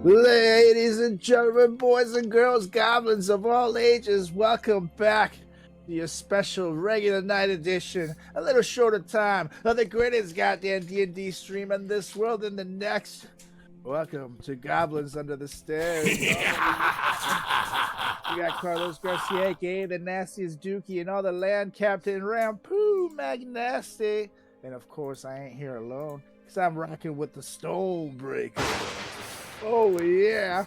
Ladies and gentlemen, boys and girls, goblins of all ages, welcome back to your special regular night edition, a little shorter time of the greatest goddamn D&D stream in this world and the next. Welcome to Goblins Under the Stairs. We got Carlos Garcia, aka the nastiest Dookie, and all the land captain Rampoo Magnasty. And of course, I ain't here alone, because I'm rocking with the Stormwreck. Oh, yeah.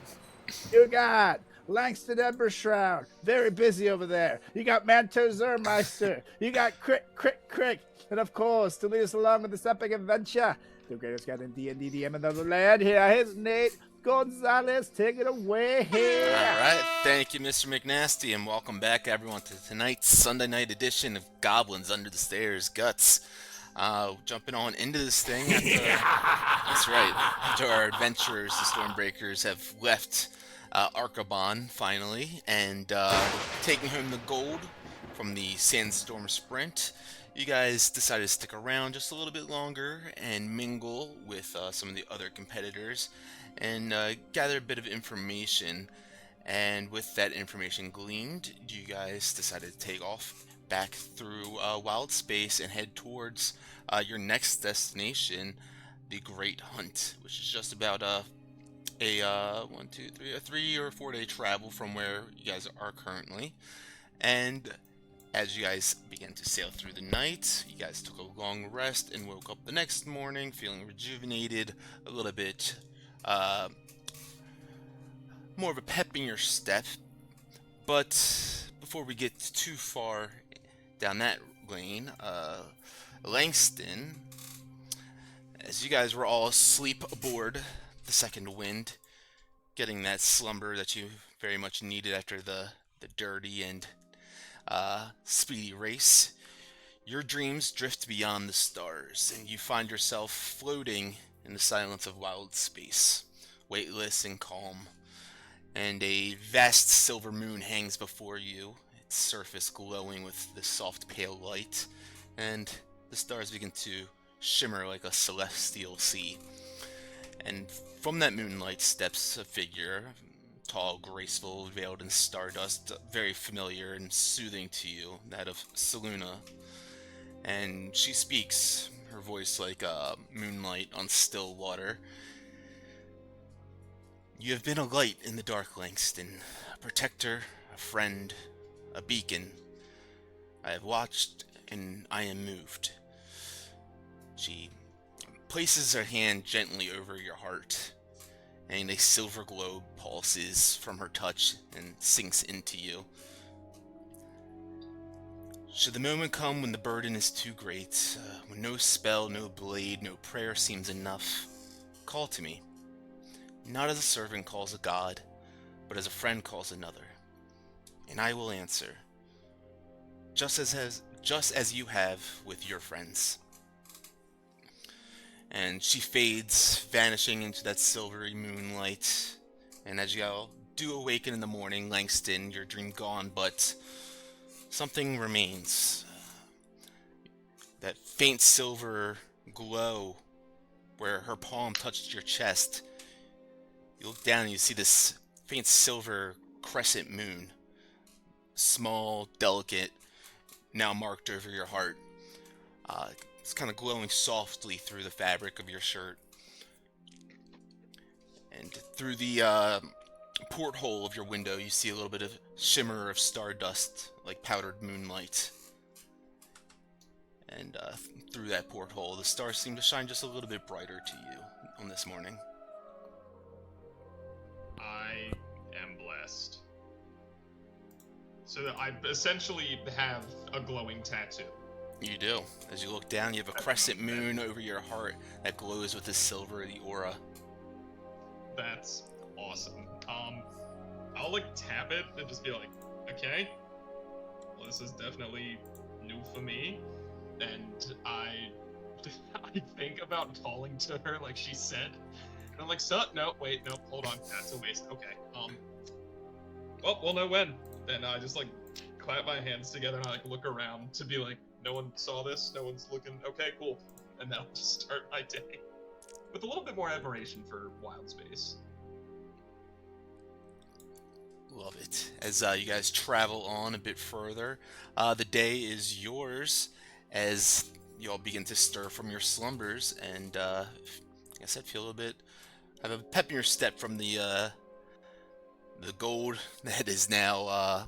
You got Langston Embershroud, very busy over there. You got Manto Zermeister. You got Crick. And of course, to lead us along with this epic adventure, the greatest guy in D&D DM in the land here is Nate Gonzalez. Take it away here. All right. Thank you, Mr. McNasty, and welcome back, everyone, to tonight's Sunday night edition of Goblins Under the Stairs Guts. Jumping on into this thing after our adventurers, the Stormbreakers, have left Arcabon finally and taking home the gold from the Sandstorm Sprint. You guys decided to stick around just a little bit longer and mingle with some of the other competitors and gather a bit of information. And with that information gleaned, you guys decided to take off back through wild space and head towards your next destination, the Great Hunt, which is just about a 3 or 4 day travel from where you guys are currently. And as you guys began to sail through the night, you guys took a long rest and woke up the next morning feeling rejuvenated, a little bit more of a pep in your step. But before we get too far down that lane, Langston, as you guys were all asleep aboard the Second Wind, getting that slumber that you very much needed after the dirty and speedy race, your dreams drift beyond the stars, and you find yourself floating in the silence of wild space, weightless and calm, and a vast silver moon hangs before you, its surface glowing with the soft pale light, and the stars begin to shimmer like a celestial sea. And from that moonlight steps a figure, tall, graceful, veiled in stardust, very familiar and soothing to you, that of Saluna. And she speaks, her voice like moonlight on still water. You have been a light in the dark, Langston, a protector, a friend, a beacon. I have watched and I am moved. She places her hand gently over your heart, and a silver globe pulses from her touch and sinks into you. Should the moment come when the burden is too great, when no spell, no blade, no prayer seems enough, call to me. Not as a servant calls a god, but as a friend calls another, and I will answer, just as you have with your friends. And she fades, vanishing into that silvery moonlight. And as you all do awaken in the morning, Langston, your dream gone, but something remains. That faint silver glow where her palm touched your chest. You look down and you see this faint silver crescent moon. Small, delicate, now marked over your heart. It's kind of glowing softly through the fabric of your shirt. And through the porthole of your window, you see a little bit of shimmer of stardust, like powdered moonlight. And through that porthole, the stars seem to shine just a little bit brighter to you on this morning. I am blessed. So that I essentially have a glowing tattoo. You do. As you look down, you have a crescent moon over your heart that glows with the silvery aura. That's awesome. I'll like tap it and just be like, okay, well, this is definitely new for me. And I think about calling to her like she said. And I'm like, no, wait, no, hold on, that's a waste. Okay, well, we'll know when. And I just like clap my hands together and I like look around to be like, no one saw this, no one's looking, okay, cool. And then I'll just start my day with a little bit more admiration for wild space. love it. As you guys travel on a bit further, the day is yours as you all begin to stir from your slumbers and, like I said, feel a little bit, have a pep in your step from the gold that is now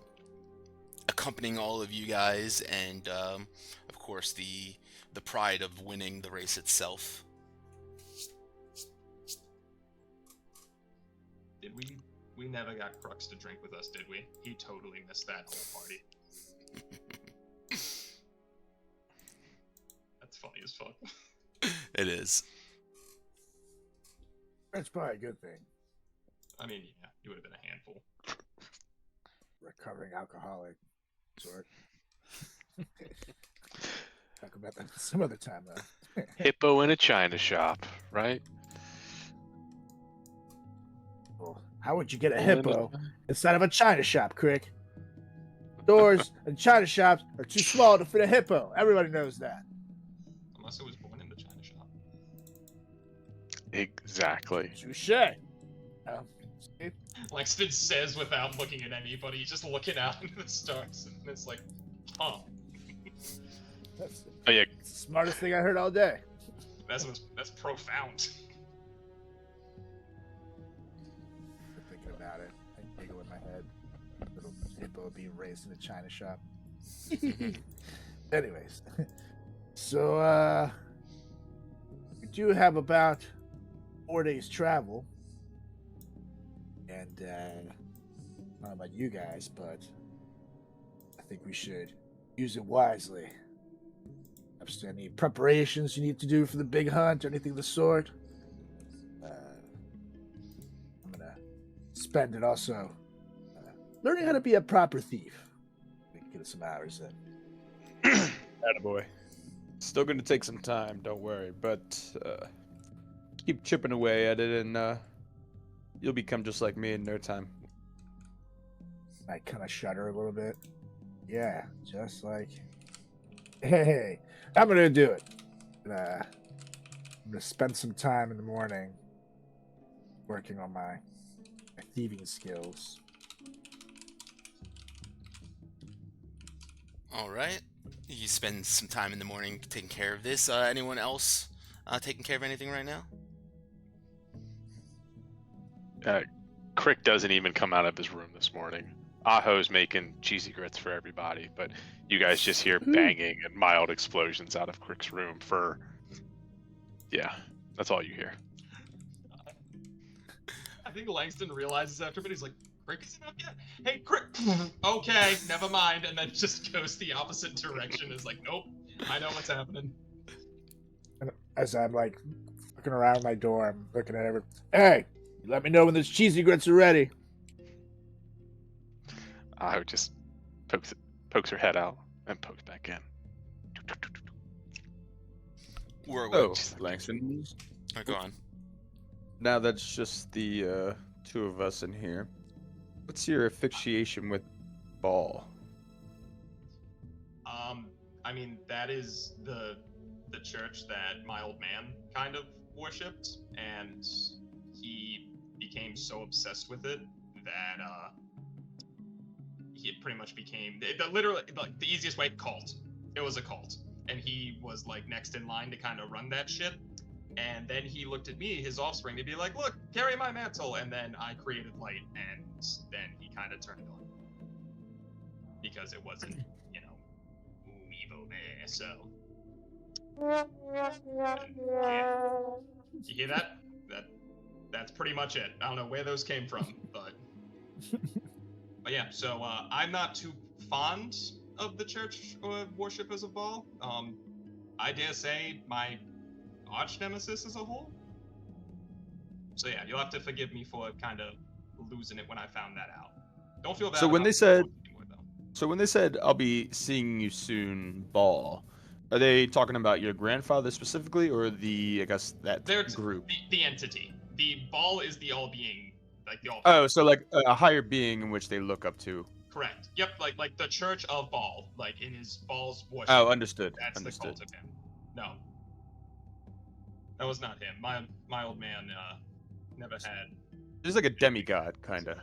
accompanying all of you guys, and of course the pride of winning the race itself. Did we never got Crux to drink with us, did we? He totally missed that whole party. That's funny as fuck. It is. That's probably a good thing. I mean, yeah, he would have been a handful. Recovering alcoholic sort. Talk about that some other time, though. Hippo in a china shop, right? Well, how would you get a hippo inside of a china shop, Crick? Doors and china shops are too small to fit a hippo. Everybody knows that. Unless it was born in the china shop. Exactly. Touche. See? Langston says without looking at anybody, just looking out into the stars, and it's like, huh. That's Oh yeah, the smartest thing I heard all day. That's profound. Thinking about it, I giggle in my head. Little hippo being raised in a china shop. Anyways, so we do have about 4 days travel, and I don't know about you guys, but I think we should use it wisely. Perhaps any preparations you need to do for the big hunt or anything of the sort? I'm gonna spend it also learning how to be a proper thief. We can get some hours in. Attaboy. Still gonna take some time, don't worry, but keep chipping away at it, and you'll become just like me in no time. I kind of shudder a little bit. Yeah, just like, hey, I'm gonna do it. I'm gonna spend some time in the morning working on my thieving skills. All right. You spend some time in the morning taking care of this. Anyone else taking care of anything right now? Crick doesn't even come out of his room this morning. Aho's making cheesy grits for everybody, but you guys just hear banging and mild explosions out of Crick's room for... Yeah, that's all you hear. I think Langston realizes after a bit, he's like, Crick isn't up yet? Hey, Crick! Okay, never mind, and then just goes the opposite direction, is like, nope, I know what's happening. And as I'm like looking around my door, I'm looking at everyone. Hey, you let me know when those cheesy grits are ready. Aho just pokes her head out and pokes back in. Oh, Langston. Go on. Now that's just the two of us in here. What's your asphyxiation with Ball? I mean, that is the church that my old man kind of worshipped, and he became so obsessed with it that he pretty much became literally like the easiest way, cult. It was a cult, and he was like next in line to kind of run that shit. And then he looked at me, his offspring, to be like, look, carry my mantle. And then I created light, and then he kind of turned it on. Because it wasn't, you know, evil there, so. And, yeah. You hear that? That's pretty much it. I don't know where those came from, but. But yeah, so I'm not too fond of the church worshippers of Baal. I dare say my arch nemesis as a whole. So yeah, you'll have to forgive me for kind of losing it when I found that out. Don't feel bad. So when about they it said, anymore, though. so when they said I'll be seeing you soon, Ball, are they talking about your grandfather specifically, or the that group? The entity. The Baal is the all-being, like the all. Oh, so like a higher being in which they look up to. Correct. Yep. Like the Church of Baal, like in his Baal's worship. Oh, understood. That's Understood. the cult of him. No, that was not him. My old man never had. There's like a demigod, kind of.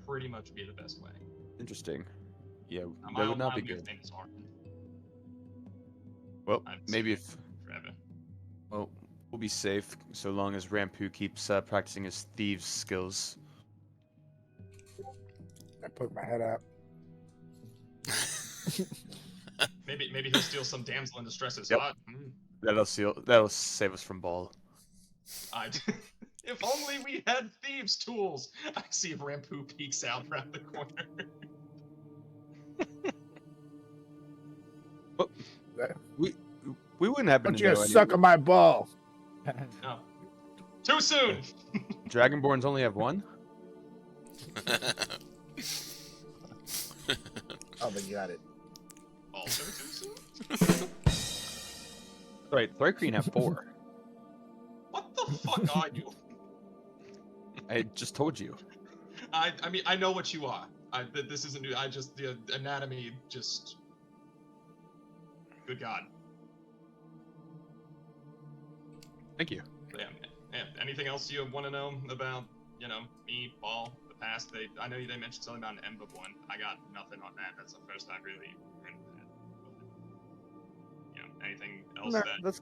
pretty much be the best way. Interesting. Yeah, that would not be good. Name is Arden. Well, I've maybe seen if... him forever. Well, we'll be safe so long as Rampu keeps practicing his thieves' skills. I poke my head out. Maybe he'll steal some damsel in distress's Yep. heart. That'll save us from Ball. If only we had thieves' tools. I see if Rampu peeks out around the corner. Well, we wouldn't happen Don't to you know gonna any... suck on my ball? No. Too soon. Dragonborns only have one? Oh, but you got it. Also too soon. Right, Thrycreen have 4. What the fuck are you? I just told you. I mean, I know what you are. This isn't new. The anatomy just. Good God. Thank you. Yeah. Anything else you want to know about, me, Ball, the past? I know they mentioned something about an Ember one. I got nothing on that. That's the first I've really heard of that. But, anything else No, that? that's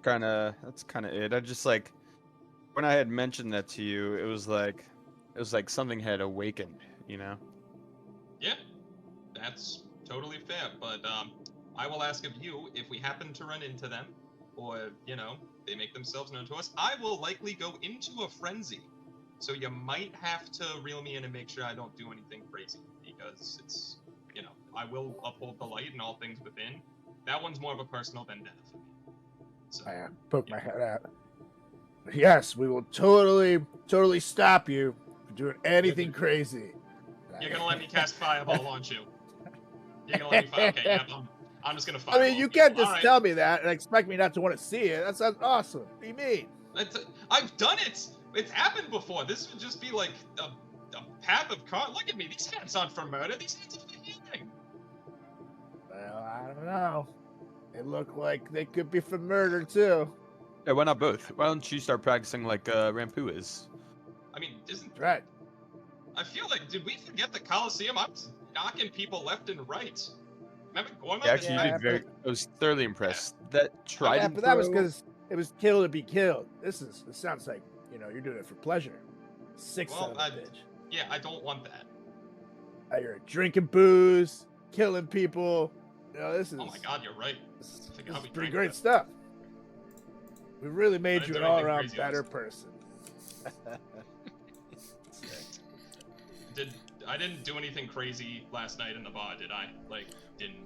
kind of it. I just like when I had mentioned that to you, it was like something had awakened, you know? Yeah, that's totally fair. But I will ask of you if we happen to run into them, or they make themselves known to us. I will likely go into a frenzy, so you might have to reel me in and make sure I don't do anything crazy, because it's I will uphold the light and all things within. That one's more of a personal vendetta for me. So I poke my head out. Yes, we will totally stop you from doing anything crazy. you're gonna let me cast fireball, aren't you? You're gonna let me fire? Okay, yeah, I'm just gonna fireball. I mean, you people. can't just All right. tell me that and expect me not to want to see it. That sounds awesome. What do you mean? I've done it. It's happened before. This would just be like a path of cards. Look at me. These hands aren't for murder. These hands are for healing. Well, I don't know. They look like they could be for murder too. Yeah, why not both? Why don't you start practicing like Rampu is? I mean, isn't That's right. I feel like, did we forget the Coliseum? I'm knocking people left and right. Remember Gorman? Yeah, actually, Yeah, you did very. I was thoroughly impressed. That Yeah, trident but that was throw- because it was kill to be killed. This sounds like you're doing it for pleasure. Sick Well, son of a bitch. Yeah, I don't want that. You're drinking booze, killing people. This is. Oh my God, you're right. This I forgot is we pretty drank great that. stuff. We really made I you didn't an do anything all-around crazy better last person. I didn't do anything crazy last night in the bar, did I? Didn't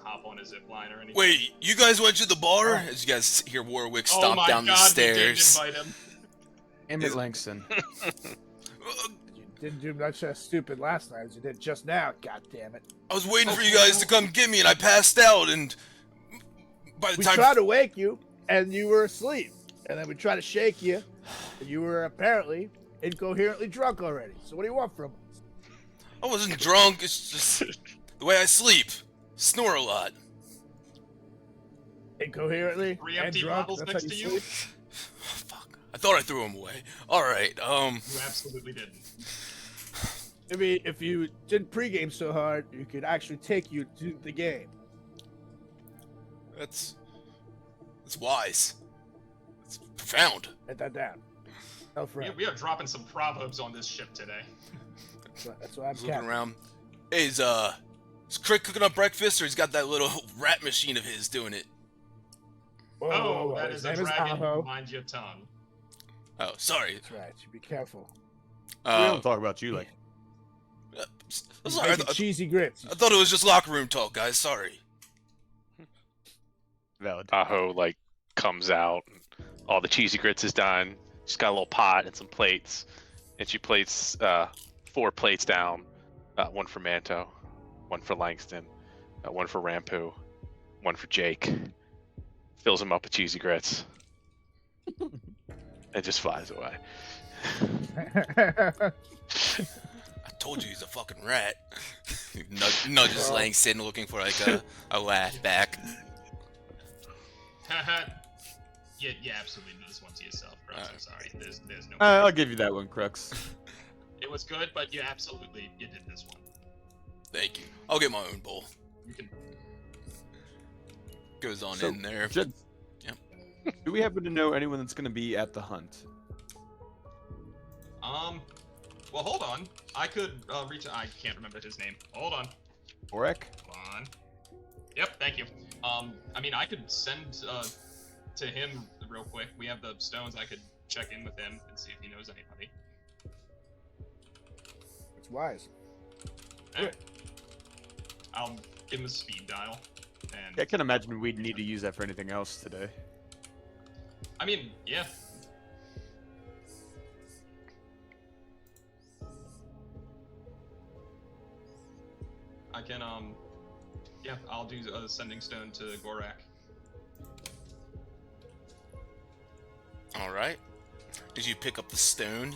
hop on a zip line or anything. Wait, you guys went to the bar? As you guys hear Warwick Oh stomp my down the God, stairs. we did invite him. Emmett Langston. You didn't do much as stupid last night as you did just now. God damn it! I was waiting for you guys to come get me, and I passed out. And by the We time tried to wake you, and you were asleep. And then we tried to shake you, and you were apparently incoherently drunk already. So what do you want from us? I wasn't drunk, it's just the way I sleep. Snore a lot. Incoherently 3 and empty drunk. bottles That's next how to you you? sleep? Fuck. I thought I threw them away. Alright, You absolutely didn't. Maybe if you didn't pregame so hard, you could actually take you to the game. that's wise. It's profound. Write that down. Tell friend. We are dropping some proverbs on this ship today. That's why I'm I was looking captain. around. Hey, is Crick cooking up breakfast, or he's got that little rat machine of his doing it? Whoa, Oh, whoa, whoa. that His is a name is dragon. Aho. Mind your tongue. Oh, sorry. That's right. You be careful. We don't talk about you like. Sorry, Making cheesy grits. I thought it was just locker room talk, guys. Sorry. Valid. Aho comes out, and all the cheesy grits is done. She's got a little pot and some plates, and she plates 4 plates down. 1 for Manto, 1 for Langston, 1 for Rampu, 1 for Jake. Fills him up with cheesy grits, and just flies away. I told you he's a fucking rat. Nudges Langston looking for a laugh back. Haha. You absolutely do this one to yourself, Crux. I'm sorry. There's no. I'll give you that one, Crux. It was good, but you did this one. Thank you. I'll get my own bowl. You can. Goes on So, in there. Jed, Yep. do we happen to know anyone that's going to be at the hunt? Well, hold on. I could reach. I can't remember his name. Hold on. Orek? Hold on. Yep. Thank you. I mean, I could send to him real quick. We have the stones. I could check in with him and see if he knows anybody. It's wise. Alright. I'll give him a speed dial. And Yeah, I can't imagine we'd need to use that for anything else today. I mean, yeah. I can, yeah, I'll do a sending stone to Gorak. All right. As you pick up the stone,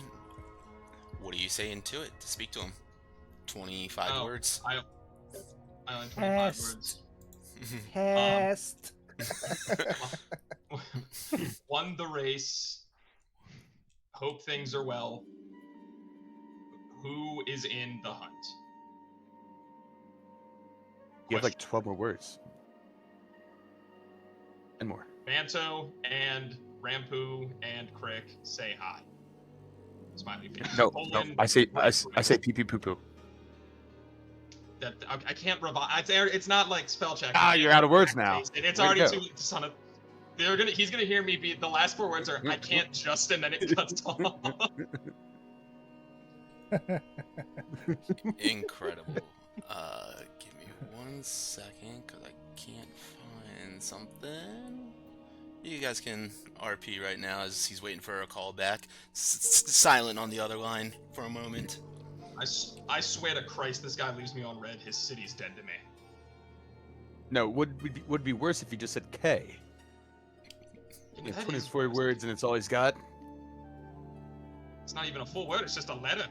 what are you saying to it to speak to him? 25 words? I only 25 Pest. words. Pest. Won the race. Hope things are well. Who is in the hunt? You have like 12 more words. And more. Manto and Rampu and Crick say hi. Smiley face. No, Colon, I say pee pee poo poo. That I can't revive. It's not like spell check. Ah, you're out of words now. And it's Way to already go. too son of. He's gonna hear me be the last 4 words are I can't just, and then it cuts off. Incredible. Give me 1 second, because I can't find something. You guys can RP right now as he's waiting for a call back. Silent on the other line for a moment. I swear to Christ, this guy leaves me on red. His city's dead to me. No, would be worse if he just said K. It's That is 24 worse. words and it's all he's got. It's not even a full word. It's just a letter.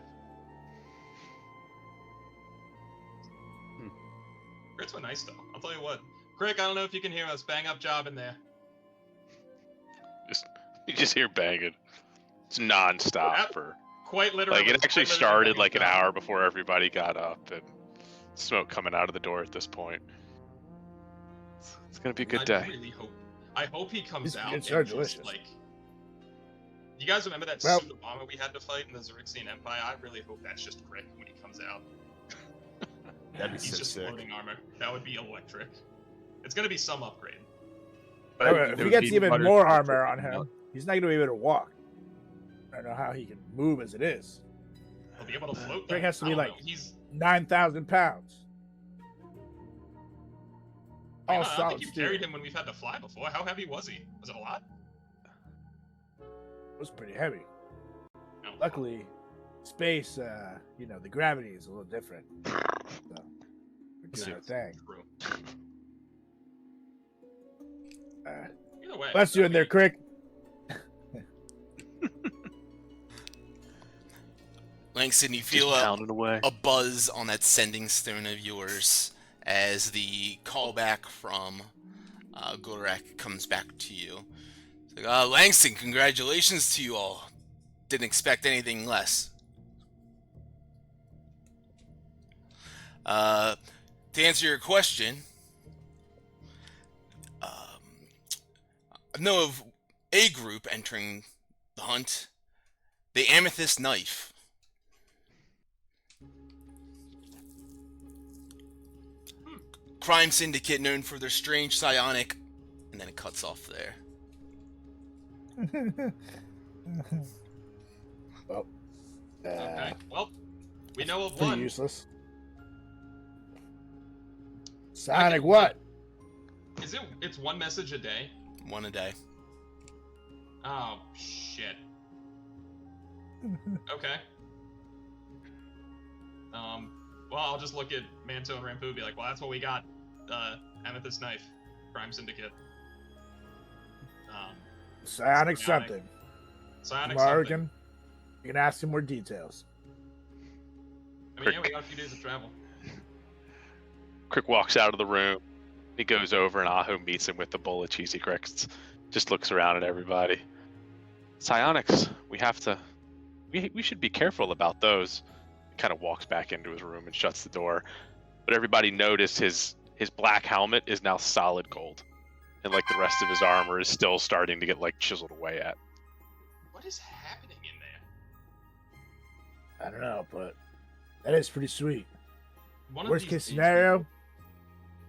Crits were nice though. I'll tell you what. Crick, I don't know if you can hear us. Bang up job in there. You just hear banging. It's non-stop Yep. for Quite literally. like it actually quite literally started banging like an job. hour before everybody got up, and smoke coming out of the door at this point. It's gonna be a good day. Really I hope he comes These out grits and are just, delicious. like. You guys remember that Well- suit of armor we had to fight in the Xerixian Empire? I really hope that's just Crick when he comes out. That'd be He's so just sick. floating armor. That would be electric. It's gonna be some upgrade. However, if he gets even more armor on him, he's not going to be able to walk. I don't know how he can move as it is. He'll be able to float. Crick though. has to I be don't like know. He's. 9,000 pounds. I All don't solid think you steel. carried him when we've had to fly before. How heavy was he? Was it a lot? It was pretty heavy. No. Luckily, space, the gravity is a little different. So, we're doing our thing. True. Either way. What's you in there, Crick? Langston, you Just feel pounding away. a buzz on that sending stone of yours as the callback from Gorak comes back to you. It's like, Langston, congratulations to you all. Didn't expect anything less. To answer your question, I know of a group entering the hunt, the Amethyst Knife. Crime syndicate known for their strange psionic, and then it cuts off there. Well, Okay. Well, we know of pretty one. useless. Sonic what? Is it? It's one message a day. One a day. Oh shit. Okay. Well, I'll just look at Manto and Rampu and be like, well, that's what we got. Amethyst Knife, Crime Syndicate. Sonic Psionic. something. Psionic Tomorrow something. you can ask him more details. I mean, yeah, we got a few days of travel. Crick walks out of the room. He goes over and Aho meets him with the bowl of cheesy crickets. Just looks around at everybody. Psionics, we have to we should be careful about those. Kind of walks back into his room and shuts the door. But everybody noticed his black helmet is now solid gold, and like the rest of his armor is still starting to get like chiseled away at. What is happening in there? I don't know, but that is pretty sweet. One of Worst these case days scenario,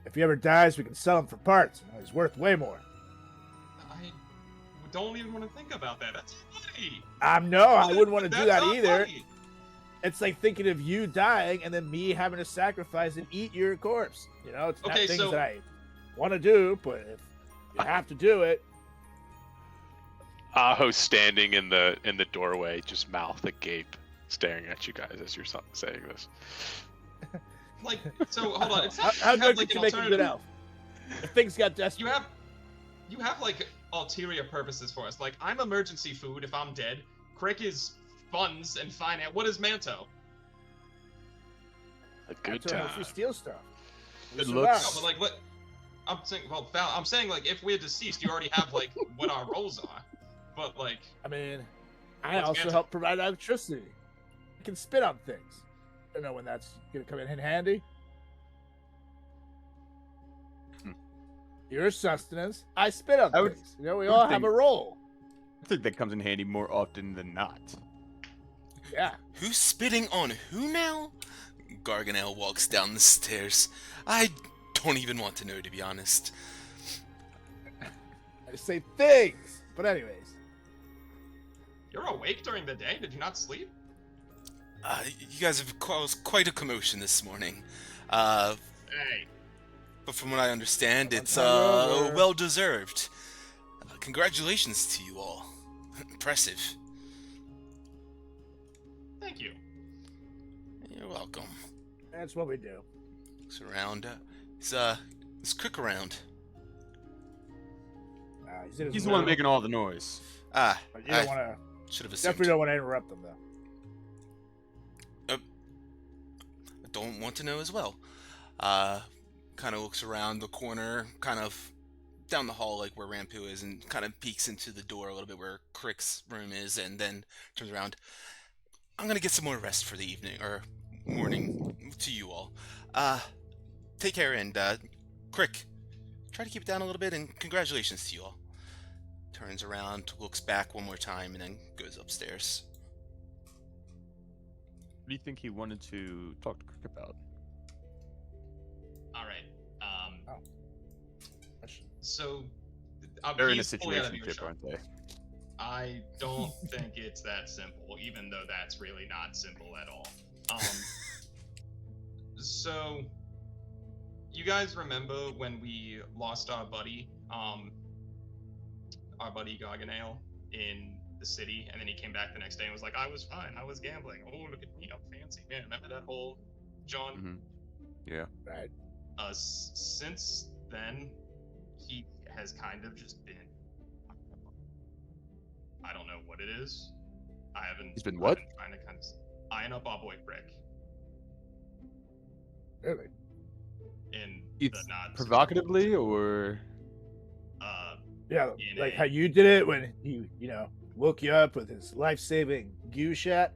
if he ever dies, we can sell him for parts. He's worth way more. I don't even want to think about that. That's funny. I wouldn't want to do that not either. funny. It's like thinking of you dying and then me having to sacrifice and eat your corpse. You know, it's not Okay, things so- that I want to do, but if you have to do it, Aho standing in the doorway, just mouth agape, staring at you guys as you're saying this. Like, so hold on. It's not how you have, good like could an you make a good alternative. elf? If things got desperate. You have like ulterior purposes for us. Like, I'm emergency food if I'm dead. Crick is funds and finance. What is Manto? A good That's what time. we steal stuff. We Good survive. looks. No, but like what? I'm saying, well, Val, I'm saying like if we're deceased, you already have like what our roles are. But like, I mean, I What's also Manto? help provide electricity. I can spit on things. I don't know when that's gonna come in handy. Your sustenance, I spit on I would- things. You know, we I would all have think- a role. I think that comes in handy more often than not. Yeah. Who's spitting on who now? Garganel walks down the stairs. I don't even want to know, to be honest. I just say things. But anyways, you're awake during the day. Did you not sleep? You guys have caused quite a commotion this morning. Hey, But from what I understand, it's Over. well deserved. Congratulations to you all. Impressive. thank you. You're welcome. that's what we do. Looks around. Is Crick around? He's in his He's the one room, making all the noise. Ah, but you don't I want to. should have assumed. Definitely don't want to interrupt them though. I don't want to know as well. Kind of looks around the corner, kind of down the hall, like where Rampu is, and kind of peeks into the door a little bit where Crick's room is, and then turns around. I'm gonna get some more rest for the evening or morning to you all. Take care, and Crick, try to keep it down a little bit, and congratulations to you all. Turns around, looks back one more time, and then goes upstairs. What do you think he wanted to talk to Crick about? All right. Question. So They're in a he's fully out of situation, earshot. aren't they? I don't think it's that simple, even though that's really not simple at all. So you guys remember when we lost our buddy Garganale in the city, and then he came back the next day and was like, I was fine, I was gambling. Oh, look at me, I'm fancy. Man, remember that whole John? Mm-hmm. Yeah. Right. Since then, he has kind of just been. I don't know what it is. I haven't. He's been what? I've been trying to kind of eyeing up our boy Brick Really? in It's the not provocatively, or Yeah, In like a- how you did it when he, woke you up with his life-saving goo shot.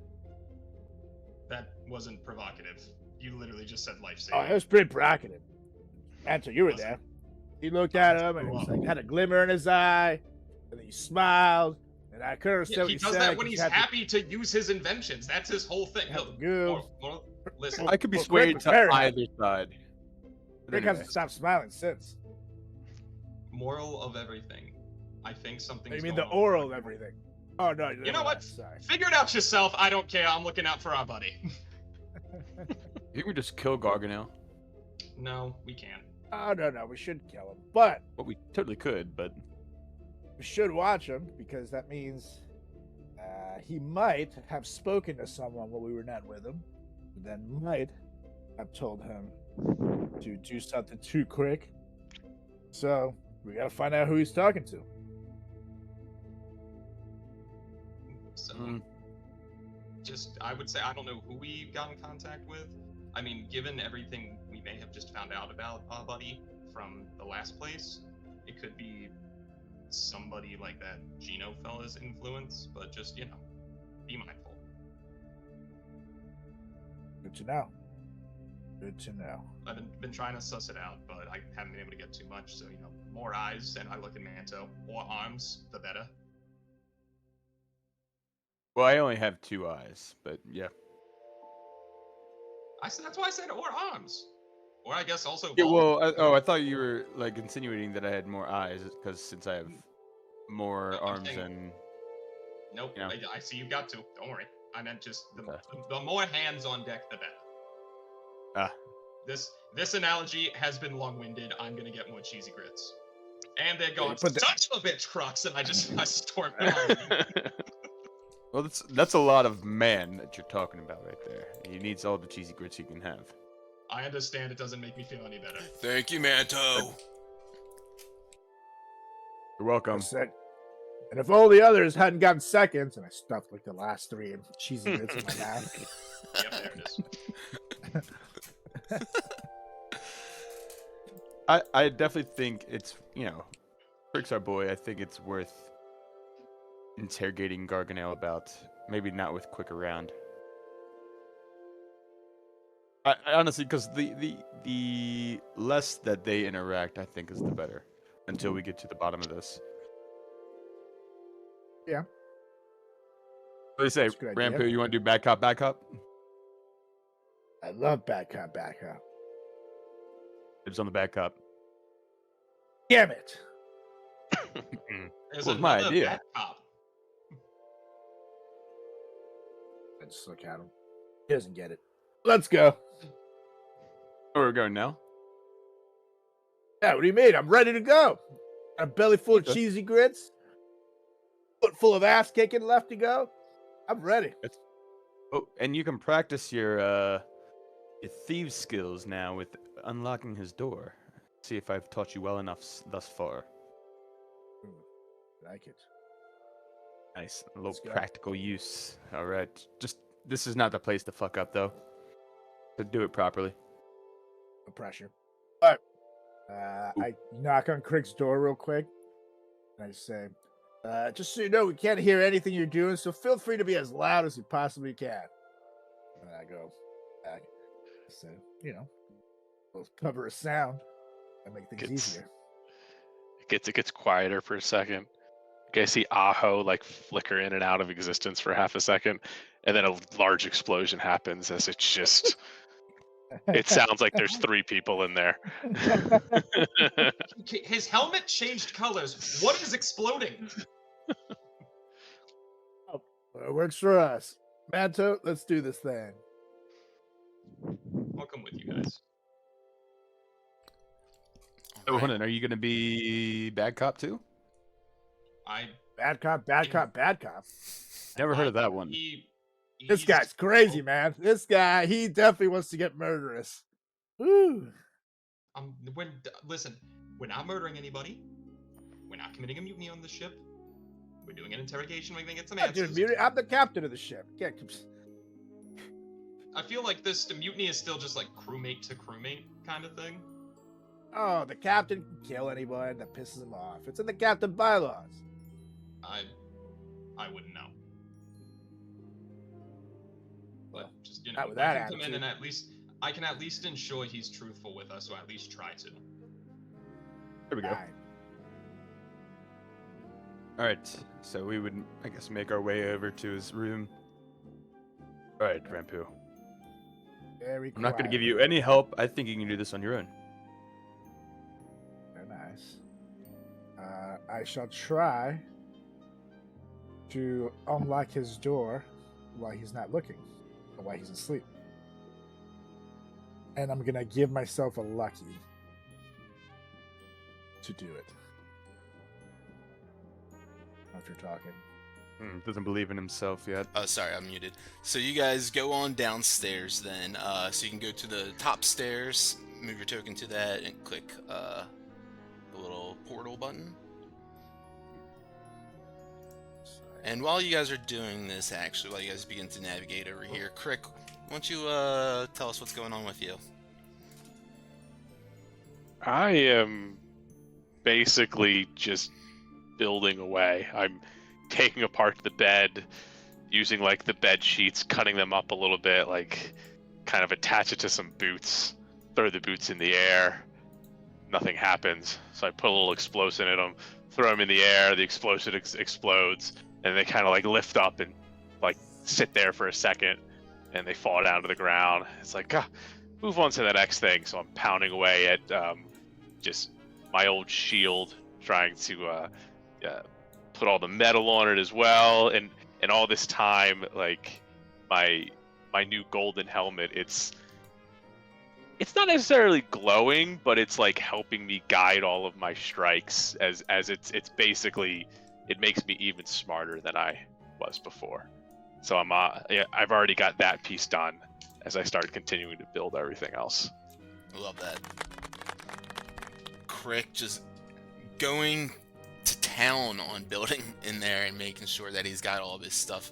That wasn't provocative. You literally just said life Oh, saving. it was pretty provocative. Until you were Was it? there. He looked at him and it was like had a glimmer in his eye, and then he smiled, and I couldn't understand Yeah, what he he does said. that when 'cause he's he had happy to use his inventions. That's his whole thing. Have Look, the goo. listen, I could be Well, swayed Crick was to very either side. But Rick anyway. hasn't stopped smiling since. moral of everything. I think something's You mean going the on. oral of everything? Oh no! You know what? Sorry. Figure it out yourself. I don't care. I'm looking out for our buddy. You can just kill Garganel. No, we can't. Oh no! We should kill him, but Well, we totally could, but we should watch him because that means he might have spoken to someone while we were not with him. Then might have told him to do something too quick. So we gotta find out who he's talking to. So, Mm. just I would say I don't know who we got in contact with. I mean, given everything we may have just found out about our buddy from the last place, it could be somebody like that Gino fella's influence. But just be mindful. Good to know. Good to know. I've been trying to suss it out, but I haven't been able to get too much. So, more eyes, and I look at Manto. More arms, the better. Well, I only have 2 eyes, but yeah. That's why I said or arms. Or I guess also Yeah, both. well, I thought you were like insinuating that I had more eyes because since I have more No, I'm arms saying- and Nope, Yeah. I see you've got 2. Don't worry. I meant just Okay. the more hands on deck, the better. ah, This analogy has been long-winded. I'm gonna get more cheesy grits. And they're going, but the- such a bitch, Crux, and I stormed out. well, that's a lot of man that you're talking about right there. He needs all the cheesy grits he can have. I understand it doesn't make me feel any better. Thank you, Manto. You're welcome. I said, and if all the others hadn't gotten seconds, and I stuffed like the last 3 in cheesy bits in my mouth. Yep, there it is. I definitely think it's, Crick's our boy. I think it's worth interrogating Garganel about. Maybe not with Quick around. I honestly, because the less that they interact, I think, is the better. Until we get to the bottom of this. Yeah. What do you say, That's a good idea. Rampo? You want to do bad cop, bad cop? I love bad cop, bad cop. Dibs on the bad cop. Damn it! There's Well, my another idea. bad cop. I just look at him. He doesn't get it. Let's go. Where we're going now? Yeah, what do you mean? I'm ready to go. Got a belly full of Okay. cheesy grits. Foot full of ass kicking left to go. I'm ready. Oh, and you can practice your thieves skills now with unlocking his door. See if I've taught you well enough thus far. Like it. Nice, a little Let's go. practical use. All right, just this is not the place to fuck up though. To do it properly. No pressure. All right. I knock on Crick's door real quick. And I say, just so you know, we can't hear anything you're doing, so feel free to be as loud as you possibly can. And I go back. So, we'll cover a sound and make things easier. It gets quieter for a second. You guys see Aho like flicker in and out of existence for half a second, and then a large explosion happens as it's just. It sounds like there's 3 people in there. His helmet changed colors. What is exploding? Well, it works for us. Manto, let's do this thing. I'll come with you guys. Oh, hold on. Are you gonna be bad cop too? Bad cop, bad cop, bad cop. Never heard of that one. This guy's crazy, man. This guy, he definitely wants to get murderous. Woo. Listen, we're not murdering anybody. We're not committing a mutiny on the ship. We're doing an interrogation. We're gonna get some answers. Dude, I'm the captain of the ship. I feel like the mutiny is still just like crewmate to crewmate kind of thing. Oh, the captain can kill anyone that pisses him off. It's in the captain bylaws. I wouldn't know. But just not with that I can come in attitude. and I can at least ensure he's truthful with us, or at least try to. There we go. Alright. All right, so we would, I guess, make our way over to his room. All right, Rampu. Very I'm not going to give quiet. you any help. I think you can do this on your own. Very nice. I shall try to unlock his door while he's not looking, or while he's asleep. And I'm gonna give myself a lucky to do it. If you're talking. Doesn't believe in himself yet. Sorry, I'm muted. So you guys go on downstairs then. So you can go to the top stairs, move your token to that, and click the little portal button. And while you guys are doing this, actually, while you guys begin to navigate over here, Crick, why don't you tell us what's going on with you? I am basically just building away. I'm taking apart the bed, using like the bed sheets, cutting them up a little bit, like kind of attach it to some boots, throw the boots in the air. Nothing happens. So I put a little explosion in them, throw them in the air, the explosion explodes, and they kind of like lift up and like sit there for a second, and they fall down to the ground. It's like, move on to the next thing. So I'm pounding away at just my old shield, trying to put all the metal on it as well. And all this time, like my new golden helmet, it's not necessarily glowing, but it's like helping me guide all of my strikes as it's basically, it makes me even smarter than I was before. So I've already got that piece done as I start continuing to build everything else. I love that. Crick just going to town on building in there and making sure that he's got all of his stuff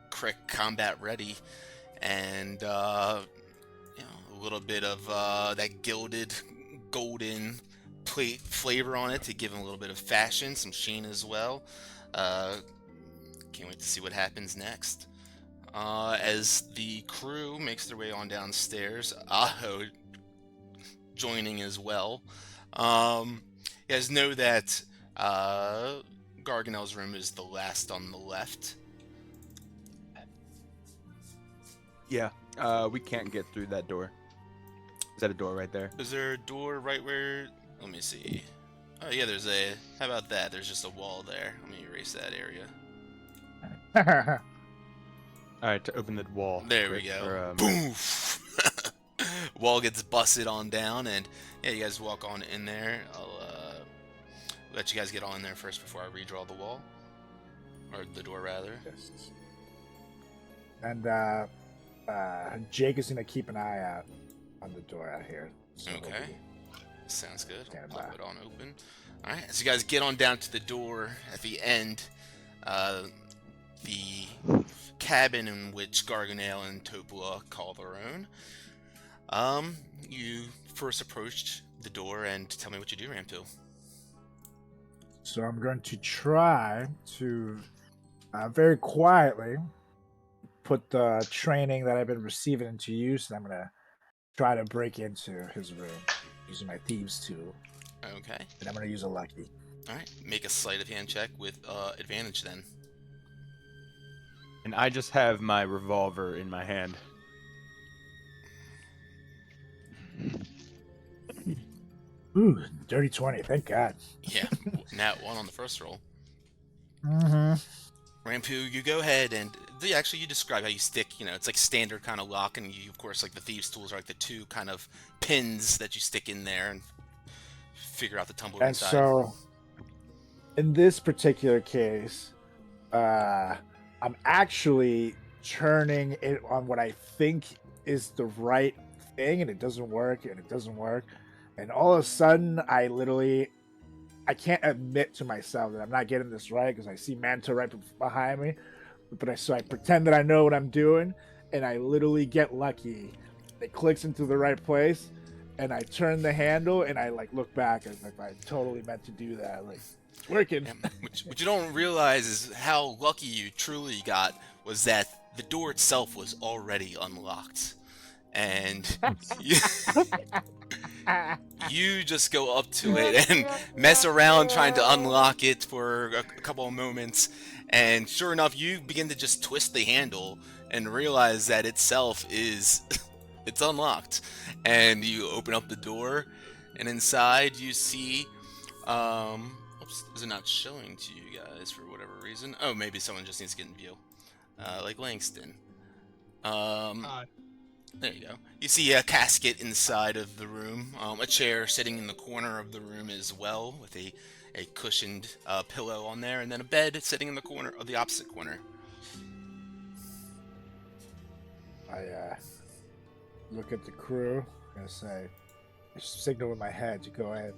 Crick combat ready, and a little bit of that gilded golden plate flavor on it to give him a little bit of fashion, some sheen as well. Can't wait to see what happens next. As the crew makes their way on downstairs, Aho joining as well. You guys know that Garganel's room is the last on the left. Yeah, we can't get through that door. Is that a door right there? Is there a door right where... Let me see. Oh yeah, there's a... How about that? There's just a wall there. Let me erase that area. Alright, to open the wall. There we go. Boof! Wall gets busted on down, and yeah, you guys walk on in there. I'll let you guys get on in there first before I redraw the wall. Or the door, rather. Yes. And Jake is going to keep an eye out on the door out here. So Okay. Sounds good. Stand I'll by. put it on open. Alright, so you guys get on down to the door at the end. The cabin in which Garganel and Topola call their own. You first approached the door, and tell me what you do, Ramtil. So I'm going to try to very quietly put the training that I've been receiving into use, and I'm going to try to break into his room using my thieves tool. Okay. And I'm going to use a lucky. Alright, make a sleight of hand check with advantage then. And I just have my revolver in my hand. Ooh, dirty 20, thank God. Yeah, nat 1 on the first roll. Mm-hmm. Rampu, you go ahead and actually you describe how you stick, it's like standard kind of lock, and you, of course, like the thieves' tools are like the two kind of pins that you stick in there and figure out the tumbler And inside. so, in this particular case, I'm actually turning it on what I think is the right thing, and it doesn't work, and it doesn't work. And all of a sudden, I can't admit to myself that I'm not getting this right because I see Manta right behind me. So I pretend that I know what I'm doing, and I literally get lucky. It clicks into the right place, and I turn the handle, and I look back, and I totally meant to do that. It's working. Yeah, what you don't realize is how lucky you truly got was that the door itself was already unlocked. And you just go up to it and mess around trying to unlock it for a couple of moments, and sure enough, you begin to just twist the handle and realize that itself is it's unlocked. And you open up the door, and inside you see oops, is it not showing to you guys for whatever reason? Oh, maybe someone just needs to get in view. Like Langston. There you go. You see a casket inside of the room, a chair sitting in the corner of the room as well, with a cushioned pillow on there, and then a bed sitting in the corner of the opposite corner. I look at the crew and say, I signal with my head to go ahead.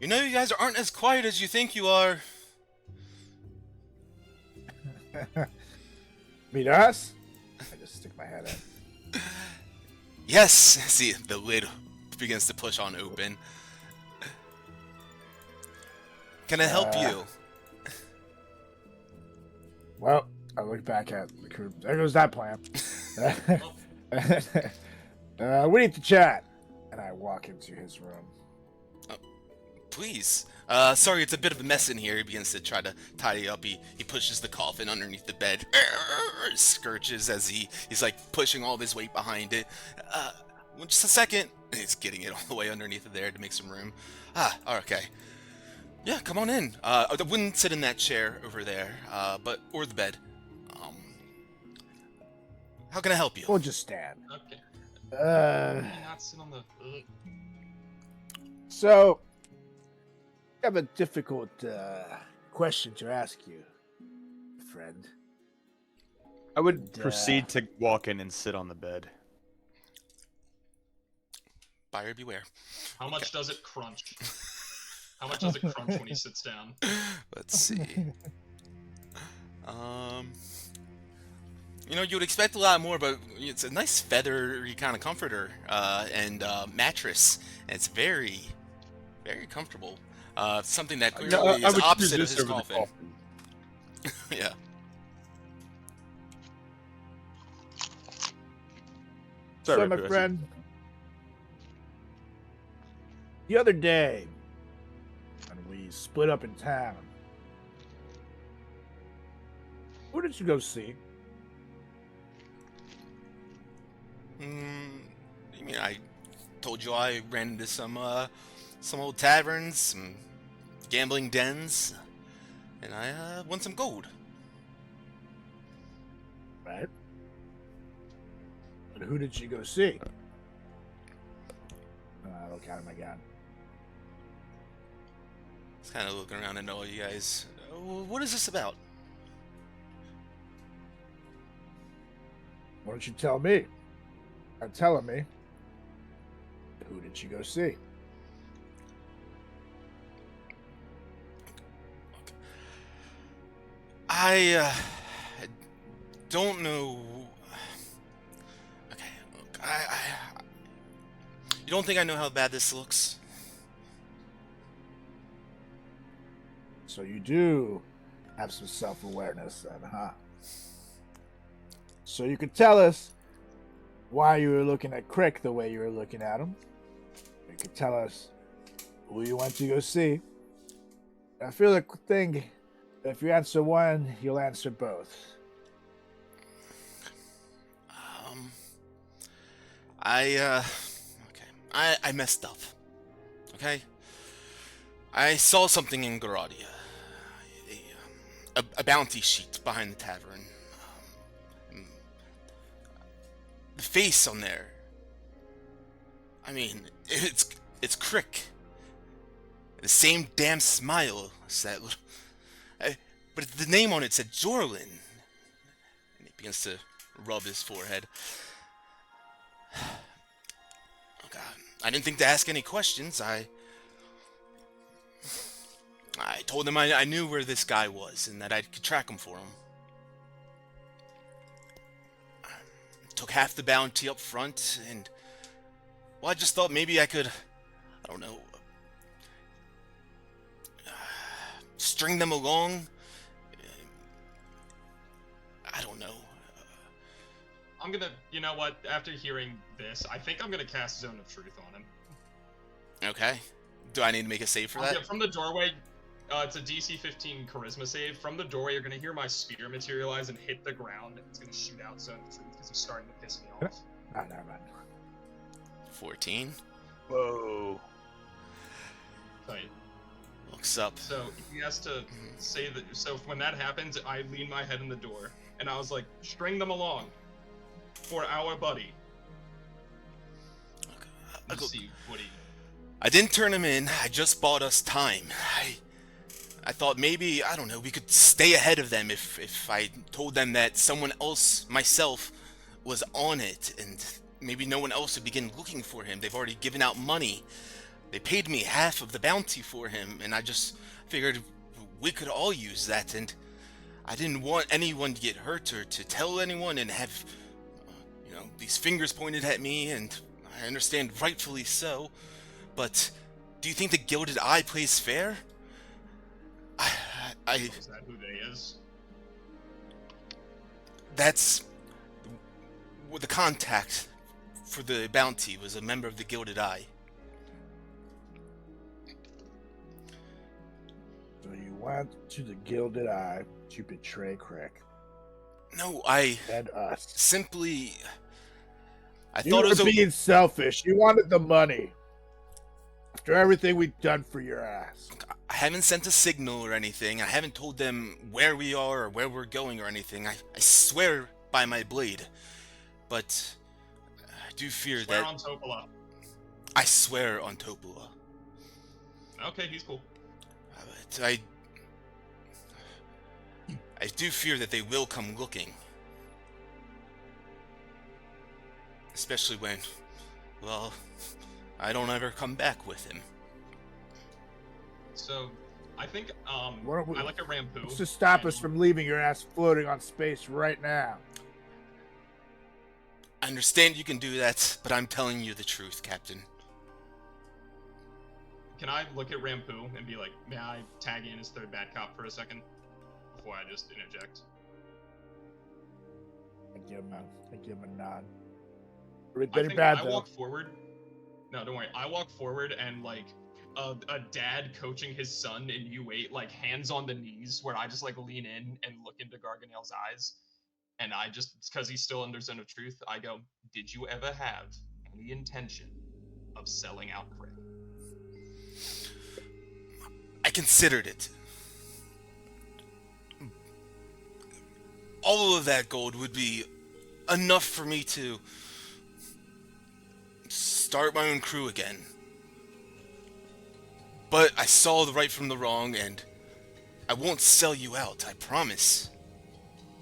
You know, you guys aren't as quiet as you think you are. Meet us? I just stick my head in. Yes! See, the lid begins to push on open. Can I help you? Well, I look back at the crew. There goes that plan. We need to chat. And I walk into his room. Please. Sorry, it's a bit of a mess in here. He begins to try to tidy up. He pushes the coffin underneath the bed. Scourges as he's like pushing all of his weight behind it. Just a second. He's getting it all the way underneath of there to make some room. Okay. Yeah, come on in. I wouldn't sit in that chair over there, or the bed. How can I help you? We'll just stand. Okay. Not sit on the. So, I have a difficult question to ask you, friend. I would proceed to walk in and sit on the bed. Buyer beware. How much does it crunch? How much does it crunch when he sits down? Let's see. You know, you would expect a lot more, but it's a nice feathery kind of comforter and mattress. And it's very, very comfortable. Something that clearly is opposite of his coffin. Yeah. Sorry, So, my Riku, friend, the other day, when we split up in town, who did you go see? You mean I told you I ran into some old taverns, some gambling dens, and I won some gold. Right. But who did you go see? I look out of my gun. Just kind of looking around at all you guys. What is this about? Why don't you tell me? Or telling me, who did you go see? I don't know. Okay, look, you don't think I know how bad this looks? So you do have some self-awareness then, huh? So you could tell us why you were looking at Crick the way you were looking at him. You could tell us who you went to go see. I feel like thing that if you answer one, you'll answer both. Okay. I messed up. Okay? I saw something in Garadia. A bounty sheet behind the tavern. The face on there. I mean, it's Crick. The same damn smile as that little... but the name on it said Jorlin. And he begins to rub his forehead. Oh god. I didn't think to ask any questions. I told him I knew where this guy was and that I could track him for him. Took half the bounty up front, and well, I just thought maybe I could, I don't know, string them along. I don't know. I'm gonna, you know what? After hearing this, I think I'm gonna cast Zone of Truth on him. Okay. Do I need to make a save for that? Yeah, from the doorway. It's a DC 15 Charisma save. From the doorway, you're gonna hear my spear materialize and hit the ground. It's gonna shoot out Zone of Truth because he's starting to piss me off. Ah, never mind. 14. Whoa. Tight. Looks up. So he has to say that. So when that happens, I lean my head in the door, and I was like, "String them along for our buddy." Let's see what he. I didn't turn him in. I just bought us time. I thought maybe, I don't know, we could stay ahead of them if I told them that someone else, myself, was on it, and maybe no one else would begin looking for him. They've already given out money. They paid me half of the bounty for him, and I just figured we could all use that, and I didn't want anyone to get hurt or to tell anyone and have, these fingers pointed at me, and I understand rightfully so, but do you think the Gilded Eye plays fair? Is that who they is? That's the contact for the bounty was a member of the Gilded Eye. So you went to the Gilded Eye to betray Crick No, I and us. simply... I You thought were it was being selfish. You wanted the money. After everything we've done for your ass. I haven't sent a signal or anything. I haven't told them where we are or where we're going or anything. I swear by my blade. But I do fear Swear that... on Topola. I swear on Topola. Okay, he's cool. But I do fear that they will come looking. Especially when, well, I don't ever come back with him. So, I think, Why don't we- I like a Rampu. It's to stop us and- from leaving your ass floating on space right now. I understand you can do that, but I'm telling you the truth, Captain. Can I look at Rampu and be like, may I tag in as third bad cop for a second? Before I just interject. I give him a nod. I Very think bad I though. walk forward. No, don't worry. I walk forward and like a dad coaching his son in U8, like hands on the knees, where I just like lean in and look into Garganel's eyes, and I just, because he's still under zone of truth, I go, "Did you ever have any intention of selling out Crick?" I considered it. All of that gold would be enough for me to start my own crew again. But I saw the right from the wrong, and I won't sell you out, I promise.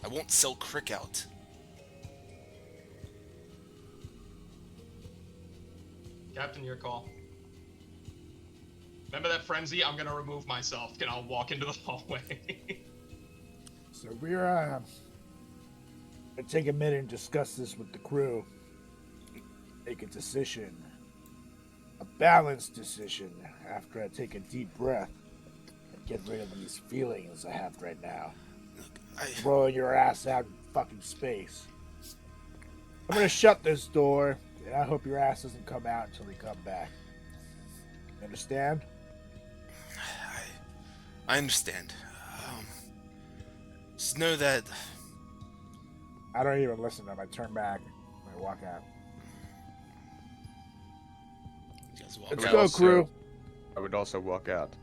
I won't sell Crick out. Captain, your call. Remember that frenzy? I'm gonna remove myself, and I'll walk into the hallway. So we're gonna take a minute and discuss this with the crew. Make a decision. A balanced decision after I take a deep breath and get rid of these feelings I have right now. Throwing your ass out in fucking space. I'm gonna shut this door, and I hope your ass doesn't come out until we come back. You understand? I understand. Just know that... I don't even listen to them. I turn back. I walk out. You guys walk Let's out. go, Also- crew. I would also walk out.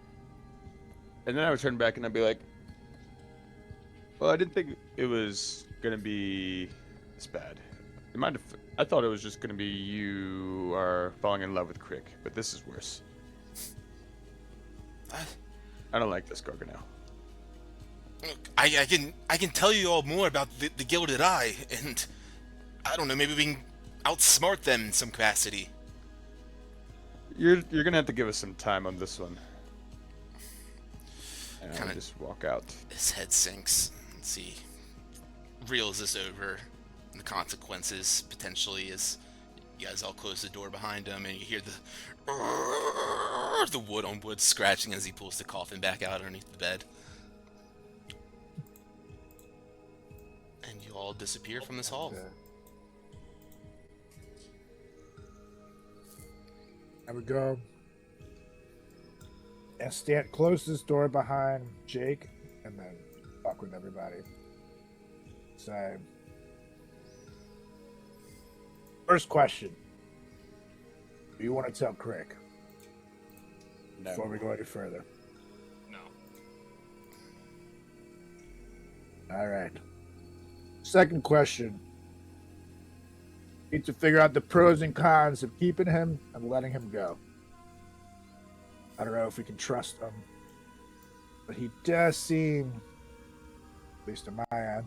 And then I would turn back and I'd be like, well, I didn't think it was going to be this bad. I thought it was just going to be you are falling in love with Crick, but this is worse. I don't like this Garganel. Look, I can tell you all more about the Gilded Eye, and I don't know, maybe we can outsmart them in some capacity. You're going to have to give us some time on this one. And Kinda- I'll just walk out. His head sinks. Let's see. Reels this over. And the consequences, potentially, as you guys all close the door behind him, and you hear the wood on wood scratching as he pulls the coffin back out underneath the bed. And you all disappear from this hall. There we go. And stand close this door behind Jake, and then fuck with everybody. So, first question: do you want to tell Crick No. before we go any further? No. All right. Second question: need to figure out the pros and cons of keeping him and letting him go. I don't know if we can trust him, but he does seem, at least in my end,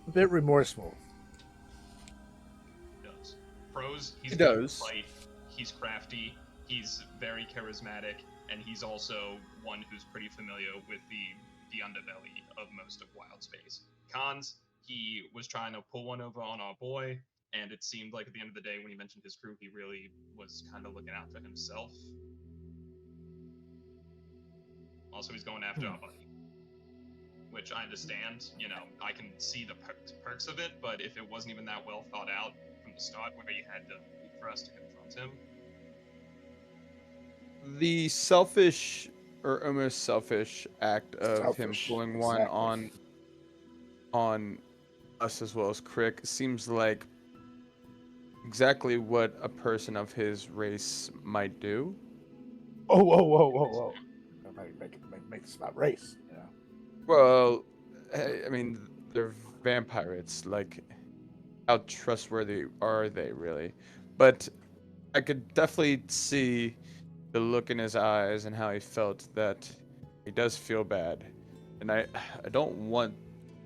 a bit remorseful. He does. Pros, he's He good to does. fight, he's crafty, he's very charismatic, and he's also one who's pretty familiar with the underbelly of most of Wild Space. Cons, he was trying to pull one over on our boy, and it seemed like at the end of the day when he mentioned his crew, he really was kind of looking out for himself. Also, he's going after our buddy. which I understand. You know, I can see the perks of it, but if it wasn't even that well thought out from the start, where you had to wait for us to confront him. The selfish or almost selfish act of him Selfish, pulling one exactly. on us as well as Crick seems like exactly what a person of his race might do. Oh, whoa, whoa, whoa, whoa! Make this about race. You know? Well, I mean, they're vampires. Like, how trustworthy are they really? But I could definitely see the look in his eyes and how he felt that he does feel bad, and I don't want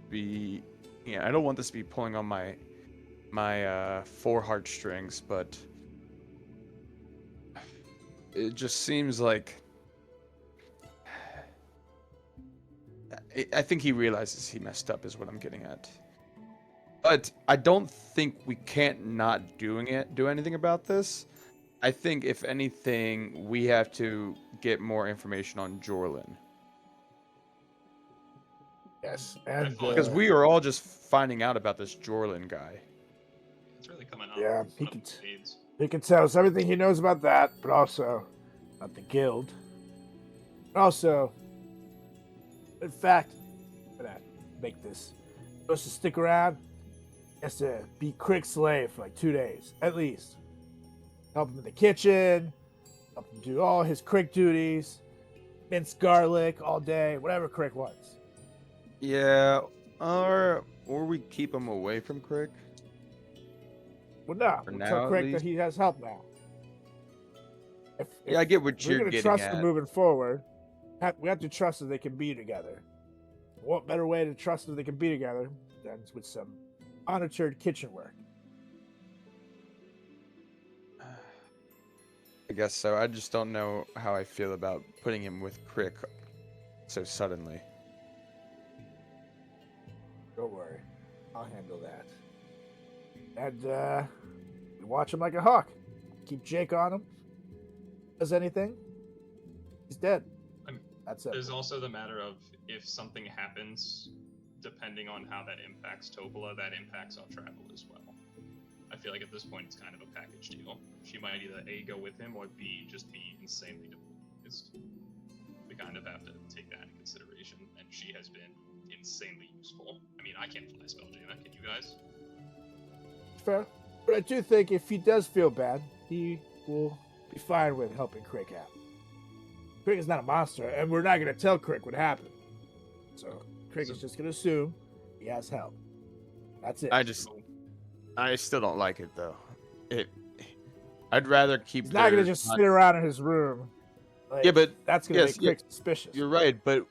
be, I don't want this to be pulling on my four heartstrings, but it just seems like I think he realizes he messed up is what I'm getting at. But I don't think we can't not do anything about this. I think if anything, we have to get more information on Jorlin. Yes, and Because we are all just finding out about this Jorlin guy. It's really coming up. yeah, he he can tell us everything he knows about that, but also about the guild. And also, in fact, I'm gonna make this. He supposed to stick around. He has to be Crick's slave for like 2 days at least. Help him in the kitchen. Help him do all his Crick duties. Mince garlic all day, whatever Crick wants. Yeah, or we keep him away from Crick. Well, no, For we'll now, tell at Crick that least. he has help now. Yeah, I get what If we're you're gonna getting trust at. them moving forward, we have to trust that they can be together. What better way to trust that they can be together than with some monitored kitchen work? I guess so. I just don't know how I feel about putting him with Crick so suddenly. Don't worry, I'll handle that. And we watch him like a hawk. Keep Jake on him. Does anything? He's dead. That's it. There's also the matter of if something happens, depending on how that impacts Topola, that impacts our travel as well. I feel like at this point it's kind of a package deal. She might either A, go with him, or B, just be insanely depressed. We kind of have to take that into consideration, and she has been insanely useful. I mean, I can't fly Spelljammer, can you guys? Fair. But I do think if he does feel bad, he will be fine with helping Crick out. Crick is not a monster, and we're not going to tell Crick what happened. So Crick is just going to assume he has help. That's it. I still don't like it though. I'd rather keep. He's not going to just sit around in his room. Like, Yeah, but that's going to make Crick suspicious. You're right, but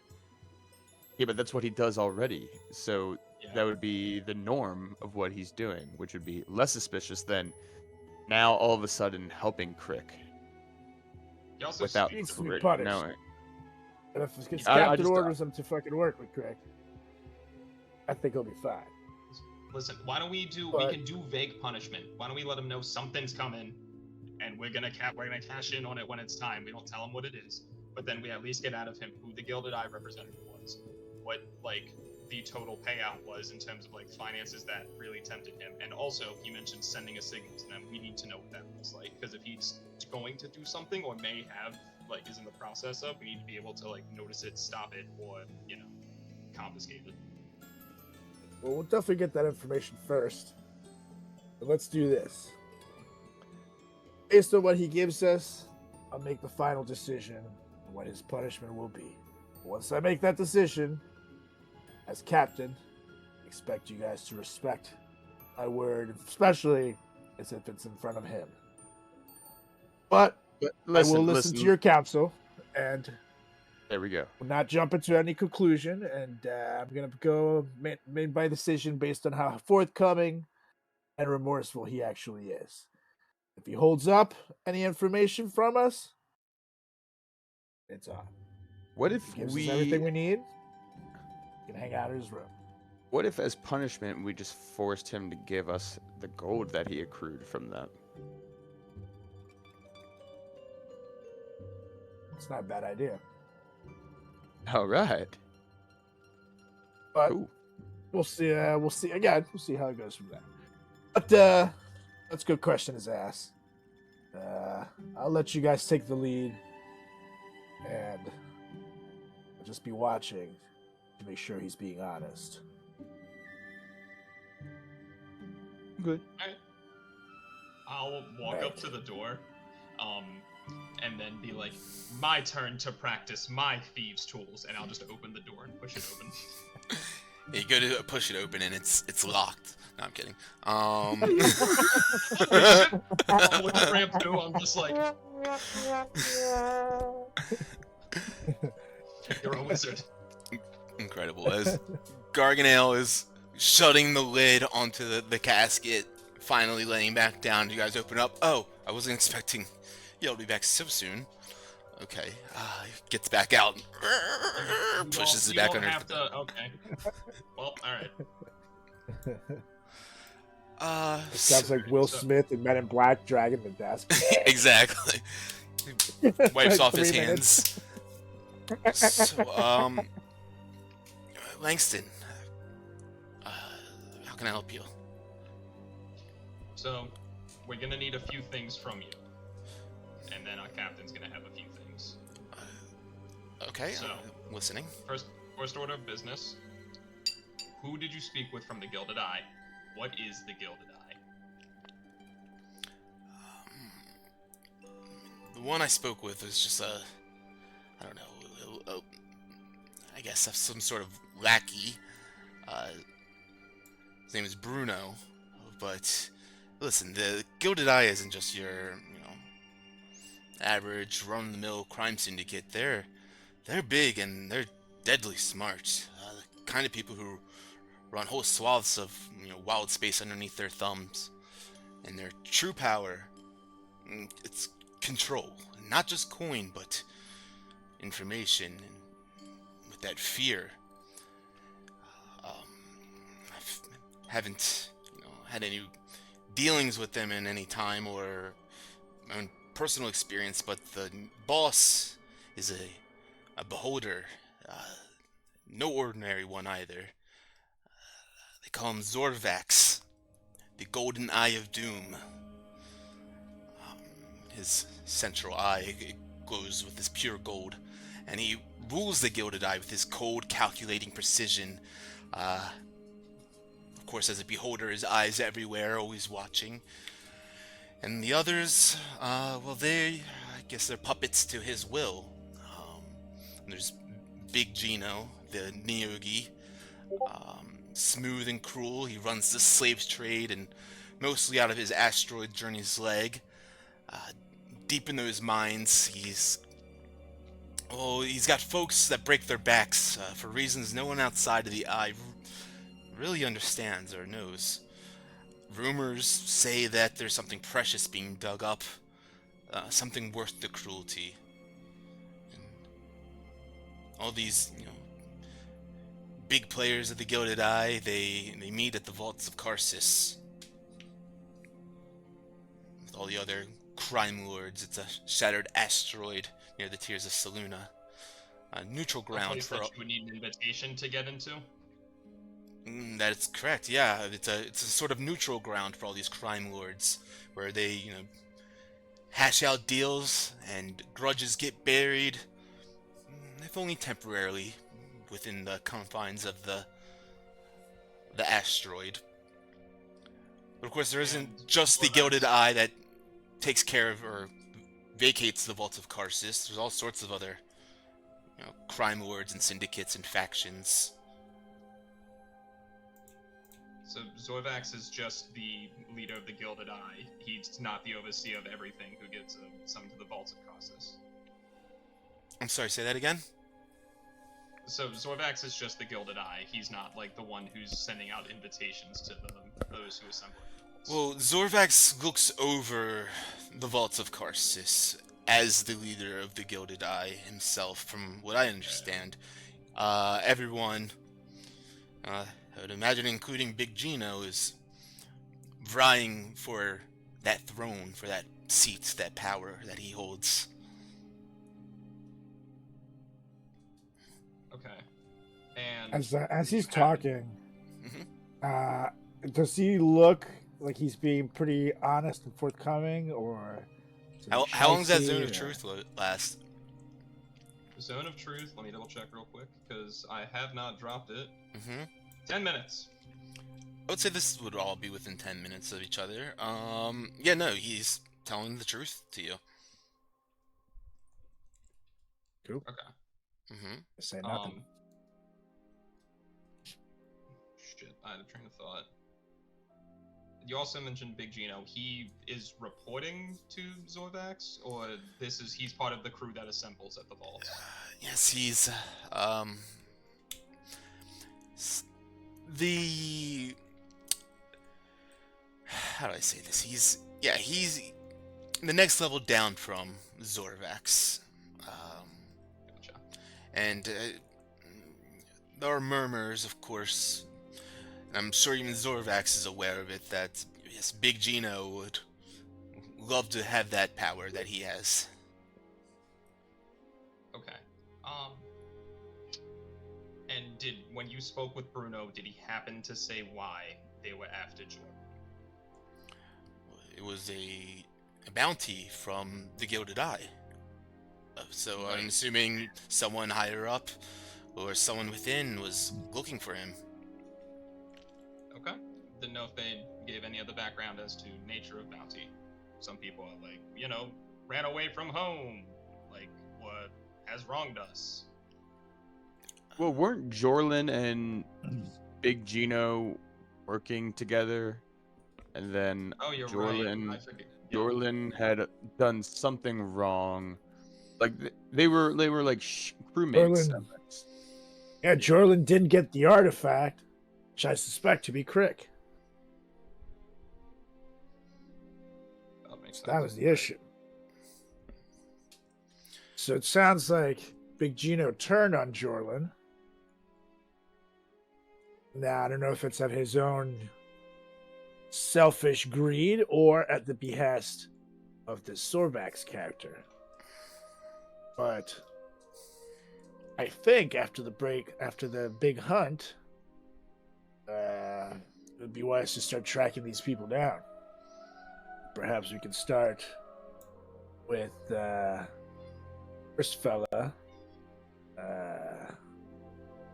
that's what he does already. So Yeah. that would be the norm of what he's doing, which would be less suspicious than now all of a sudden helping Crick He also without needs to be Crick punished. knowing. And if his I captain just- orders him to fucking work with Crick, I think he'll be fine. Listen, why don't we But- can do vague punishment. Why don't we let him know something's coming, and we're gonna cash in on it when it's time. We don't tell him what it is, but then we at least get out of him who the Gilded Eye representative was, what like the total payout was in terms of like finances that really tempted him, and also he mentioned sending a signal to them. We need to know what that looks like, because if he's going to do something or may have is in the process of, we need to be able to notice it, stop it, or confiscate it. Well, we'll definitely get that information first. But let's do this. Based on what he gives us, I'll make the final decision on what his punishment will be. Once I make that decision, as captain, I expect you guys to respect my word, especially as if it's in front of him. But I will listen to your counsel, and There we go. will not jump into any conclusion, and I'm going to go make my decision based on how forthcoming and remorseful he actually is. If he holds up any information from us, it's on. What if If he gives us everything we? we need, we can hang out in his room. What if, as punishment, we just forced him to give us the gold that he accrued from that? It's not a bad idea. All right. But Ooh. we'll see. We'll see. Again, we'll see how it goes from there. But that's a good question is asked. I'll let you guys take the lead, and I'll just be watching to make sure he's being honest. Good. I'll walk up to the door, and then be like, "My turn to practice my thieves' tools," and I'll just open the door and push it open. You go to push it open and it's locked. No, I'm kidding. With the ramp too, I'm just like, "You're a wizard." Incredible. As Garganel is shutting the lid onto the casket, finally laying back down, you guys open up. Oh, I wasn't expecting y'all to be back so soon. Okay, he gets back out, pushes it back under. Okay. Well, all right. Sounds like Will Smith in Men in Black dragging the desk. Exactly. He wipes off his 3 hands. So, Langston, how can I help you? So, we're gonna need a few things from you, and then our captain's gonna have a few things. Okay, So, listening. First order of business. Who did you speak with from the Gilded Eye? What is the Gilded Eye? The one I spoke with was just I don't know, I guess some sort of lackey. His name is Bruno, but listen, the Gilded Eye isn't just your, average run-of-the-mill crime syndicate. They're big and they're deadly smart. The kind of people who run whole swaths of wild space underneath their thumbs, and their true power, it's control, not just coin, but information, and with that fear. I haven't had any dealings with them in any time or my own personal experience, but the boss is a beholder, no ordinary one either. They call him Zorvax, the Golden Eye of Doom. His central eye, it glows with this pure gold, and he rules the Gilded Eye with his cold, calculating precision. Of course, as a beholder, his eyes everywhere, always watching. And the others, I guess they're puppets to his will. There's Big Gino, the Neogi. Smooth and cruel, he runs the slave trade, and mostly out of his asteroid journey's leg. Deep in those mines, he's got folks that break their backs for reasons no one outside of the Eye really understands or knows. Rumors say that there's something precious being dug up, something worth the cruelty. And all these, big players of the Gilded Eye, they meet at the vaults of Karsus. With all the other crime lords, it's a shattered asteroid near the Tears of Saluna. A neutral ground a place for... that you would need an invitation to get into? That is correct, yeah. It's a sort of neutral ground for all these crime lords, where they, hash out deals and grudges get buried, if only temporarily, within the confines of the asteroid. But of course, there isn't just the Gilded Eye that takes care of or vacates the vaults of Karsus. There's all sorts of other, crime lords and syndicates and factions. So Zorvax is just the leader of the Gilded Eye. He's not the overseer of everything who gets summoned to the vaults of Karsus. I'm sorry, say that again? So Zorvax is just the Gilded Eye. He's not like the one who's sending out invitations to those who assemble. Well, Zorvax looks over the vaults of Karsus as the leader of the Gilded Eye himself, from what I understand. Everyone, I would imagine including Big Gino, is vying for that throne, for that seat, that power that he holds. Okay. And As he's you talking, Mhm. does he look like he's being pretty honest and forthcoming, or is he How long does that zone shicey, of or- truth last? Zone of Truth, let me double check real quick, because I have not dropped it. Mm-hmm. 10 minutes. I would say this would all be within 10 minutes of each other. Yeah, no, he's telling the truth to you. Cool. Okay. Mm-hmm. Say nothing. Shit, I had a train of thought. You also mentioned Big Gino. He is reporting to Zorvax, or he's part of the crew that assembles at the vault? Yes, he's the how do I say this? He's the next level down from Zorvax. Gotcha. And there are murmurs, of course, and I'm sure even Zorvax is aware of it, that yes, Big Gino would love to have that power that he has. Okay. And when you spoke with Bruno, did he happen to say why they were after Jordan? It was a bounty from the Gilded Eye. So Right. I'm assuming someone higher up or someone within was looking for him. Okay. Didn't know if they gave any other background as to nature of bounty. Some people are like, ran away from home, or has wronged us. Well, weren't Jorlin and Big Gino working together? And then Oh, you're Jorlin, right. I forget. Yeah. Jorlin had done something wrong. Like they were like crewmates. Jorlin. Yeah, Jorlin didn't get the artifact, which I suspect to be Crick. That makes sense. That was the issue. So it sounds like Big Gino turned on Jorlin. Now, I don't know if it's at his own selfish greed or at the behest of the Sorbax character. But I think after the big hunt, it would be wise to start tracking these people down. Perhaps we can start with first fella.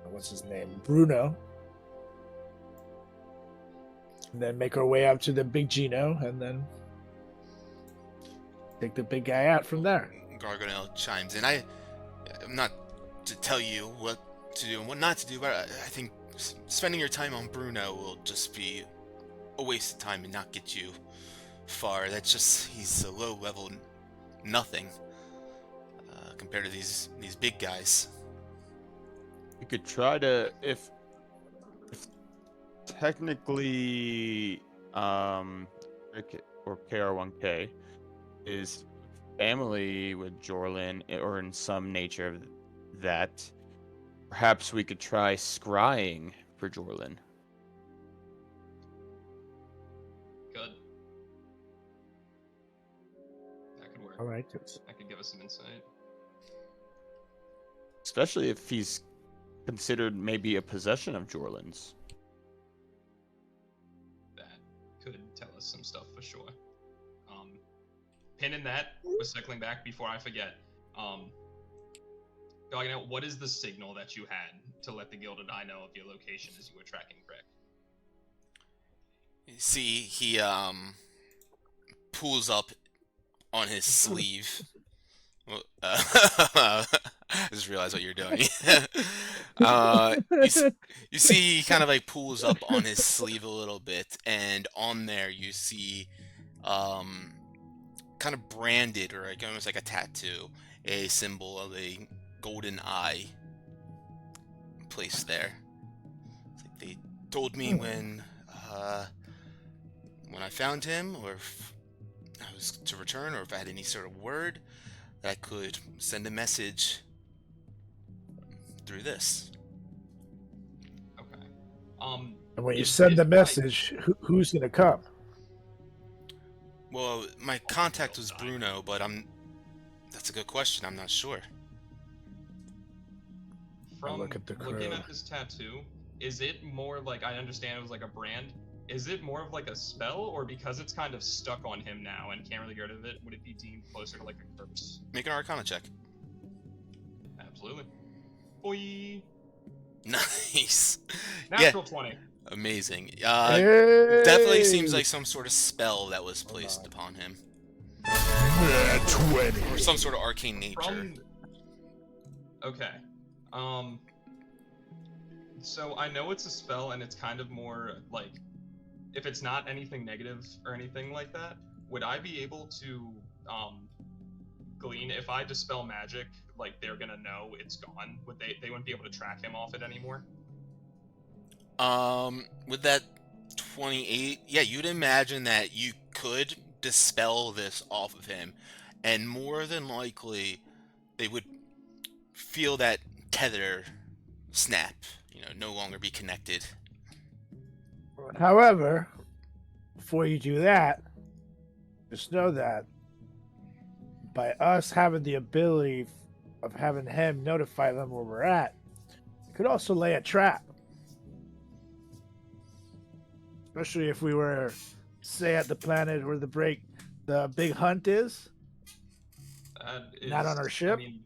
What's his name? Bruno. And then make our way up to the Big Gino, and then take the big guy out from there. Gargonel chimes in. I'm not to tell you what to do and what not to do, but I think spending your time on Bruno will just be a waste of time and not get you far. He's a low level nothing compared to these big guys. You could try to if technically Rick or KR1K is family with Jorlin or in some nature of that, perhaps we could try scrying for Jorlin. Good. That could work. All right. That could give us some insight. Especially if he's considered maybe a possession of Jorlin's. That could tell us some stuff for sure. Pinning that, we're circling back before I forget. Gargonel, what is the signal that you had to let the Gilded Eye know of your location as you were tracking Crick? You see, he pulls up on his sleeve. I just realized what you're doing. You see, he kind of like pulls up on his sleeve a little bit, and on there you see, kind of branded or like almost like a tattoo, a symbol of a golden eye placed there. It's like they told me when I found him, or if I was to return, or if I had any sort of word, that I could send a message through this. Okay. And when you is send the his message, who's going to come? Well, my contact was Bruno, but that's a good question. I'm not sure. from look at the looking crew. at this tattoo, is it more like, I understand it was like a brand, is it more of like a spell, or because it's kind of stuck on him now and can't really get rid of it, would it be deemed closer to like a curse? Make an Arcana check. Absolutely. Boy. Nice. Yeah, Natural 20. amazing. Hey! Definitely seems like some sort of spell that was placed upon him, 20. or some sort of arcane nature. From... Okay. So I know it's a spell, and it's kind of more like, if it's not anything negative or anything like that, would I be able to glean if I dispel magic? Like, they're gonna know it's gone. Would they wouldn't be able to track him off it anymore? With that 28, yeah, you'd imagine that you could dispel this off of him, and more than likely, they would feel that tether snap, no longer be connected. However, before you do that, just know that by us having the ability of having him notify them where we're at, we could also lay a trap. Especially if we were, say, at the planet where the big hunt is. Not on our ship? I mean,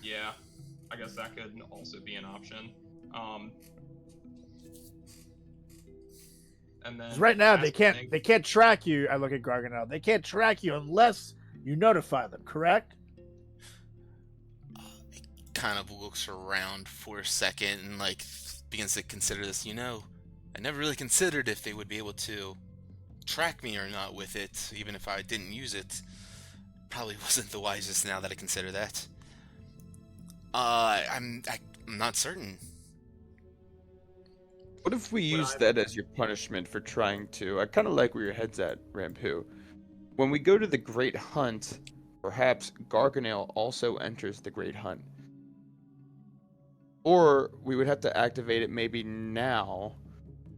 yeah, I guess that could also be an option. And then 'Cause right now they last thing- can't track you. I look at Garganel. They can't track you unless you notify them, correct? He kind of looks around for a second and begins to consider this. I never really considered if they would be able to track me or not with it, even if I didn't use it. Probably wasn't the wisest now that I consider that. I'm not certain. What if we use that as your punishment for trying to... I kind of like where your head's at, Rampu. When we go to the Great Hunt, perhaps Garganel also enters the Great Hunt. Or we would have to activate it maybe now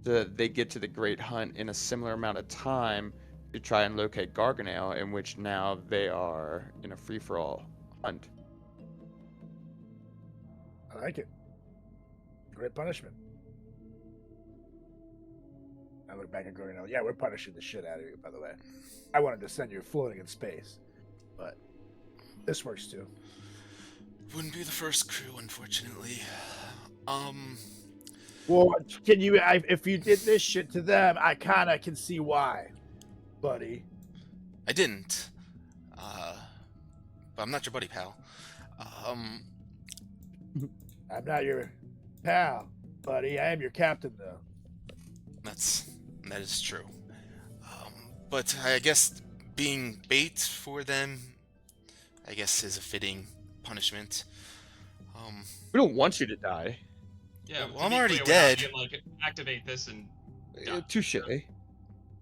so that they get to the Great Hunt in a similar amount of time to try and locate Garganel, in which now they are in a free-for-all hunt. I like it. Great punishment. I look back at Garganel. Yeah, we're punishing the shit out of you, by the way. I wanted to send you floating in space, but this works too. Wouldn't be the first crew, unfortunately. Well, if you did this shit to them, I kind of can see why, buddy. I didn't. But I'm not your buddy, pal. I'm not your pal, buddy. I am your captain, though. That is true. But I guess being bait for them, I guess, is a fitting punishment. We don't want you to die. Yeah, Well, to I'm be already clear, we're not dead. being, activate this and... Touche.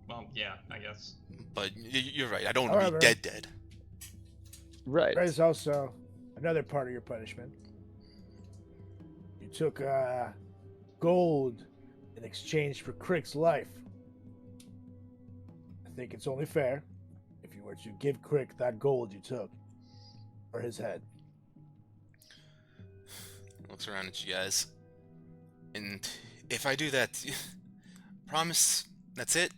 Well, yeah, I guess. But you're right. I don't want to However- be dead. Right. There's also another part of your punishment. You took gold in exchange for Crick's life. I think it's only fair if you were to give Crick that gold you took for his head. Looks around at you guys. And if I do that, promise that's it?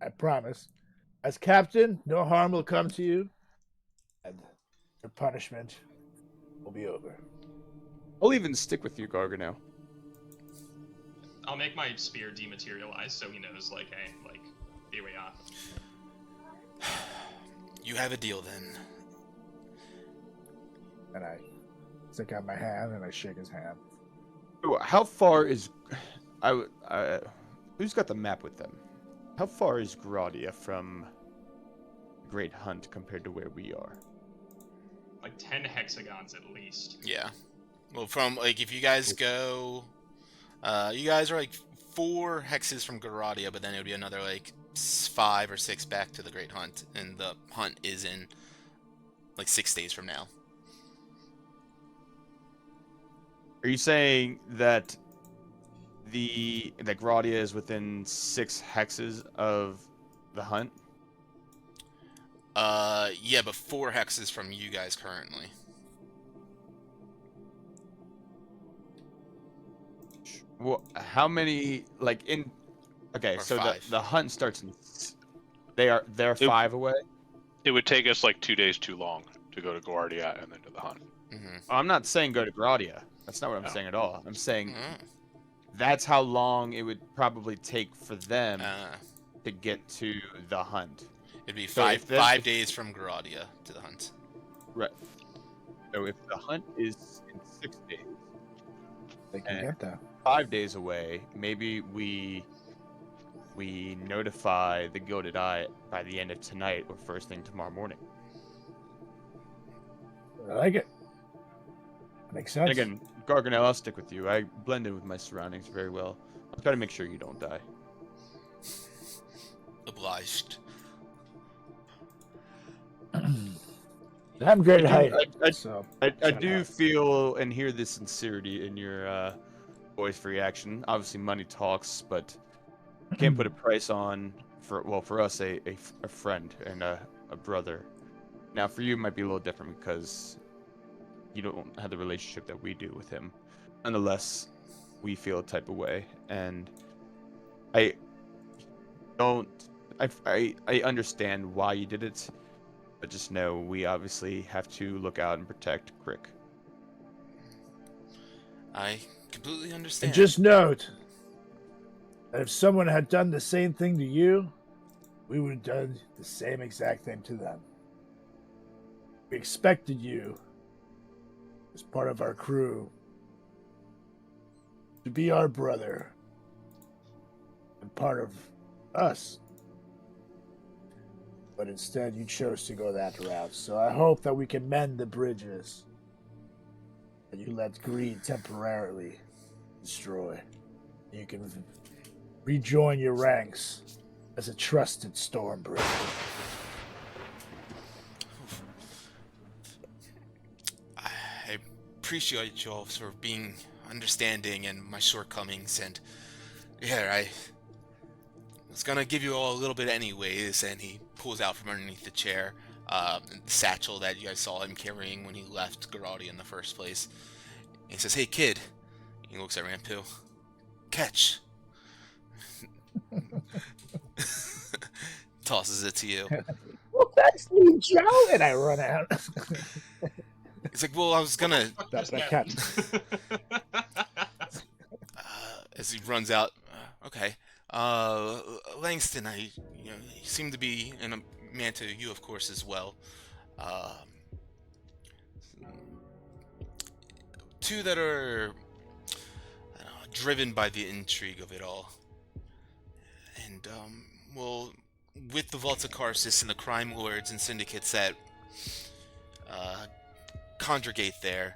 I promise. As captain, no harm will come to you, and your punishment will be over. I'll even stick with you, Garganel. I'll make my spear dematerialize so he knows, hey, here we are. You have a deal then. And I stick out my hand and I shake his hand. Ooh, how far is... who's got the map with them? How far is Gradia from Great Hunt compared to where we are? 10 hexagons at least. Yeah. Well, from, if you guys go... you guys are, 4 hexes from Garadia, but then it would be another, 5 or 6 back to the Great Hunt. And the hunt is in, 6 days from now. Are you saying that that Gradia is within 6 hexes of the hunt? Yeah, but 4 hexes from you guys currently. Well, how many like in? Okay, Or so the 5. the hunt starts in. They're It- 5 away. It would take us like 2 days too long to go to Guardia and then to the hunt. Mm-hmm. I'm not saying go to Gradia. That's not what I'm No. saying at all. I'm saying Mm. that's how long it would probably take for them Uh, to get to the hunt. it'd be So if 5 days from Garadia to the hunt. Right. So if the hunt is in 6 days, They can And- get there. 5 days away, maybe we notify the Gilded Eye by the end of tonight or first thing tomorrow morning. I like it. Makes sense. And again, Garganel, I'll stick with you. I blend in with my surroundings very well. I'll try to make sure you don't die. Obliged. I'm great at hiding. So I Shut do up. feel and hear the sincerity in your voice reaction. Obviously, money talks, but you can't put a price on for us a friend and a brother. Now, for you, it might be a little different because you don't have the relationship that we do with him. Nonetheless, we feel a type of way, and I don't. I understand why you did it, but just know we obviously have to look out and protect Crick. I completely And understand. just note that if someone had done the same thing to you, we would have done the same exact thing to them. We expected you, as part of our crew, to be our brother and part of us. But instead, you chose to go that route. So I hope that we can mend the bridges that you let greed temporarily destroy. You can rejoin your ranks as a trusted Stormbreaker. I appreciate you all for being understanding and my shortcomings, and yeah, I was gonna give you all a little bit anyways. And he pulls out from underneath the chair the satchel that you guys saw him carrying when he left Garati in the first place. And he says, "Hey kid," he looks at Rampu. "Catch." Tosses it to you. Well, that's me, Joe! And I run out. He's like, "Well, I was gonna." Fuck That's this my guy. As he runs out, okay. Langston, you seem to be in a man to you, of course, as well. Two that are driven by the intrigue of it all, and well, with the Vaults of Karsus and the crime lords and syndicates that congregate there.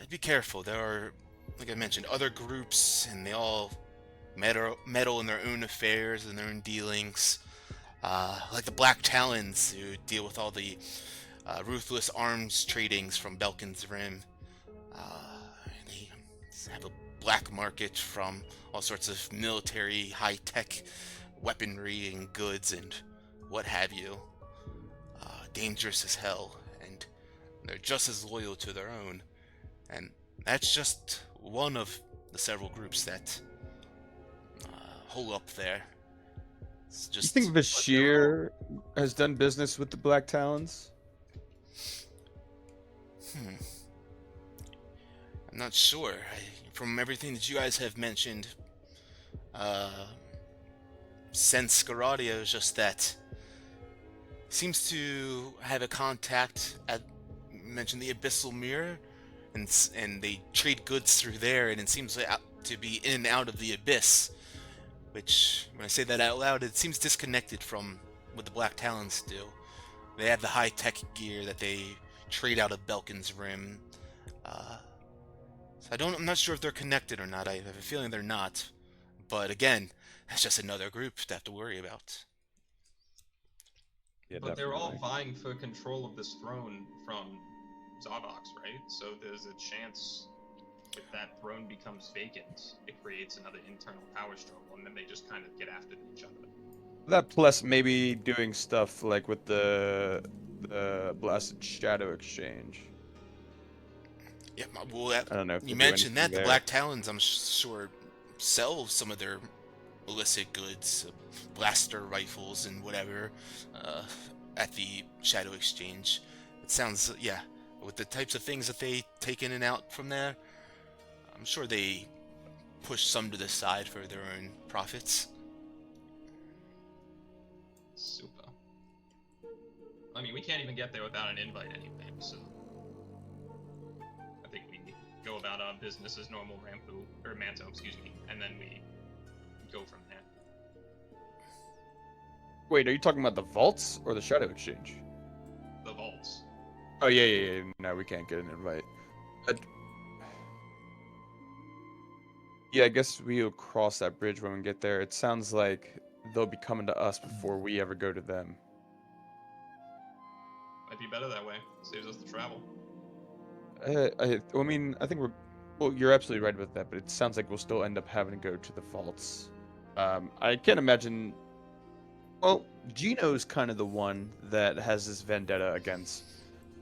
Be careful. There are, like I mentioned, other groups, and they all meddle in their own affairs and their own dealings. Like the Black Talons, who deal with all the ruthless arms tradings from Belkin's Rim. They have a black market from all sorts of military, high-tech weaponry and goods and what have you. Dangerous as hell, and they're just as loyal to their own. And that's just one of the several groups that hole up there. It's Do you just think Bashir has done business with the Black Talons? I'm not sure. From everything that you guys have mentioned, since Garadia is just that seems to have a contact at mentioned the Abyssal Mirror, and they trade goods through there, and it seems to be in and out of the Abyss. Which, when I say that out loud, it seems disconnected from what the Black Talons do. They have the high-tech gear that they trade out of Belkin's Rim. So I'm not sure if they're connected or not. I have a feeling they're not. But again, that's just another group to have to worry about. Yeah, But they're all definitely. vying for control of this throne from Zavok's, right? So there's a chance if that throne becomes vacant, it creates another internal power struggle, and then they just kind of get after each other. That plus maybe doing stuff like with the Blasted Shadow Exchange. Yeah, well, that, I don't know if they you do mentioned that anything the there. Black Talons, I'm sure, sell some of their illicit goods, blaster rifles and whatever, uh, at the Shadow Exchange. It sounds, yeah, with the types of things that they take in and out from there, I'm sure they push some to the side for their own profits. Super. I mean, we can't even get there without an invite anyway, so I think we go about our business as normal, Manto, excuse me, and then we go from there. Wait, are you talking about the vaults or the Shadow Exchange? The vaults. Oh yeah. No, we can't get an invite. Yeah, I guess we'll cross that bridge when we get there. It sounds like they'll be coming to us before we ever go to them. Might be better that way. Saves us the travel. I mean, I think we're. Well, you're absolutely right about that, but it sounds like we'll still end up having to go to the vaults. I can't imagine. Well, Gino's kind of the one that has this vendetta against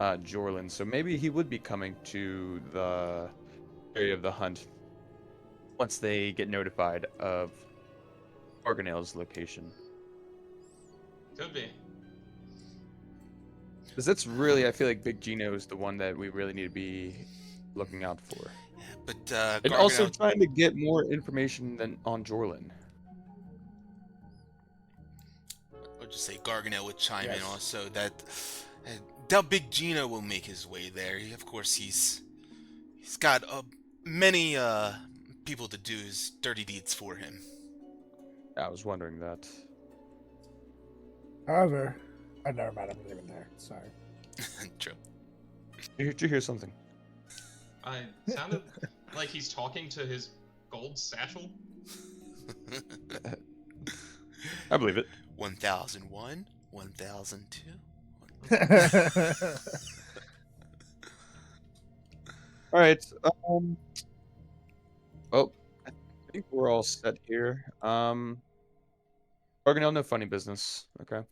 Jorlin, so maybe he would be coming to the area of the hunt once they get notified of Organel's location. Could be. Because that's really, I feel like Big Gino is the one that we really need to be looking out for. But And also trying to get more information than on Jorlin. I'll just say Garganel would chime in Yes. also that Big Gino will make his way there. Of course, he's got many people to do his dirty deeds for him. I was wondering that. However, I never mind. I'm leaving there. Sorry. True. Did you hear something? I sounded like he's talking to his gold satchel. I believe it. 1001, 1002. All right. Well, I think we're all set here. Organel, no funny business. Okay.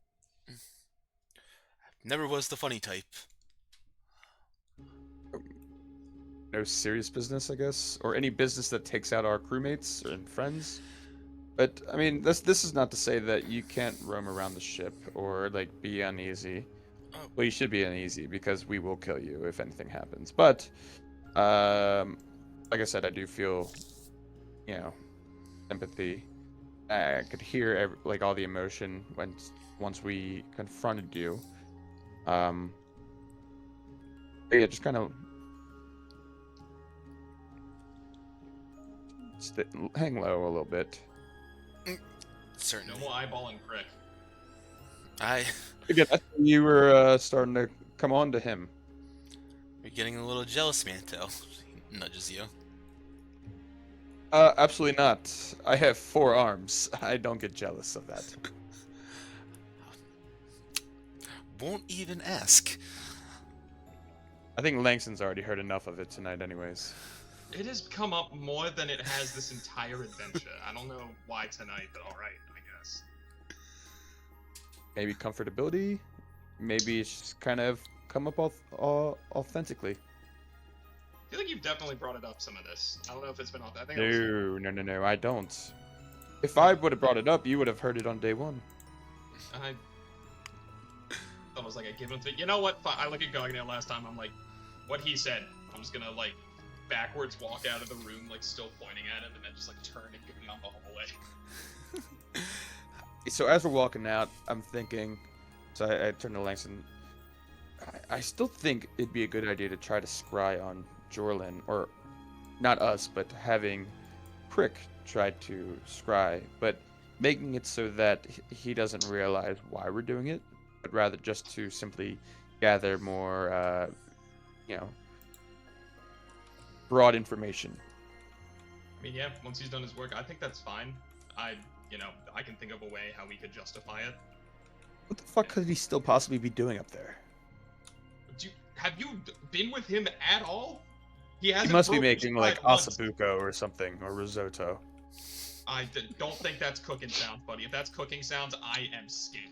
Never was the funny type. No serious business, I guess, or any business that takes out our crewmates and friends. But I mean, this is not to say that you can't roam around the ship or like be uneasy. Oh. Well, you should be uneasy because we will kill you if anything happens. But, like I said, I do feel, empathy. I could hear like all the emotion once we confronted you. But yeah, just kind of hang low a little bit. Certainly. No more eyeballing Crick. Again, I thought you were starting to come on to him. You're getting a little jealous, Manto. He nudges you. Absolutely not. I have 4 arms. I don't get jealous of that. Won't even ask. I think Langston's already heard enough of it tonight anyways. It has come up more than it has this entire adventure. I don't know why tonight, but alright, I guess. Maybe comfortability? Maybe it's just kind of come up authentically. I feel like you've definitely brought it up, some of this. I don't know if it's been I think No, I don't. If I would have brought it up, you would have heard it on day 1. I almost like I give him to. You know what? I look at Garganel last time. I'm like, what he said. I'm just gonna like backwards walk out of the room, like still pointing at him, and then just like turn and go down the hallway. So as we're walking out, I'm thinking. So I turn to Langston. I still think it'd be a good idea to try to scry on Jorlin, or not us, but having Crick try to scry, but making it so that he doesn't realize why we're doing it, but rather just to simply gather more, broad information. I mean, yeah, once he's done his work, I think that's fine. I can think of a way how we could justify it. What the fuck could he still possibly be doing up there? Have you been with him at all? He Must be making like once. ossobuco or something, or risotto. I don't think that's cooking sounds, buddy. If that's cooking sounds, I am scared.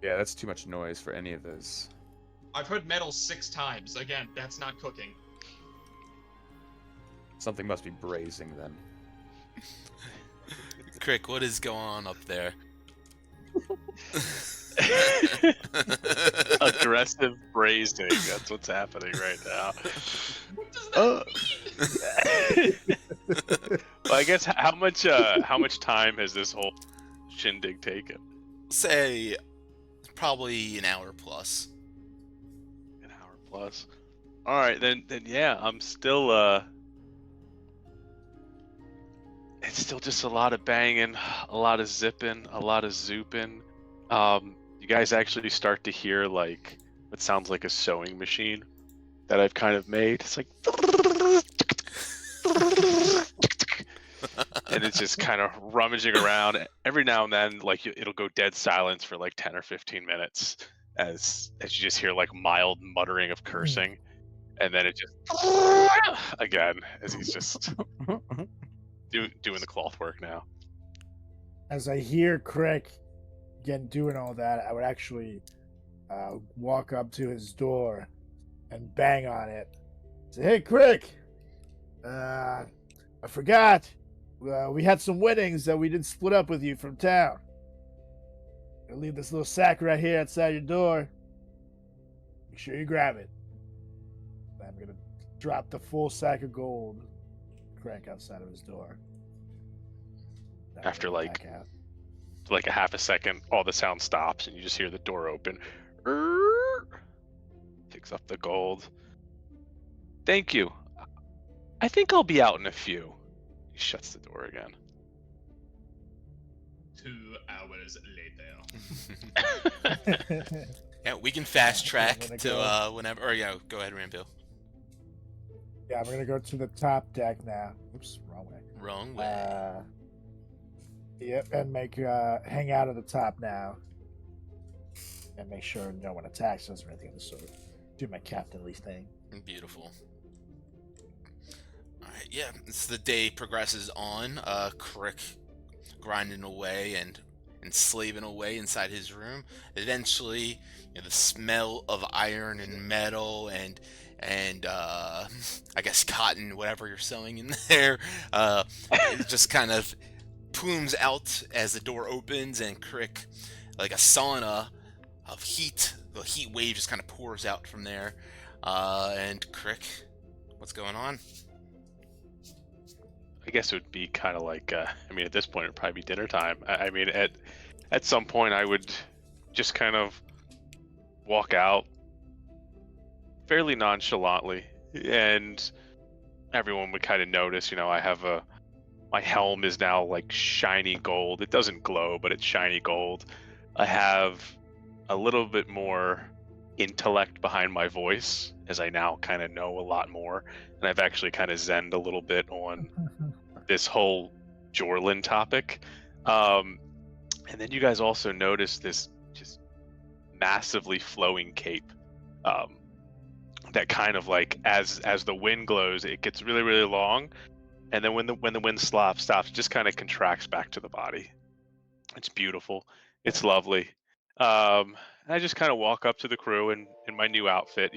Yeah, that's too much noise for any of those. I've heard metal 6 times. Again, that's not cooking. Something must be braising then. Crick, what is going on up there? Aggressive braising. That's what's happening right now. What does that mean? Well, I guess how much time has this whole shindig taken? Say, probably an hour plus. An hour plus. All right, then yeah, I'm still it's still just a lot of banging, a lot of zipping, a lot of zooping. You guys actually start to hear like what sounds like a sewing machine that I've kind of made. It's like, and it's just kind of rummaging around. Every now and then, like it'll go dead silence for like 10 or 15 minutes as you just hear like mild muttering of cursing, and then it just again as he's just doing the cloth work now. As I hear Crick again doing all that, I would actually walk up to his door and bang on it. Say, "Hey, Crick! I forgot. We had some weddings that we didn't split up with you from town. I'll leave this little sack right here outside your door. Make sure you grab it. I'm gonna drop the full sack of gold crack outside of his door." After like a half a second, all the sound stops and you just hear the door open. Picks up the gold. Thank you. I think I'll be out in a few. He shuts the door again. 2 hours later. Yeah, we can fast track gonna to go. whenever. Or yeah, go ahead, Rambo. Yeah, I'm gonna go to the top deck now. Oops, wrong way. Wrong way. Yep, and make hang out at the top now, and make sure no one attacks us or anything of the sort. Do my captainly thing. Beautiful. Alright, yeah, as the day progresses on, Crick grinding away and slaving away inside his room. Eventually, the smell of iron and metal and I guess cotton, whatever you're sewing in there, it just kind of plumes out as the door opens, and Crick, like a sauna of heat, the heat wave just kind of pours out from there. And Crick, what's going on? I guess it would be kind of like, I mean, at this point, it would probably be dinner time. I mean, at some point, I would just kind of walk out fairly nonchalantly, and everyone would kind of notice, I have my helm is now like shiny gold. It doesn't glow, but it's shiny gold. I have a little bit more intellect behind my voice, as I now kind of know a lot more, and I've actually kind of zenned a little bit on this whole Jorlin topic. And then you guys also notice this just massively flowing cape, that kind of like as the wind glows, it gets really, really long, and then when the wind stops, it just kind of contracts back to the body. It's beautiful. It's lovely. And I just kind of walk up to the crew in my new outfit.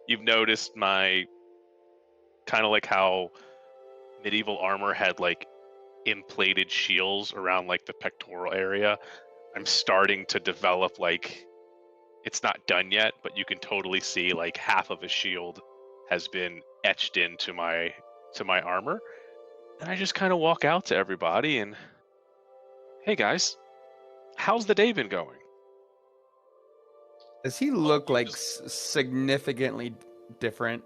You've noticed my kind of like how medieval armor had like emplated shields around like the pectoral area. I'm starting to develop like, it's not done yet, but you can totally see like half of a shield has been etched into my armor. And I just kind of walk out to everybody and, hey guys, how's the day been going? Does he look like significantly different?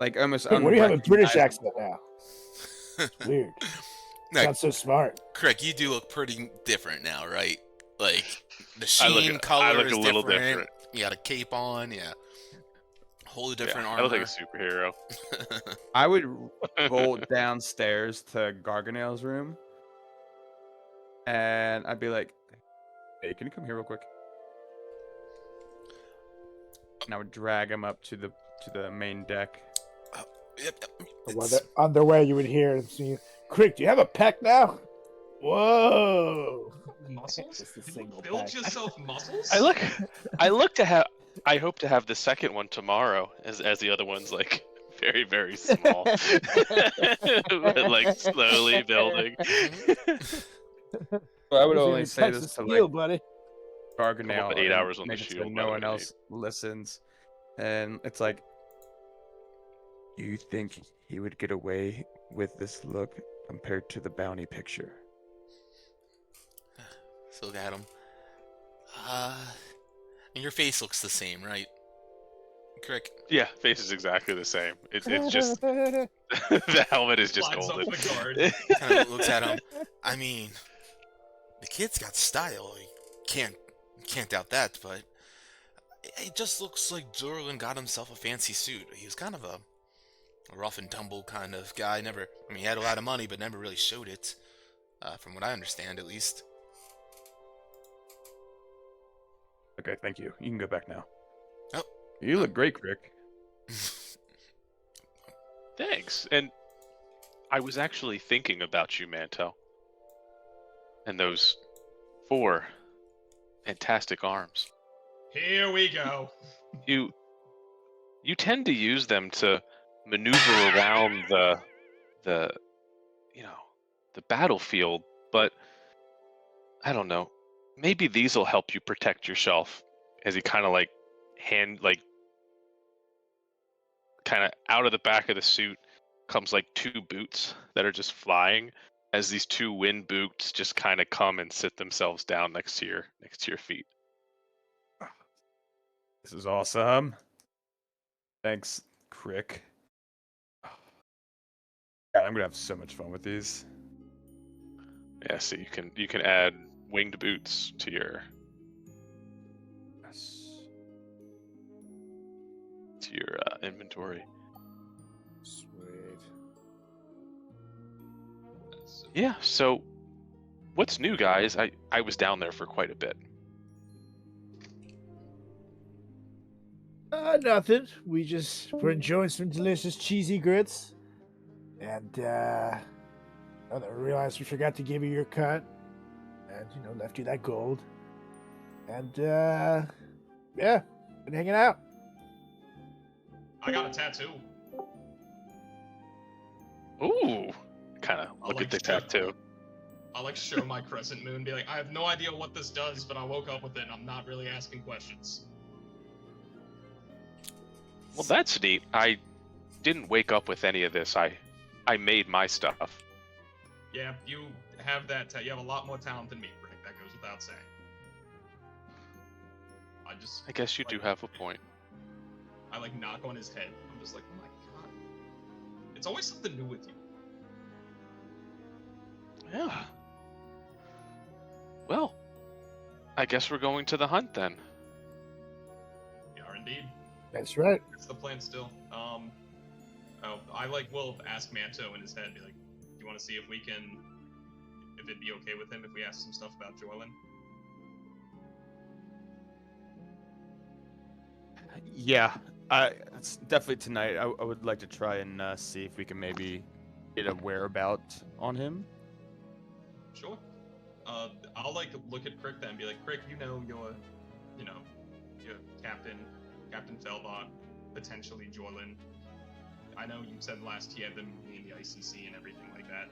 Like almost Hey, what do you have a British unrecognizable? accent now? It's weird. No, Not so smart. Crick, you do look pretty different now, right? Like the I sheen look color is a little different. You got a cape on, yeah. Wholly different I armor. look like a superhero. I would roll downstairs to Garganel's room, and I'd be like, "Hey, can you come here real quick?" And I would drag him up to the main deck. Yep. On their way, you would hear, "Crick, do you have a peck now?" Whoa! Muscles? Just a Can you single build pack. yourself muscles? I look to have I hope to have the second one tomorrow, as the other one's like very, very small, but like slowly building. I would Those are only your say types this of to steel, like buddy. Garganel 8 and hours on the make it so shield, by no the one way. else listens. And it's like, you think he would get away with this look compared to the bounty picture? So look at him. And your face looks the same, right? Correct. Yeah, face is exactly the same. It's just the helmet is just Slides up golden. the guard. Kind of looks at him. I mean, the kid's got style. You can't doubt that. But it just looks like Dorlin got himself a fancy suit. He was kind of a rough and tumble kind of guy. I mean, he had a lot of money, but never really showed it. From what I understand, at least. Okay, thank you. You can go back now. Oh. You look great, Crick. Thanks. And I was actually thinking about you, Manto. And those 4 fantastic arms. Here we go. You tend to use them to maneuver around the the battlefield, but I don't know. Maybe these will help you protect yourself. As he kind of like kind of out of the back of the suit comes like 2 boots that are just flying, as these 2 wind boots just kind of come and sit themselves down next to your feet. This is awesome. Thanks, Crick. God, I'm gonna have so much fun with these. Yeah, so you can add winged boots to your Yes. inventory. Sweet. Yeah, so what's new, guys? I was down there for quite a bit. Nothing. We're enjoying some delicious cheesy grits. And, I realized we forgot to give you your cut. And, left you that gold. And, yeah, been hanging out. I got a tattoo. Ooh, kind of I look like at the stuff. tattoo. I'll like show my crescent moon, be like, I have no idea what this does, but I woke up with it and I'm not really asking questions. Well, that's neat. I didn't wake up with any of this. I made my stuff. Yeah, you have that. You have a lot more talent than me, Rick. That goes without saying. I guess you do have a point. I like knock on his head. I'm just like, oh my god. It's always something new with you. Yeah. Well, I guess we're going to the hunt then. We are indeed. That's right. That's the plan still. I will ask Manto in his head, be like, do you want to see if it'd be okay with him if we ask some stuff about Joylin? Yeah, it's definitely tonight. I would like to try and see if we can maybe get a whereabout on him. Sure. I'll like look at Crick then and be like, Crick, your Captain Felbach, potentially Joylin. I know you said last he had them in the ICC and everything like that.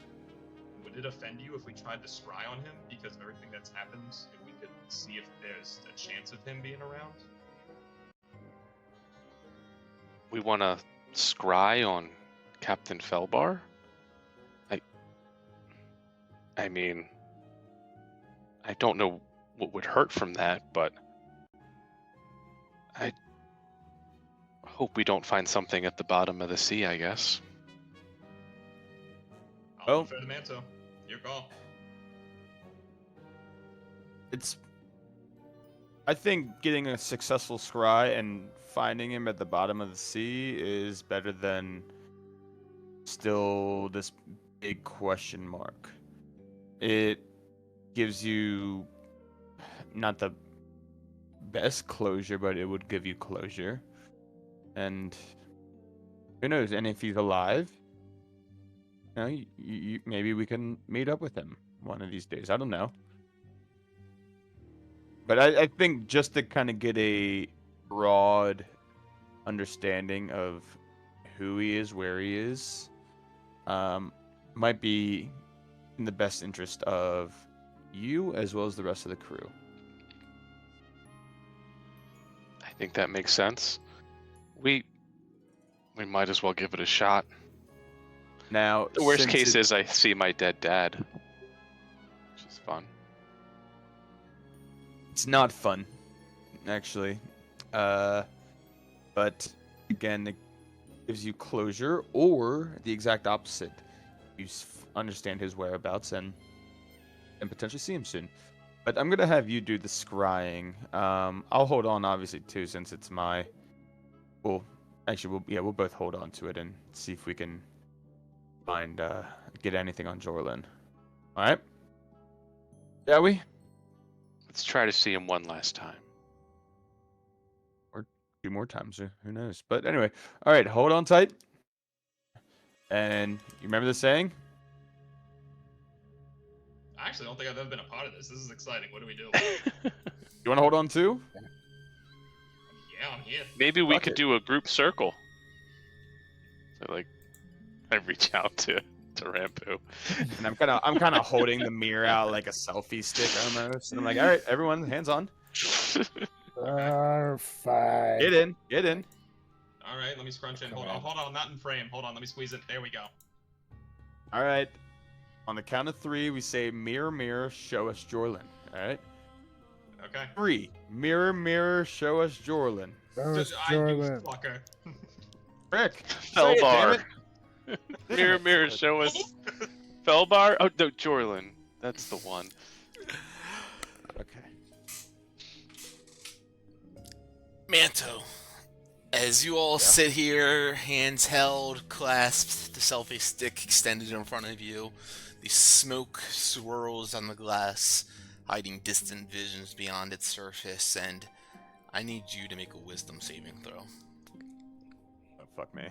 Would it offend you if we tried to scry on him because of everything that's happened? If we could see if there's a chance of him being around? We want to scry on Captain Felbar? I mean, I don't know what would hurt from that, but I hope we don't find something at the bottom of the sea, I guess. I'll defer to Manto. Your call. I think getting a successful scry and finding him at the bottom of the sea is better than still this big question mark. It gives you not the best closure, but it would give you closure. And who knows? And if he's alive, you maybe we can meet up with him one of these days. I don't know. But I think just to kind of get a broad understanding of who he is, where he is, might be in the best interest of you as well as the rest of the crew. I think that makes sense. We might as well give it a shot. Now, The worst since case it- is I see my dead dad, which is fun. it's not fun, actually. But again, it gives you closure, or the exact opposite. You understand his whereabouts and potentially see him soon. But I'm gonna have you do the scrying. I'll hold on, obviously, too, since it's my. Well, actually, we'll both hold on to it and see if we can find get anything on Jorlin. All right? Shall we? Let's try to see him one last time. Or 2 more times, or who knows? But anyway, all right, hold on tight. And you remember the saying? I actually don't think I've ever been a part of this. This is exciting. What do we do? You want to hold on too? Yeah, I'm here. Maybe we Fuck could it. do a group circle. So like, I reach out to Rampu. And I'm kind of holding the mirror out like a selfie stick almost. And I'm like, all right, everyone, hands on. Perfect. Get in. All right, let me scrunch in. Come Hold on. on, not in frame. Hold on, let me squeeze it. There we go. All right. On the count of 3, we say, mirror, mirror, show us Jorlin. All right. Okay. 3. Mirror, mirror, show us Jorlin. There's You Jorlin. fucker. Rick. say it, damn Felbar. it. Mirror, mirror, show us. Felbar? Oh, no, Jorlin. That's the one. Okay. Manto, as you all sit here, hands held, clasped, the selfie stick extended in front of you, the smoke swirls on the glass, hiding distant visions beyond its surface, and I need you to make a wisdom saving throw. Oh, fuck me.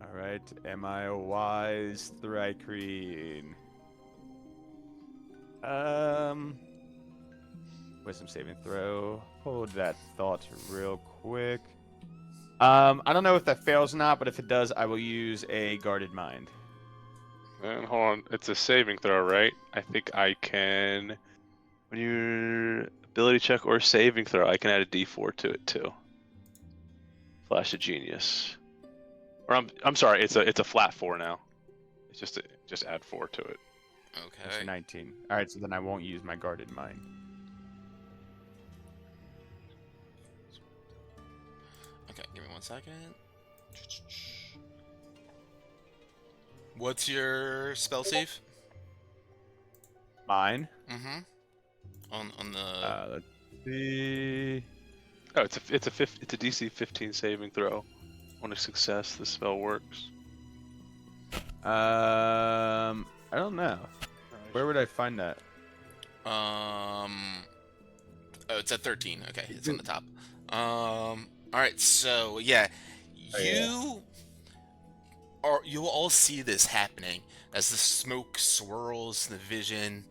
All right. Am I a wise Thrycreen? Wisdom saving throw. Hold that thought real quick. I don't know if that fails or not, but if it does, I will use a guarded mind. And hold on, it's a saving throw, right? I think I can. When your ability check or saving throw, I can add a D4 to it too. Flash of genius. Or I'm sorry, it's a flat 4 now. It's just add 4 to it. That's Okay. 19. All right, so then I won't use my guarded mind. Okay, give me 1 second. What's your spell save? Mine. Mm-hmm. On the Let's see. Oh, it's a DC 15 saving throw. On a success, the spell works. I don't know. Where would I find that? Oh, it's at 13. Okay, it's on the top. All right. So yeah, you'll all see this happening as the smoke swirls and the vision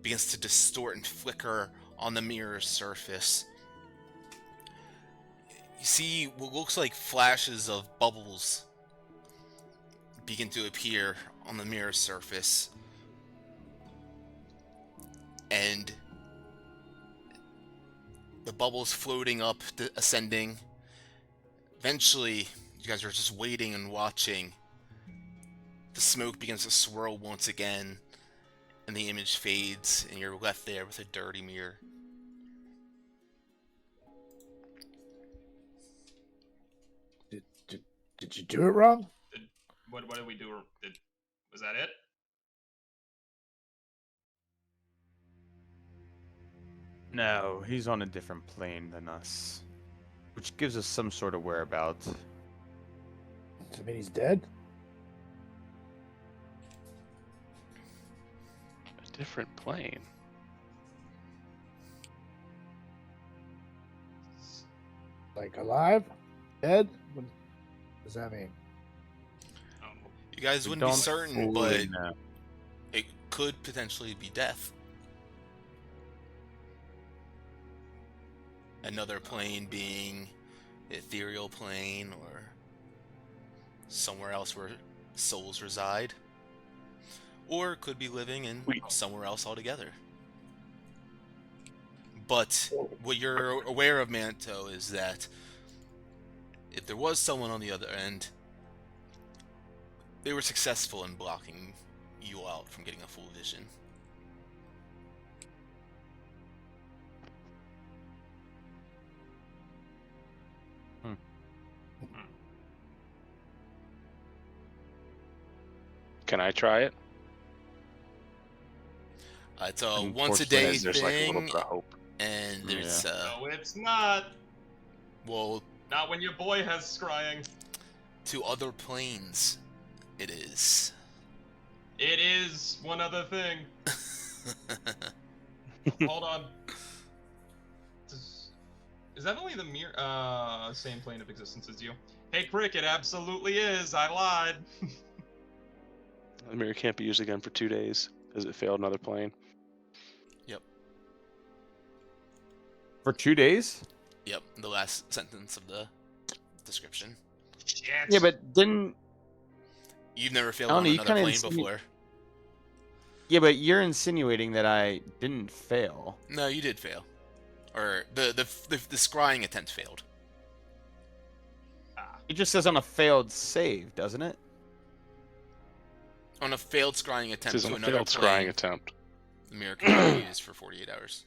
begins to distort and flicker on the mirror's surface. You see what looks like flashes of bubbles begin to appear on the mirror's surface. And the bubbles floating up, ascending. Eventually, you guys are just waiting and watching. The smoke begins to swirl once again, and the image fades, and you're left there with a dirty mirror. Did you do it wrong? What did we do? Was that it? No, he's on a different plane than us, which gives us some sort of whereabouts. Does it mean he's dead? A different plane. Like alive? Dead? What does that mean? You guys We wouldn't be don't certain, fully but know. it could potentially be death. Another plane being ethereal plane or somewhere else where souls reside. Or it could be living in somewhere else altogether. But what you're aware of, Manto, is that if there was someone on the other end, they were successful in blocking you out from getting a full vision. Can I try it? It's a once a day There's like a little thing, bit of hope. and there's No, it's not. well, Not when your boy has scrying. to other planes, it is. It is one other thing. Hold on. Is that only the same plane of existence as you? Hey, Crick, it absolutely is. I lied. The mirror can't be used again for 2 days because it failed another plane. Yep. For 2 days? Yep. The last sentence of the description. Shit. Yeah, but didn't... You've never failed I don't on know, you another kinda plane before. Yeah, but you're insinuating that I didn't fail. No, you did fail. Or the scrying attempt failed. It just says on a failed save, doesn't it? On a failed scrying attempt This is to a another failed plane, scrying attempt. the mirror can be used for 48 hours.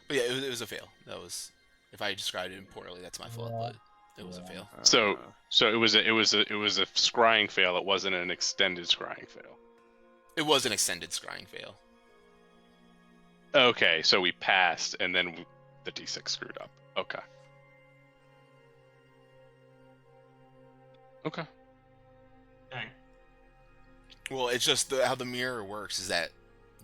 But yeah, it was a fail. That was, if I described it poorly, that's my fault. But it was a fail. So it was a scrying fail. It wasn't an extended scrying fail. It was an extended scrying fail. Okay, so we passed, and then the D6 screwed up. Okay. Okay. Dang. Well, it's just how the mirror works is that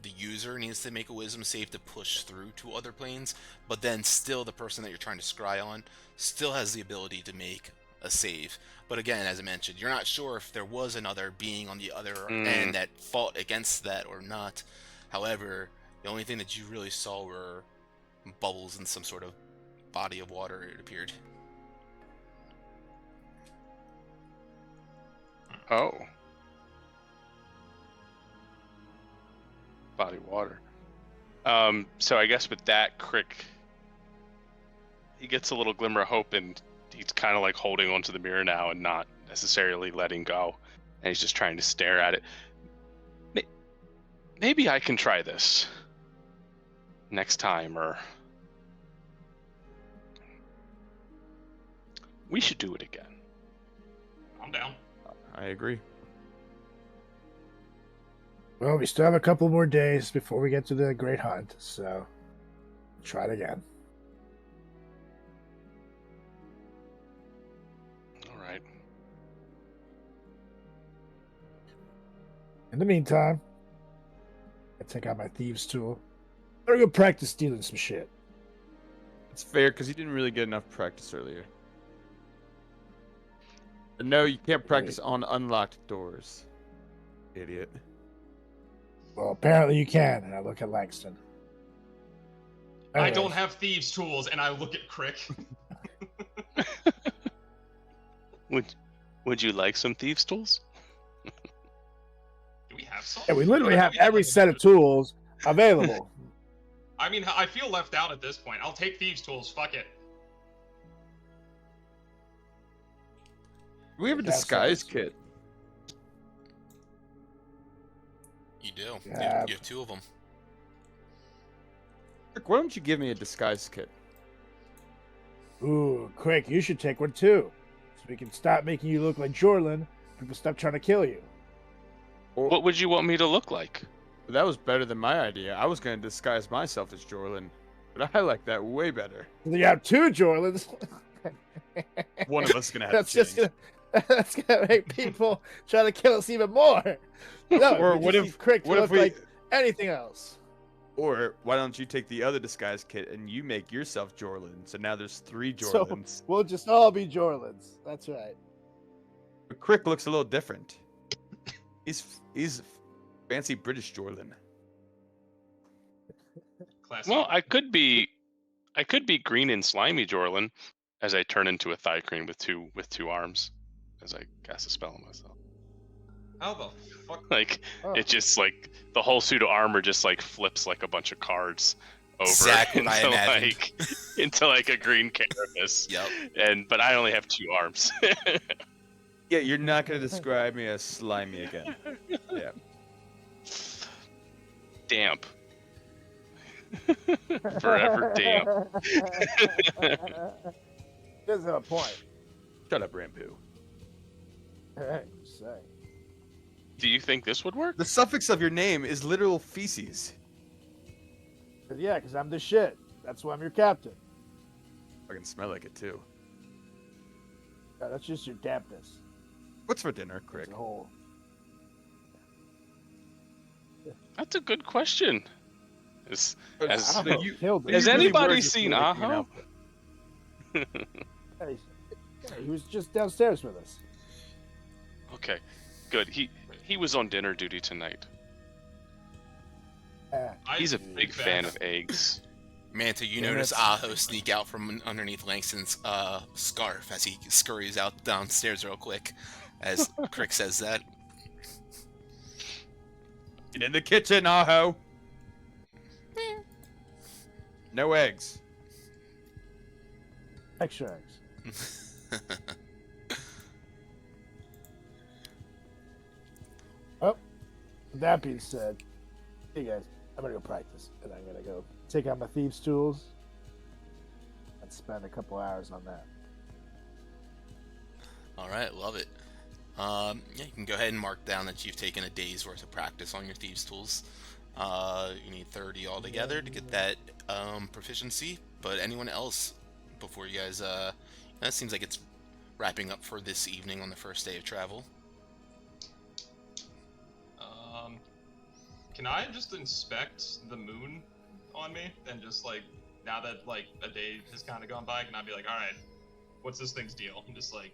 the user needs to make a wisdom save to push through to other planes, but then still the person that you're trying to scry on still has the ability to make a save. But again, as I mentioned, you're not sure if there was another being on the other end that fought against that or not. However, the only thing that you really saw were bubbles in some sort of body of water, it appeared. Oh. Body of water. So I guess with that, Crick, he gets a little glimmer of hope, and he's kind of like holding onto the mirror now and not necessarily letting go. And he's just trying to stare at it. Maybe I can try this next time, or we should do it again. I'm down. I agree. Well, we still have a couple more days before we get to the Great Hunt, so try it again. All right. In the meantime, I take out my thieves' tool. Better go practice stealing some shit. It's fair, because you didn't really get enough practice earlier. And no, you can't practice on unlocked doors. Idiot. Well, apparently you can, and I look at Langston. I don't have thieves' tools, and I look at Crick. Would you like some thieves' tools? Do we have some? Yeah, we literally have every set of tools available. I mean, I feel left out at this point. I'll take thieves' tools. Fuck it. We have a disguise kit. You do. Yeah. You have two of them. Rick, why don't you give me a disguise kit? Ooh, quick, you should take one too. So we can stop making you look like Jorlin. People stop trying to kill you. What would you want me to look like? That was better than my idea. I was going to disguise myself as Jorlin, but I like that way better. You have two Jorlins. One of us is going to have That's to just change. that's gonna make people try to kill us even more. No, Or we what just if- need Crick to what if look we- like anything else? Or why don't you take the other disguise kit and you make yourself Jorlin? So now there's 3 So Jorlins. we'll just all be Jorlins. That's right. But Crick looks a little different. He's fancy British Jorlin. Classic. Well, I could be I could be green and slimy, Jorlin, as I turn into a Thigh-Crane with two arms, as I cast a spell on myself. How the fuck? Like Oh. it just like the whole suit of armor just like flips like a bunch of cards over Exactly what I into imagined. like into like a green carapace. Yep. But I only have 2 arms. Yeah, you're not gonna describe me as slimy again. Yeah. Damp. Forever damp. There's a point. Shut up, Rampu. Hey, say. Do you think this would work? The suffix of your name is literal feces. Yeah, because I'm the shit. That's why I'm your captain. I can smell like it too. That's just your dampness. What's for dinner, Crick? It's a whole. That's a good question. Has Killed it. has really anybody words seen before they came Aho? out. Hey, he was just downstairs with us. Okay, good. He was on dinner duty tonight. He's a big fan of eggs. Manta, you Yeah, notice that's- Aho sneak out from underneath Langston's scarf as he scurries out downstairs real quick, as Crick says that. Get in the kitchen, Aho. No eggs. Extra eggs. Oh, that being said, hey guys, I'm gonna go practice, and I'm gonna go take out my thieves' tools and spend a couple hours on that. Alright, love it. Yeah, you can go ahead and mark down that you've taken a day's worth of practice on your thieves' tools. You need 30 altogether to get that proficiency, but anyone else before you guys, that seems like it's wrapping up for this evening on the first day of travel. Can I just inspect the moon on me and just like, now that like a day has kind of gone by, can I be like, all right, what's this thing's deal? And just like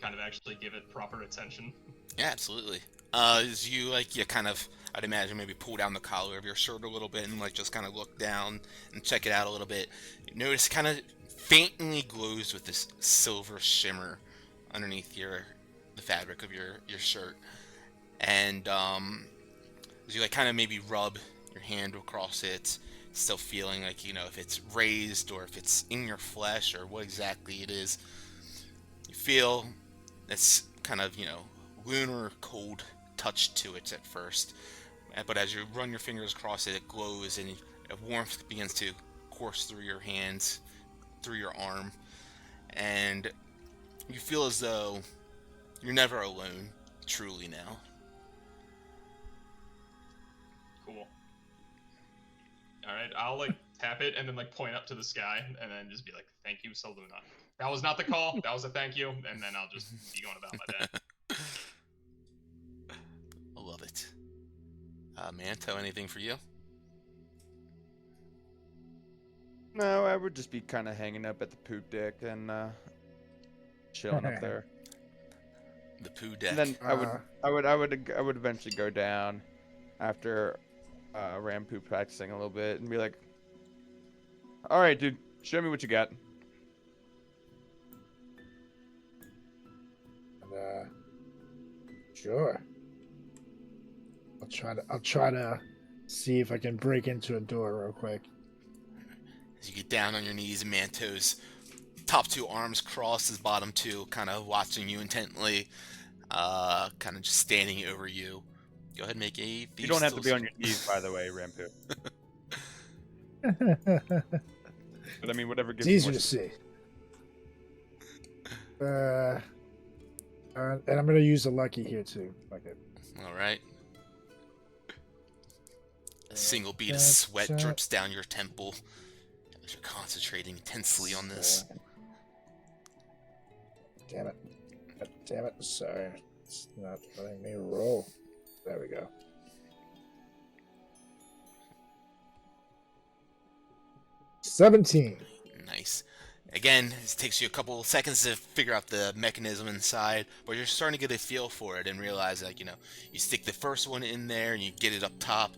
kind of actually give it proper attention. Yeah, absolutely. As you kind of, I'd imagine maybe pull down the collar of your shirt a little bit and like just kind of look down and check it out a little bit. You notice it kind of faintly glows with this silver shimmer underneath the fabric of your shirt, and as you like kind of maybe rub your hand across it, still feeling like, if it's raised or if it's in your flesh or what exactly it is, you feel this kind of, lunar cold touch to it at first. But as you run your fingers across it, it glows and a warmth begins to course through your hands, through your arm, and you feel as though you're never alone, truly now. Cool. Alright, I'll like tap it and then like point up to the sky and then just be like, thank you, Saluna. That was not the call, that was a thank you, and then I'll just be going about my day. I love it. Manto, anything for you? No, I would just be kind of hanging up at the poop deck and chilling up there. The poo deck. And then I would eventually go down after Rampu practicing a little bit and be like, "All right, dude, show me what you got." Sure. I'll try to see if I can break into a door real quick. As you get down on your knees, Manto's top 2 arms crossed, his bottom 2 kind of watching you intently, kind of just standing over you. Go ahead and make a... You don't have to be on your knees, by the way, Rampu. But I mean, whatever gives It's you easier more to see. And I'm gonna use a lucky here too. Like it. Alright. A single bead of sweat drips down your temple as you're concentrating intensely on this. Damn it. Damn it. Sorry. It's not letting me roll. There we go. $17. Nice. Again, it takes you a couple seconds to figure out the mechanism inside, but you're starting to get a feel for it and realize that, you stick the first one in there and you get it up top,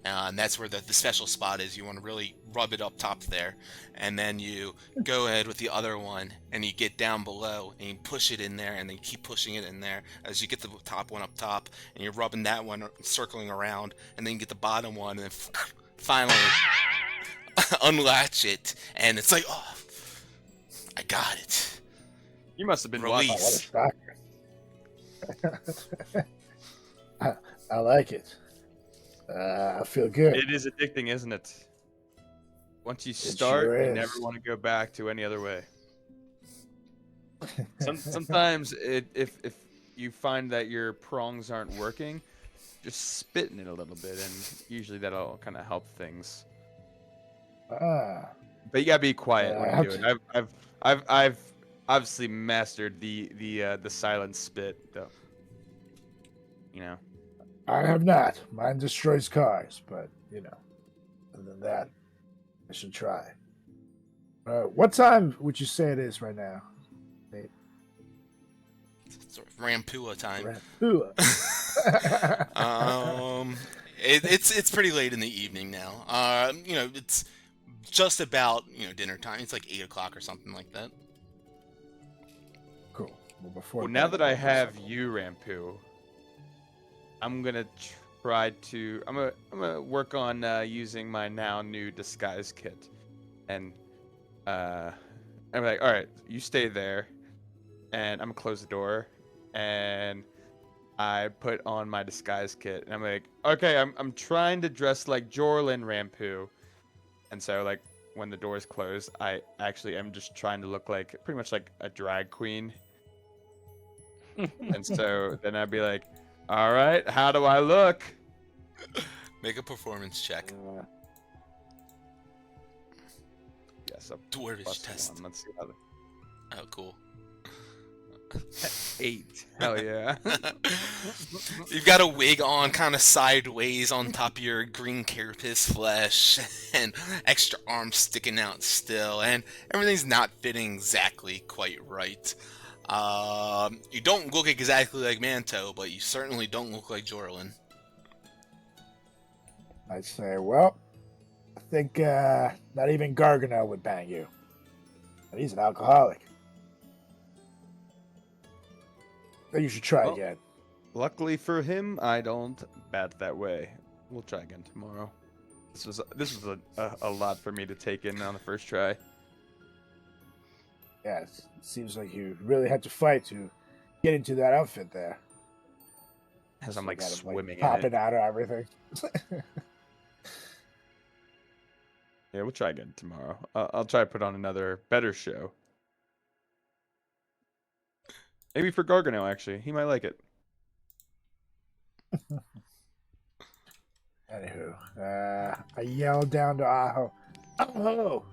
And that's where the special spot is. You want to really rub it up top there. And then you go ahead with the other one, and you get down below, and you push it in there, and then you keep pushing it in there as you get the top one up top, and you're rubbing that one, circling around, and then you get the bottom one, and then finally unlatch it, and it's like, oh, I got it. You must have been Release. What a shocker. I like it. I feel good. It is addicting, isn't it? Once you start, sure you is. never want to go back to any other way. Sometimes if you find that your prongs aren't working, just spit in it a little bit, and usually that'll kind of help things. Ah, But you gotta be quiet when I you do it. I've obviously mastered the silent spit, though. You know. I have not. Mine destroys cars, but other than that, I should try. What time would you say it is right now? Sort of Rampua time. Rampua. It's pretty late in the evening now. It's just about dinner time. It's like 8 o'clock or something like that. Cool. Well, before Well, now that I have you, Rampu, I'm gonna try to. I'm gonna work on using my now new disguise kit, and I'm like, all right, you stay there, and I'm gonna close the door, and I put on my disguise kit, and I'm like, okay, I'm trying to dress like Jorlin Rampu, and so like when the doors close, I actually am just trying to look like pretty much like a drag queen, and so then I'd be like, all right, how do I look? Make a performance check. Yes, a Dwarvish test. +1. Let's see how. Oh, cool. 8. Hell yeah. You've got a wig on kind of sideways on top of your green carapace flesh and extra arms sticking out still, and everything's not fitting exactly quite right. You don't look exactly like Manto, but you certainly don't look like Jorlin. I'd say, well, I think not even Gargano would bang you. And he's an alcoholic. Then you should try Well, again. Luckily for him, I don't bat that way. We'll try again tomorrow. This was a lot for me to take in on the first try. Yeah, it seems like you really had to fight to get into that outfit there. As I'm So like you gotta, swimming in popping it. out of everything. Yeah, we'll try again tomorrow. I'll try to put on another better show. Maybe for Gargano, actually. He might like it. Anywho, I yelled down to Aho, Aho,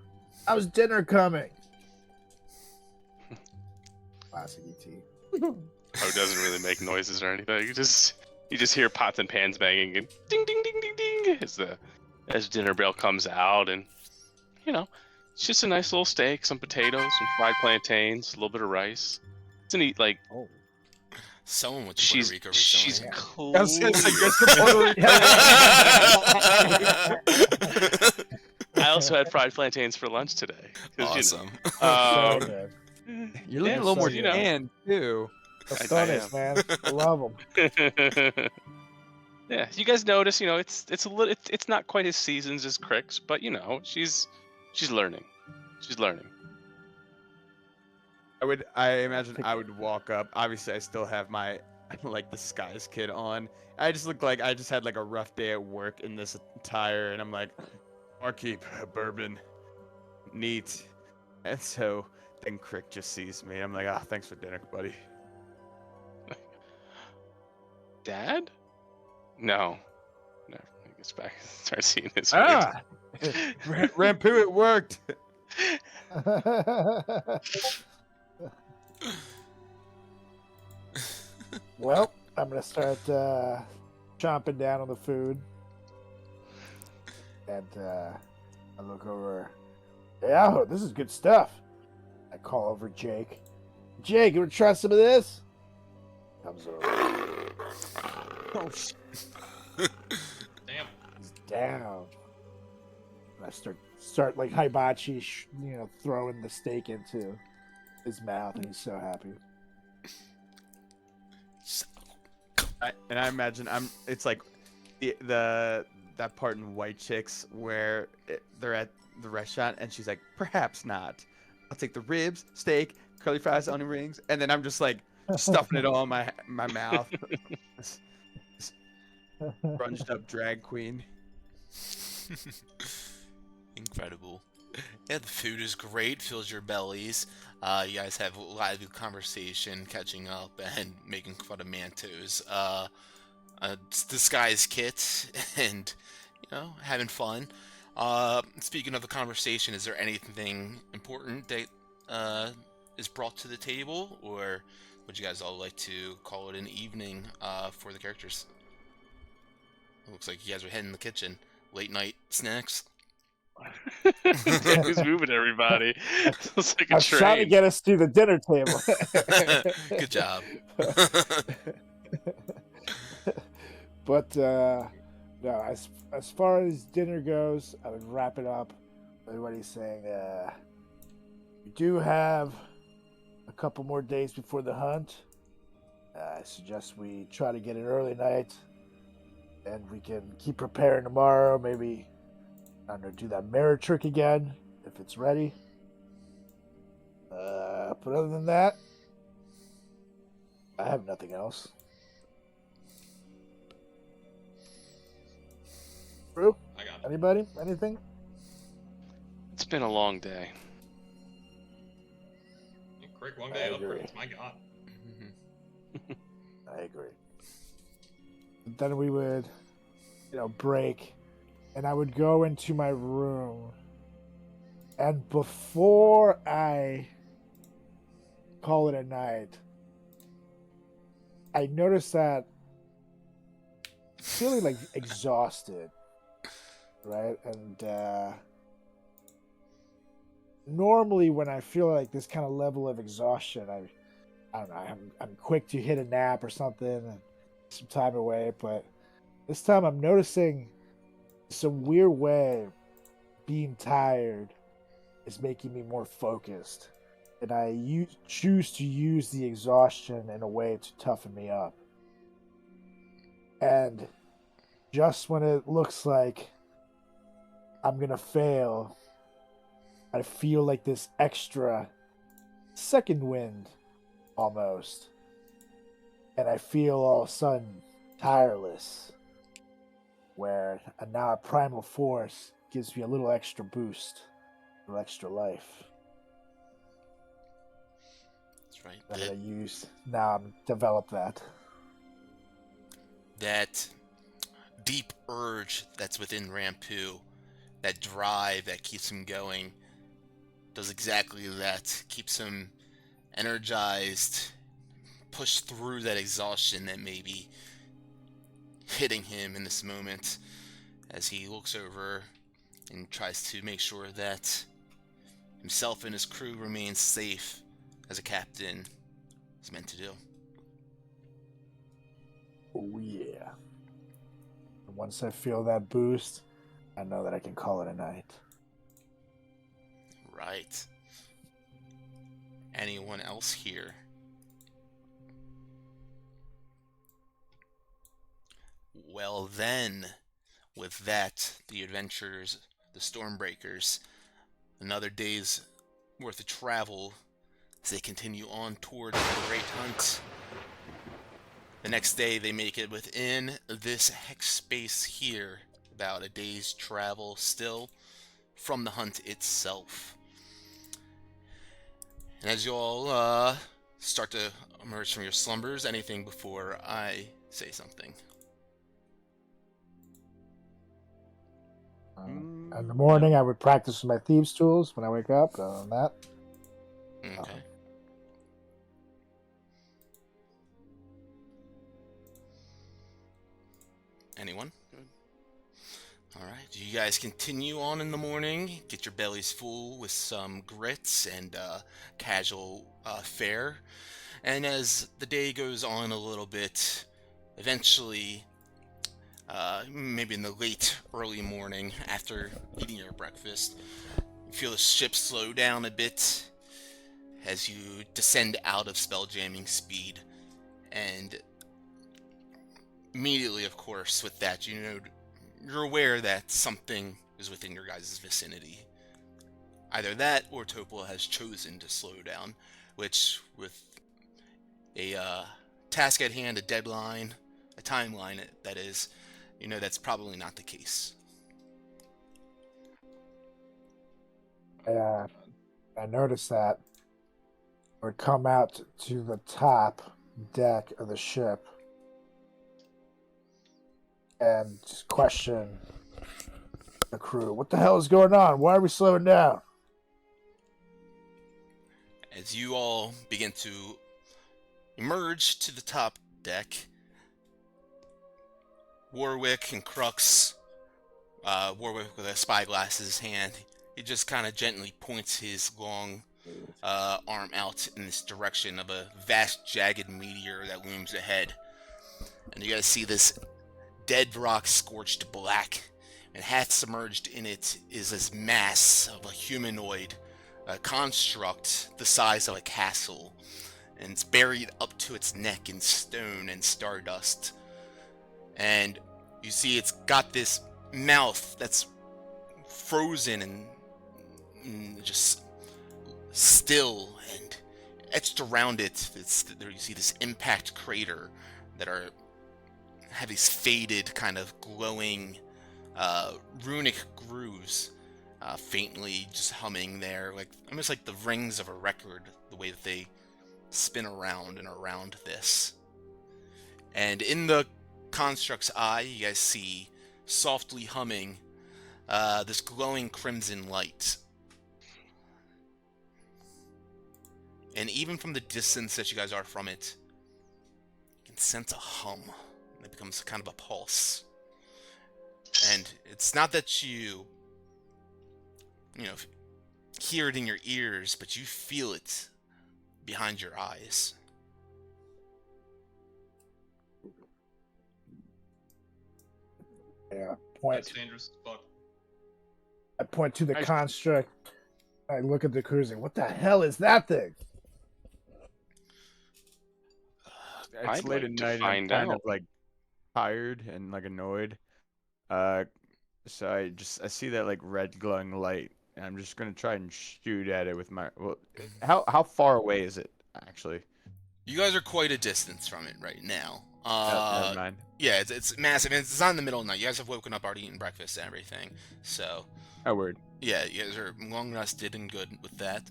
how's dinner coming? Classic ET. Oh, doesn't really make noises or anything. You just hear pots and pans banging and ding ding ding ding ding as dinner bell comes out, and it's just a nice little steak, some potatoes, some fried plantains, a little bit of rice. It's an eat like Oh. Someone went to she's Puerto Rico recently. she's Yeah. clean. I was gonna say, guess the Puerto Rico. I also had fried plantains for lunch today. 'Cause, Awesome. So Um, good. You're looking Yeah, a little more so, tan, too. Astonis, man. I love them. yeah, you guys notice, it's a little, it's not quite as seasons as Crick's, but she's learning. She's learning. I imagine I would walk up. Obviously, I still have my like disguise kit on. I just look like I just had like a rough day at work in this attire, and I'm like, barkeep, bourbon, neat. And so then Crick just sees me. I'm like, thanks for dinner, buddy. Dad? No. He gets back and starts seeing his Rampu, it worked. Well, I'm gonna start chomping down on the food, and I look over. Hey, Aho, this is good stuff. I call over Jake. Jake, you wanna try some of this? Comes over. Oh shit. Damn. He's down. And I start like hibachi, throwing the steak into his mouth, and he's so happy. And I imagine it's like that part in White Chicks where they're at the restaurant and she's like, perhaps not. I'll take the ribs, steak, curly fries, onion rings, and then I'm just like stuffing it all in my mouth. This Grunged up drag queen. Incredible. Yeah, the food is great, fills your bellies. You guys have a lively conversation, catching up, and making fun of Mantos. Disguise kit, and, having fun. Speaking of the conversation, is there anything important that is brought to the table, or would you guys all like to call it an evening for the characters? It looks like you guys are heading in the kitchen. Late night snacks. Who's moving everybody? It's like a I was trying to train. get us to the dinner table. Good job. But no, as far as dinner goes, I would wrap it up. Everybody's saying we do have a couple more days before the hunt. I suggest we try to get an early night, and we can keep preparing tomorrow. Maybe, I don't know, do that mirror trick again if it's ready. But other than that, I have nothing else. Brew? I got it. Anybody? Anything? It's been a long day. Quick, long day I agree. upgrades. My God. I agree. Then we would, break, and I would go into my room, and before I call it a night, I noticed that feeling like exhausted, right? And normally when I feel like this kind of level of exhaustion, I don't know, I'm quick to hit a nap or something and some time away, but this time I'm noticing some weird way being tired is making me more focused, and I choose to use the exhaustion in a way to toughen me up. And just when it looks like I'm gonna fail, I feel like this extra second wind almost, and I feel all of a sudden tireless, where now a primal force gives me a little extra boost, a little extra life That's right. that I use. Now I'm developed that. That deep urge that's within Rampu, that drive that keeps him going, does exactly that. Keeps him energized, push through that exhaustion that may be hitting him in this moment, as he looks over and tries to make sure that himself and his crew remain safe, as a captain is meant to do. Oh yeah. And once I feel that boost, I know that I can call it a night. Right. Anyone else here? Well then, with that, the adventurers, the Stormbreakers, another day's worth of travel as they continue on towards the Great Hunt. The next day, they make it within this hex space here, about a day's travel still from the hunt itself. And as you all start to emerge from your slumbers, anything before I say something? In the morning, I would practice with my thieves' tools when I wake up. Other than that, Okay. Anyone? Good. Alright, you guys continue on in the morning, get your bellies full with some grits and casual fare. And as the day goes on a little bit, eventually maybe in the late, early morning after eating your breakfast. You feel the ship slow down a bit as you descend out of spell jamming speed, and immediately, of course, with that, you're aware that something is within your guys' vicinity. Either that, or Topol has chosen to slow down, which, with a task at hand, a deadline, a timeline, that is, that's probably not the case. I noticed that would come out to the top deck of the ship and just question the crew. What the hell is going on? Why are we slowing down? As you all begin to emerge to the top deck, Warwick and Crux, Warwick with a spyglass in his hand, he just kind of gently points his long arm out in this direction of a vast jagged meteor that looms ahead. And you guys see this dead rock scorched black, and half submerged in it is this mass of a humanoid construct the size of a castle, and it's buried up to its neck in stone and stardust. And you see it's got this mouth that's frozen and just still, and etched around it, there you see this impact crater that have these faded kind of glowing runic grooves faintly just humming there, like almost like the rings of a record, the way that they spin around and around this. And in the construct's eye, you guys see softly humming this glowing crimson light. And even from the distance that you guys are from it, you can sense a hum that becomes kind of a pulse. And it's not that you hear it in your ears, but you feel it behind your eyes. Yeah, That's dangerous as fuck. I point to the construct. I look at the cruiser. What the hell is that thing? It's I'd late like at to night. find I'm kind out. of like tired and like annoyed. So I see that like red glowing light, and I'm just gonna try and shoot at it with my. Well, how far away is it actually? You guys are quite a distance from it right now. Never mind. Yeah, it's massive. And it's not in the middle of the night. You guys have woken up, already eaten breakfast and everything. So, Oh, word. yeah, you guys are long rested and good with that.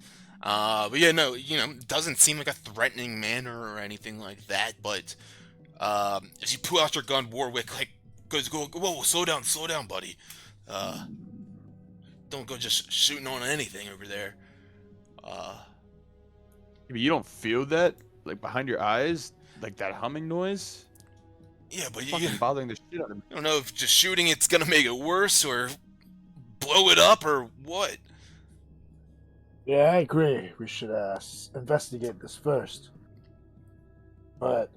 But yeah, no, it doesn't seem like a threatening manner or anything like that. But as you pull out your gun, Warwick like goes, whoa, slow down, buddy. Don't go just shooting on anything over there. You don't feel that like behind your eyes, like that humming noise? Yeah, but It's you fucking bothering the shit out of me. don't know if just shooting it's gonna make it worse or blow it up or what. Yeah, I agree. We should investigate this first. But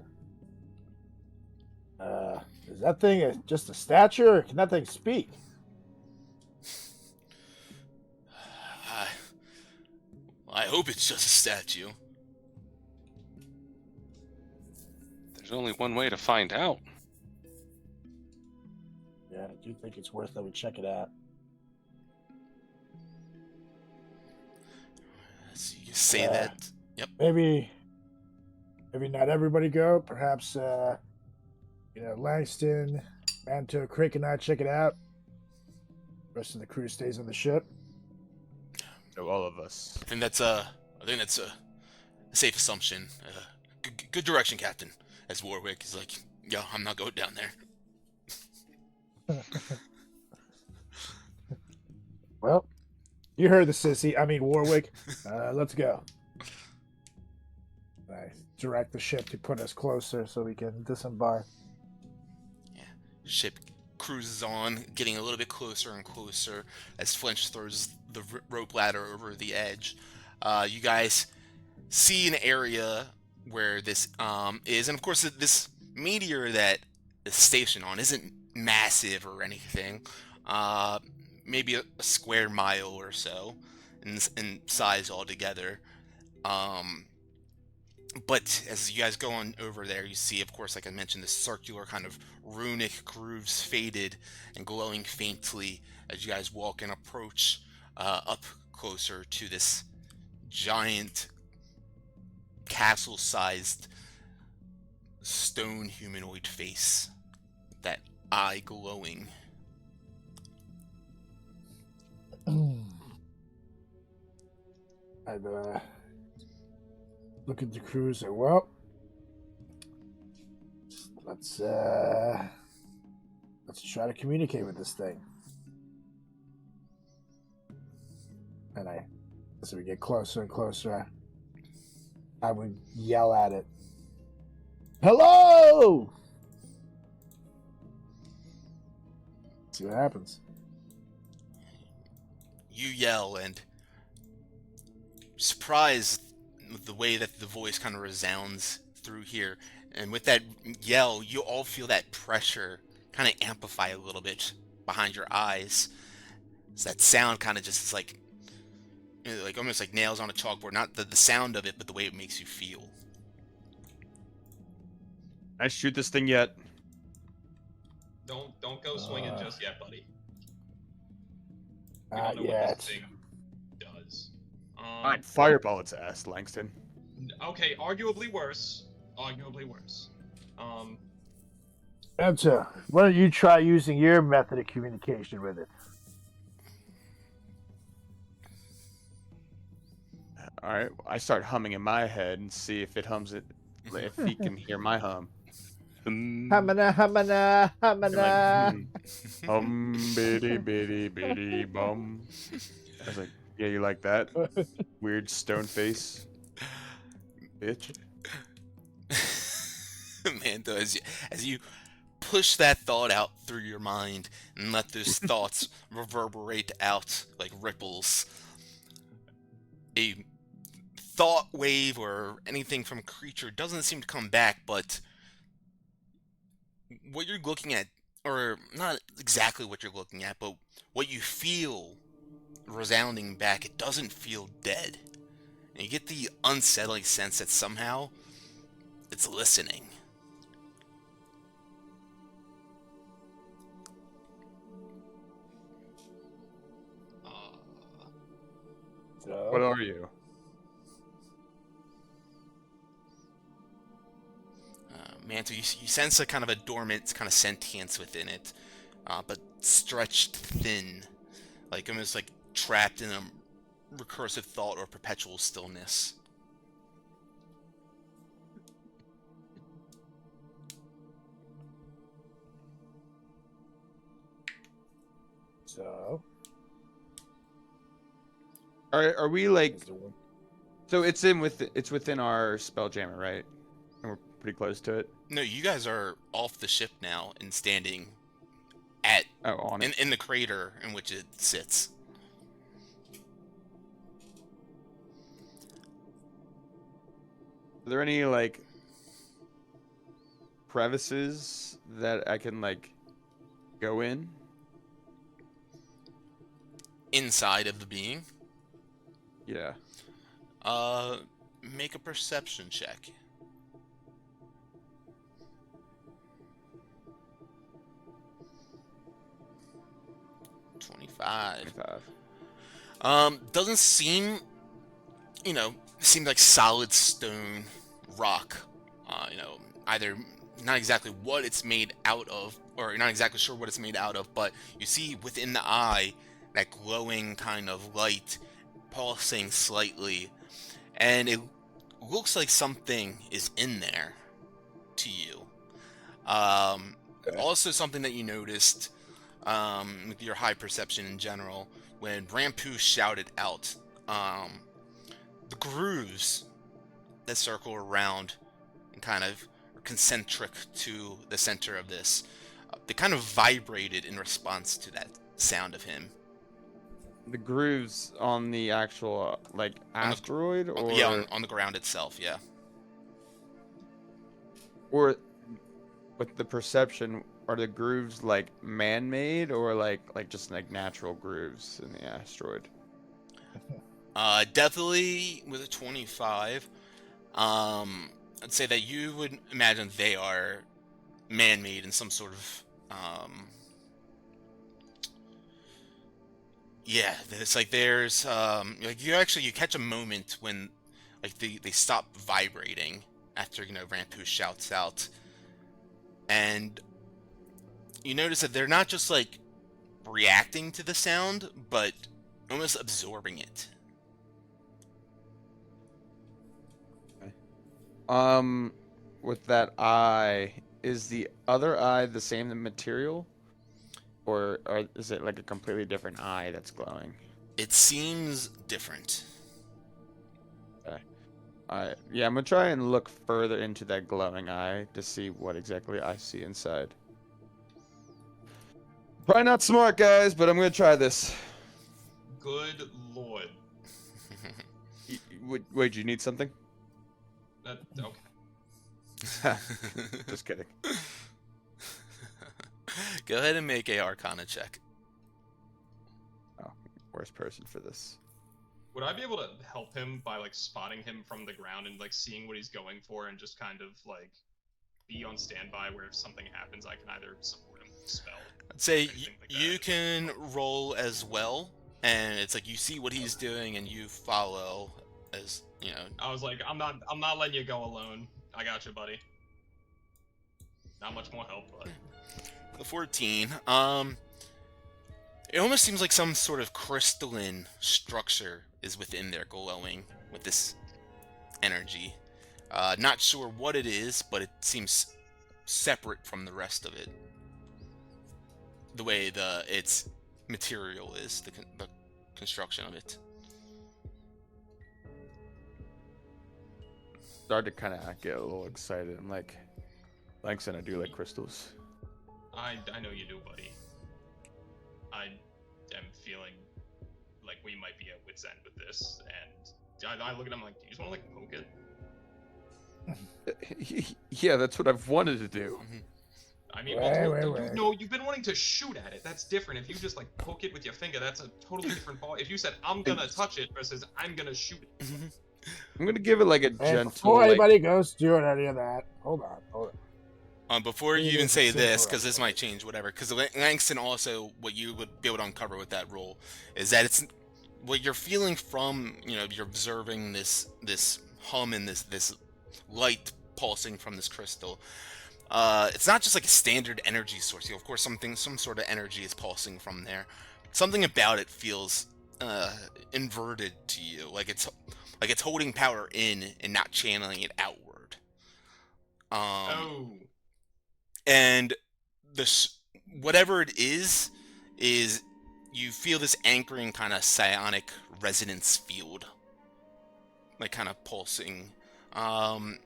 is that thing just a statue, or can that thing speak? I hope it's just a statue. There's only one way to find out. Yeah, I do think it's worth that we check it out. So you say that. Yep. Maybe not everybody go. Perhaps Langston, Manto, Crick, and I check it out. The rest of the crew stays on the ship. So all of us. I think that's a safe assumption. Good direction, Captain. As Warwick is like, yo, I'm not going down there. Well, you heard the sissy. I mean Warwick. Let's go. I direct the ship to put us closer so we can disembark. Yeah. Ship cruises on, getting a little bit closer and closer as Flinch throws the rope ladder over the edge. You guys see an area where this is, and of course this meteor that is stationed on isn't massive or anything. Maybe a square mile or so in size altogether. But as you guys go on over there, you see, of course, like I mentioned, the circular kind of runic grooves faded and glowing faintly as you guys walk and approach up closer to this giant castle-sized stone humanoid face, that eye glowing. I'd look at the crew and say, well, let's try to communicate with this thing. And as we get closer and closer, I would yell at it, "Hello!" See what happens. You yell, and surprised with the way that the voice kind of resounds through here. And with that yell, you all feel that pressure kind of amplify a little bit behind your eyes. So that sound kind of just is like almost like nails on a chalkboard. Not the sound of it, but the way it makes you feel. I shoot this thing yet? Don't go swinging just yet, buddy. We Not don't know yet. what this thing does. Fine, fireball its ass, Langston. Okay, arguably worse. Arguably worse. Enter. Why don't you try using your method of communication with it? All right, I start humming in my head and see if it hums it, if he can hear my hum. Hamana, hamana, hamana. Bitty bitty bitty bum. I was like, yeah, you like that? Weird stone face, bitch. Mando, as you push that thought out through your mind and let those thoughts reverberate out like ripples, a thought wave or anything from a creature doesn't seem to come back, but what you're looking at, or not exactly what you're looking at, but what you feel resounding back, it doesn't feel dead. And you get the unsettling sense that somehow it's listening. What are you? Mantle, you sense a kind of a dormant kind of sentience within it, but stretched thin, like almost like trapped in a recursive thought or perpetual stillness. So, Are we like? So it's within our spell jammer, right? And we're pretty close to it. No, you guys are off the ship now and standing at on it. in the crater in which it sits. Are there any like crevices that I can like go in? Inside of the being? Yeah. Make a perception check. Twenty-five. Doesn't seem, seem like solid stone rock. Either not exactly what it's made out of, or you're not exactly sure what it's made out of, but you see within the eye that glowing kind of light pulsing slightly, and it looks like something is in there to you. Also something that you noticed with your high perception in general, when Rampu shouted out, the grooves that circle around and kind of are concentric to the center of this, they kind of vibrated in response to that sound of him. The grooves on the actual asteroid, or yeah, on the ground itself, yeah. or with the perception, are the grooves like man-made or like just like natural grooves in the asteroid? Definitely with a 25. I'd say that you would imagine they are man-made in some sort of yeah, it's like there's like you catch a moment when like they stop vibrating after Rampu shouts out, and you notice that they're not just like reacting to the sound, but almost absorbing it. With that eye, is the other eye the same material, or is it like a completely different eye that's glowing? It seems different. Okay. Yeah, I'm gonna try and look further into that glowing eye to see what exactly I see inside. Probably not smart, guys, but I'm gonna try this. Good lord. Wait, do you need something? Okay. Just kidding. Go ahead and make a Arcana check. Oh, worst person for this. Would I be able to help him by like spotting him from the ground and like seeing what he's going for and just kind of like be on standby where if something happens I can either support him with a spell? I'd say anything like you that? can roll as well, and it's like you see what he's doing and you follow as I was like, I'm not letting you go alone. I got you, buddy. Not much more help, but the 14. It almost seems like some sort of crystalline structure is within there glowing with this energy. Not sure what it is, but it seems separate from the rest of it. The way its material is, the construction of it. Started to kind of get a little excited. I'm like, thanks, and I do like crystals. I know you do, buddy. I am feeling like we might be at wit's end with this, and I look at him like, do you just want to like poke it? Yeah, that's what I've wanted to do. I mean, Wait. no, you've been wanting to shoot at it. That's different. If you just like poke it with your finger, that's a totally different ball. If you said I'm gonna touch it versus I'm gonna shoot it. I'm gonna give it like a And gentle. before like, anybody goes doing any of that, hold on. Before you Yeah, even it's say a this, simple because this might change, whatever. Because Langston also, what you would be able to uncover with that roll, is that it's what you're feeling from, you're observing this hum and this light pulsing from this crystal. It's not just like a standard energy source. Of course, some sort of energy is pulsing from there. Something about it feels inverted to you, like it's holding power in and not channeling it outward. And this, whatever it is you feel this anchoring kind of psionic resonance field, like kind of pulsing, and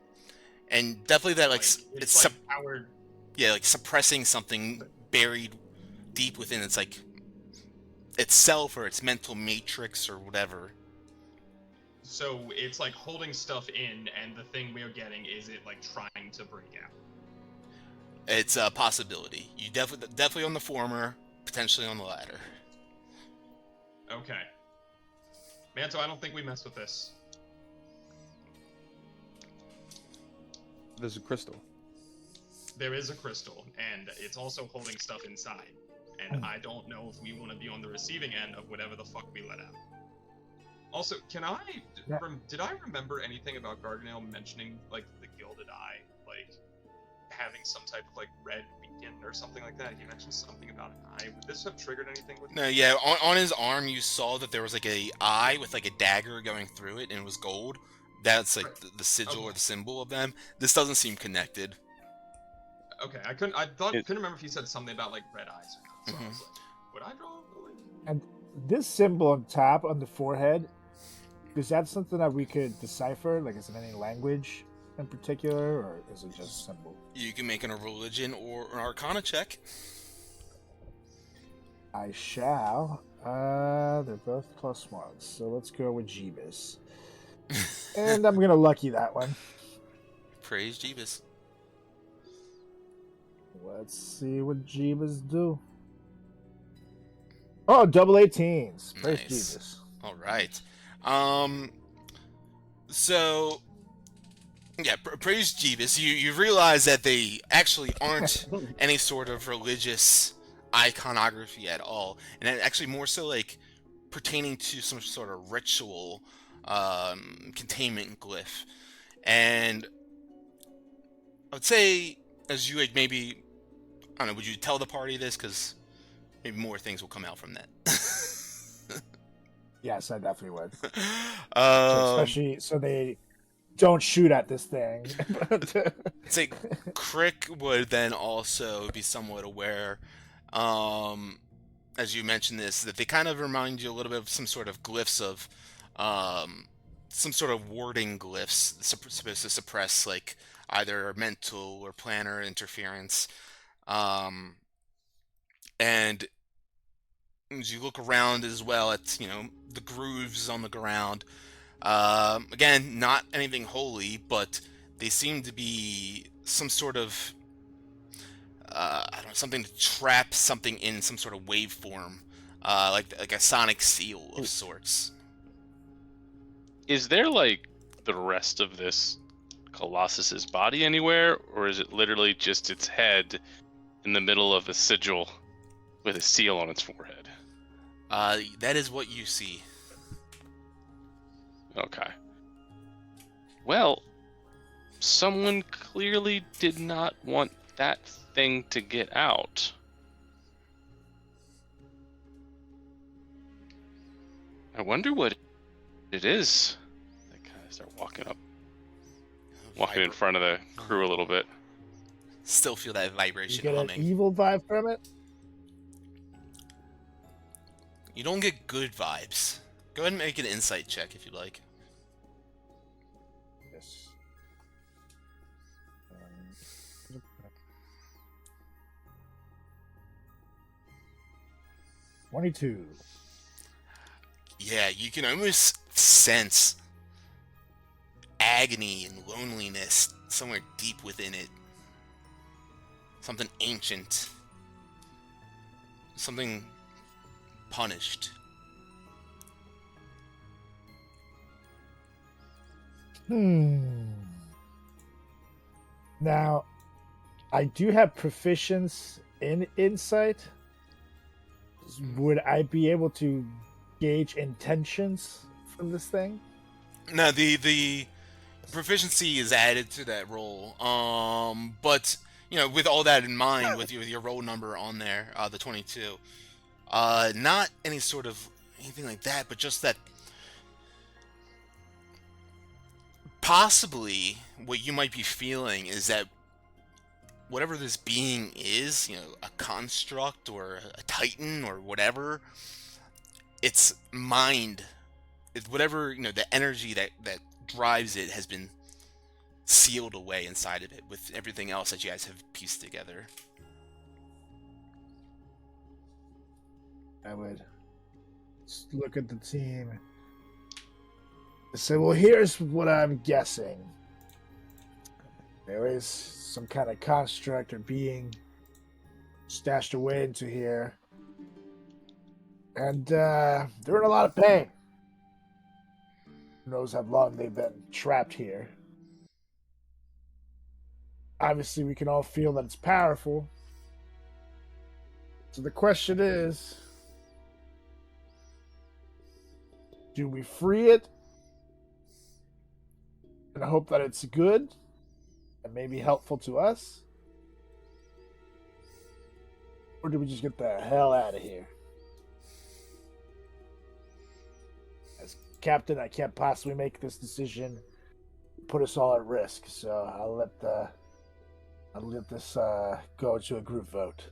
definitely that it's like powered. Yeah, like suppressing something buried deep within its like itself or its mental matrix or whatever. So it's like holding stuff in, and the thing we're getting is it like trying to break out. It's a possibility. You definitely on the former, potentially on the latter. Okay. Manto, I don't think we mess with this. There's a crystal. There is a crystal, and it's also holding stuff inside. And I don't know if we want to be on the receiving end of whatever the fuck we let out. Also, did I remember anything about Garganel mentioning, like, the Gilded Eye, like, having some type of, like, red beacon or something like that? He mentioned something about an eye. Would this have triggered anything with No, yeah, on his arm you saw that there was, like, a eye with, like, a dagger going through it, and it was gold. That's, like, the sigil or the symbol of them. This doesn't seem connected. Okay, I couldn't remember if he said something about, like, red eyes or not. So I was like, would I draw the link? And this symbol on top on the forehead, is that something that we could decipher? Like, is it any language in particular, or is it just symbol? You can make a religion or an arcana check. I shall. They're both +1, so let's go with Jeebus. And I'm gonna lucky that one. Praise Jeebus. Let's see what Jeebus do. Oh, double 18s. Praise Nice. Jesus. All right. So yeah, praise Jeebus. You realize that they actually aren't any sort of religious iconography at all, and actually more so like pertaining to some sort of ritual containment glyph. And I would say, as you like maybe, I don't know, would you tell the party this? Because maybe more things will come out from that. Yes, I definitely would. um, Especially so they don't shoot at this thing. say Crick would then also be somewhat aware, as you mentioned this, that they kind of remind you a little bit of some sort of glyphs of, some sort of warding glyphs supposed to suppress like either mental or planar interference. And as you look around as well at, the grooves on the ground, again, not anything holy, but they seem to be some sort of, I don't know, something to trap something in some sort of waveform, like a sonic seal of sorts. Is there like the rest of this Colossus's body anywhere, or is it literally just its head in the middle of a sigil with a seal on its forehead? That is what you see. Okay. Well, someone clearly did not want that thing to get out. I wonder what it is. I kind of start walking in front of the crew a little bit. Still feel that You vibration get an humming. evil vibe from it? You don't get good vibes. Go ahead and make an insight check if you'd like. Yes. 22. Yeah, you can almost sense agony and loneliness somewhere deep within it. Something ancient. Something punished. Now, I do have proficiency in insight. Would I be able to gauge intentions from this thing? No, the proficiency is added to that roll. But with all that in mind, with your roll number on there, the 22, not any sort of anything like that, but just that possibly what you might be feeling is that whatever this being is, a construct or a titan or whatever, its mind, whatever, the energy that drives it has been sealed away inside of it with everything else that you guys have pieced together. I would look at the team and say, well, here's what I'm guessing. There is some kind of construct or being stashed away into here. And they're in a lot of pain. Who knows how long they've been trapped here. Obviously, we can all feel that it's powerful. So the question is, do we free it and hope that it's good and maybe helpful to us? Or do we just get the hell out of here? As captain, I can't possibly make this decision, put us all at risk, so I'll let this go to a group vote.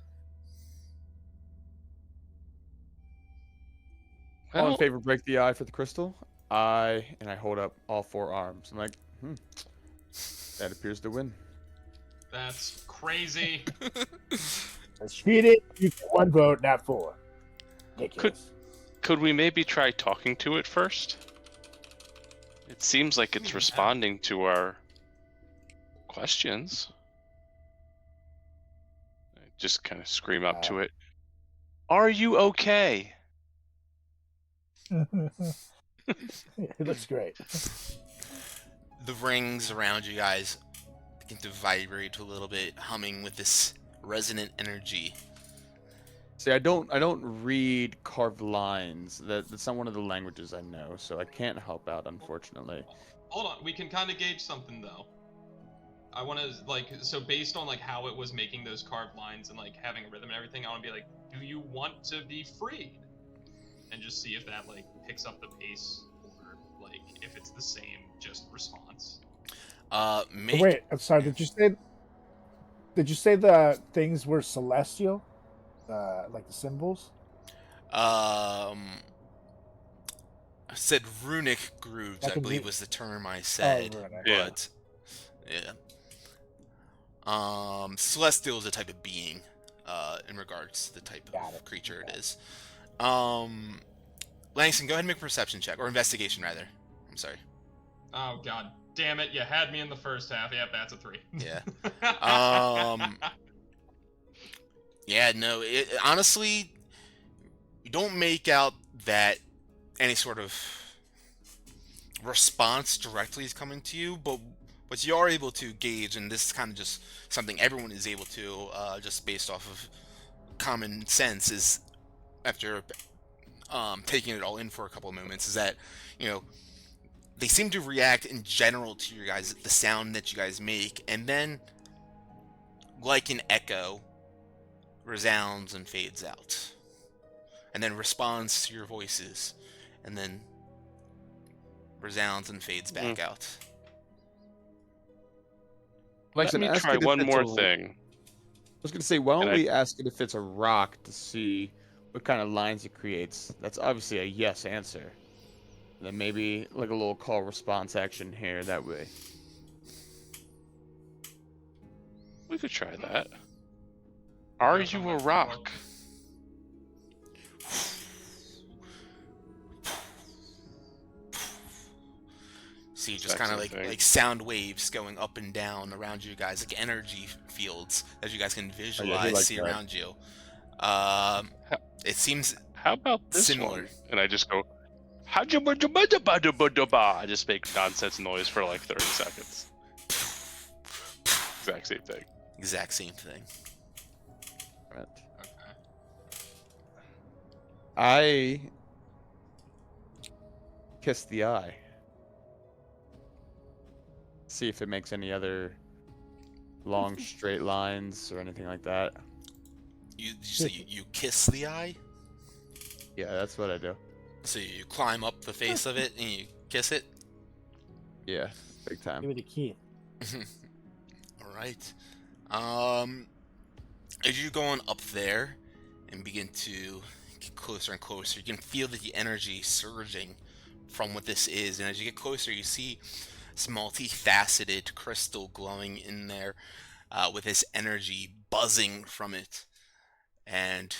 All in favor, break the eye for the crystal. I hold up all four arms. I'm like, that appears to win. That's crazy. It's cheating. You get one vote, not four. Ridiculous. Could we maybe try talking to it first? It seems like it's responding to our questions. just kind of scream up to it. Are you okay? It looks great. The rings around you guys begin to vibrate a little bit, humming with this resonant energy. See, I don't read carved lines. That's not one of the languages I know, so I can't help out, unfortunately. Hold on, we can kind of gauge something though. I want to so based on like how it was making those carved lines and like having a rhythm and everything, I want to be like, do you want to be freed? And just see if that like picks up the pace or like if it's the same just response. Wait, I'm sorry. Did you say the things were celestial? Like the symbols? I said runic grooves, I believe was the term I said. Runic. But yeah. Celestial is a type of being, in regards to the type of creature it is. Langston, go ahead and make a perception check, or investigation rather. I'm sorry. Oh god damn it, you had me in the first half. Yep, that's a 3. Yeah. Yeah, no, honestly, you don't make out that any sort of response directly is coming to you, but what you are able to gauge, and this is kind of just something everyone is able to, just based off of common sense, is after taking it all in for a couple of moments, is that, you know, they seem to react in general to you guys, the sound that you guys make, and then, like an echo, resounds and fades out, and then responds to your voices, and then resounds and fades back out. Let me try one more thing. I was gonna say, why don't we ask it if it's a rock to see what kind of lines it creates? That's obviously a yes answer. And then maybe like a little call response action here that way. We could try that. Are you a rock? See, just kind of like sound waves going up and down around you guys, like energy fields that you guys can visualize, see around you. It seems how about this similar. One? And I just go, I just make nonsense noise for like 30 seconds. Exact same thing. Exact same thing. Right. Okay. I kiss the eye. See if it makes any other long straight lines or anything like that. You kiss the eye? Yeah, that's what I do. So you climb up the face of it and you kiss it? Yeah, big time. Give me the key. All right. As you're going up there and begin to get closer and closer, you can feel the energy surging from what this is. And as you get closer, you see this multifaceted crystal glowing in there, with this energy buzzing from it. And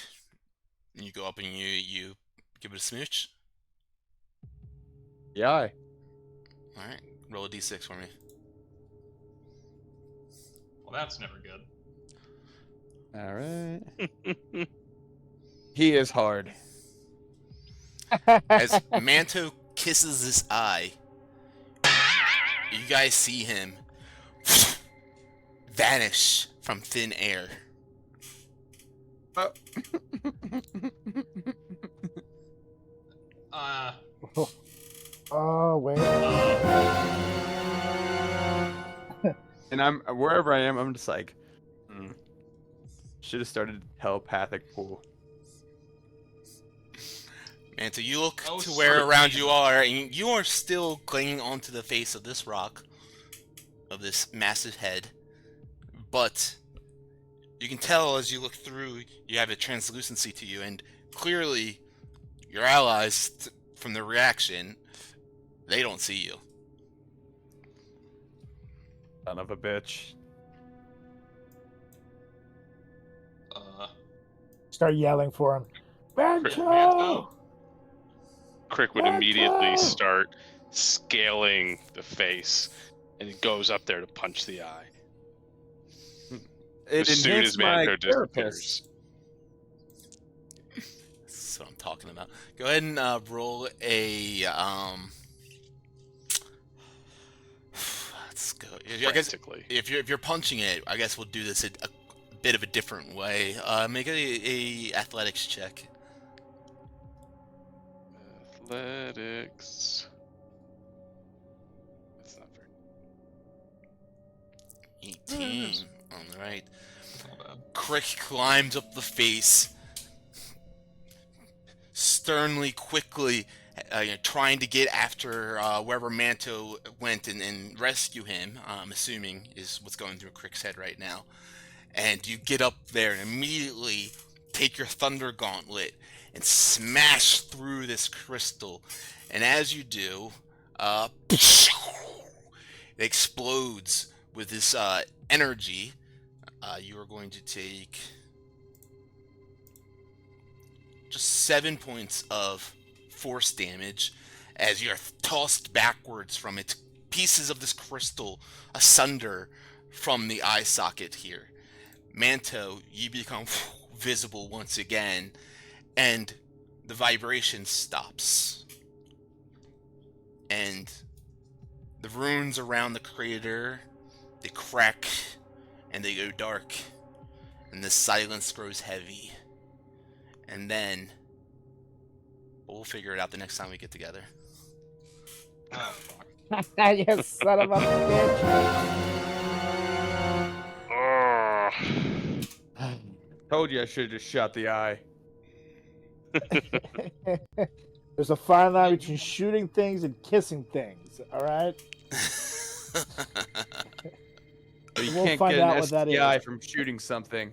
you go up and you give it a smooch. Yeah. All right, roll a d6 for me. Well, that's never good. All right. He is hard. As Manto kisses this eye, you guys see him vanish from thin air. Oh, wait. And I'm wherever I am, I'm just like, should have started telepathic pool. Manto, you look to where around you are, and you are still clinging onto the face of this rock, of this massive head, but you can tell as you look through, you have a translucency to you, and clearly your allies, from the reaction, they don't see you. Son of a bitch. Start yelling for him. Manto! Crick would immediately start scaling the face, and he goes up there to punch the eye. It As soon enhanced as my Manto carapace. disappears. That's what I'm talking about. Go ahead and roll a let's go. I guess Frantically. if you're punching it, I guess we'll do this a bit of a different way. Make a athletics check. Athletics. That's not very. 18. All right. Not bad. Crick climbs up the face, sternly, quickly, trying to get after wherever Manto went and rescue him. I'm assuming is what's going through Crick's head right now. And you get up there and immediately take your Thunder Gauntlet and smash through this crystal. And as you do, it explodes with this energy. You are going to take just 7 points of force damage as you're tossed backwards from it. Pieces of this crystal asunder from the eye socket here. Manto, you become visible once again, and the vibration stops. And the runes around the crater, they crack and they go dark, and the silence grows heavy. And then we'll figure it out the next time we get together. Oh, fuck. You son of a bitch. Told you I should have just shot the eye. There's a fine line between shooting things and kissing things, all right? But you We'll can't find get out an what that STI is. from shooting something.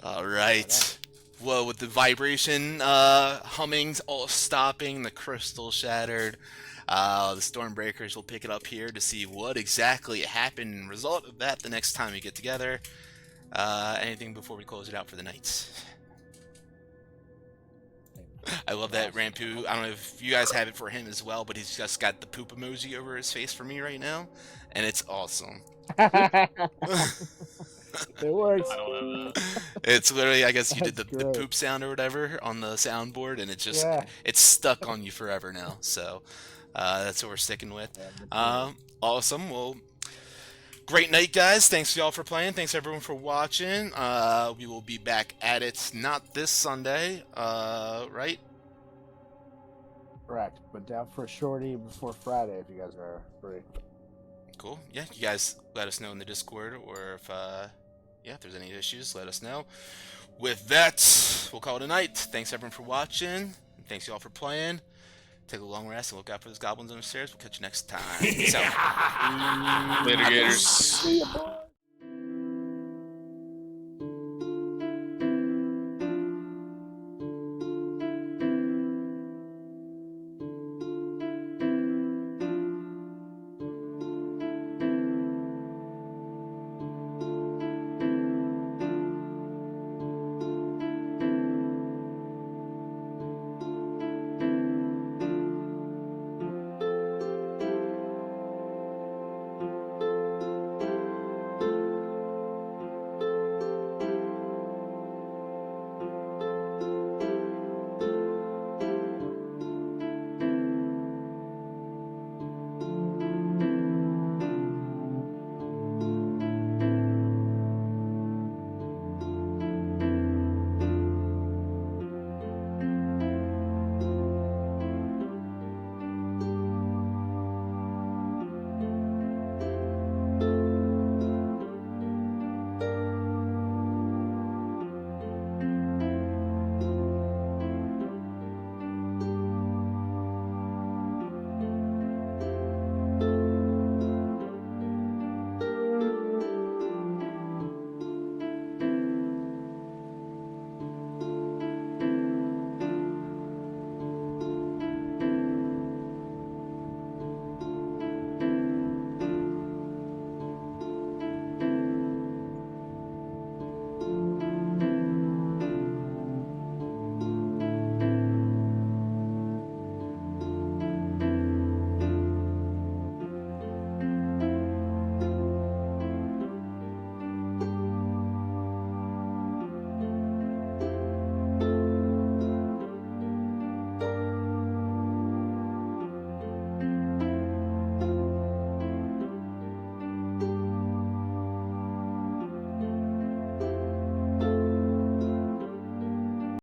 All right. Well, with the vibration hummings all stopping, the crystal shattered, the Stormbreakers will pick it up here to see what exactly happened and result of that the next time we get together. Anything before we close it out for the night? I love that Rampu. I don't know if you guys have it for him as well, but he's just got the poop emoji over his face for me right now, and it's awesome. It works. I don't have that. It's literally, I guess you did That's the great. poop sound or whatever on the soundboard, and it's just Yeah. it's stuck on you forever now. So that's what we're sticking with. Awesome. Well, great night, guys. Thanks y'all for playing. Thanks everyone for watching. We will be back at it not this Sunday, right? Correct. But down for a shorty before Friday if you guys are free. Cool. Yeah, you guys let us know in the Discord, or if there's any issues, let us know. With that, we'll call it a night. Thanks everyone for watching. Thanks y'all for playing. Take a long rest and look out for those goblins on the stairs. We'll catch you next time. Peace out. Later, Gators. See ya, boys.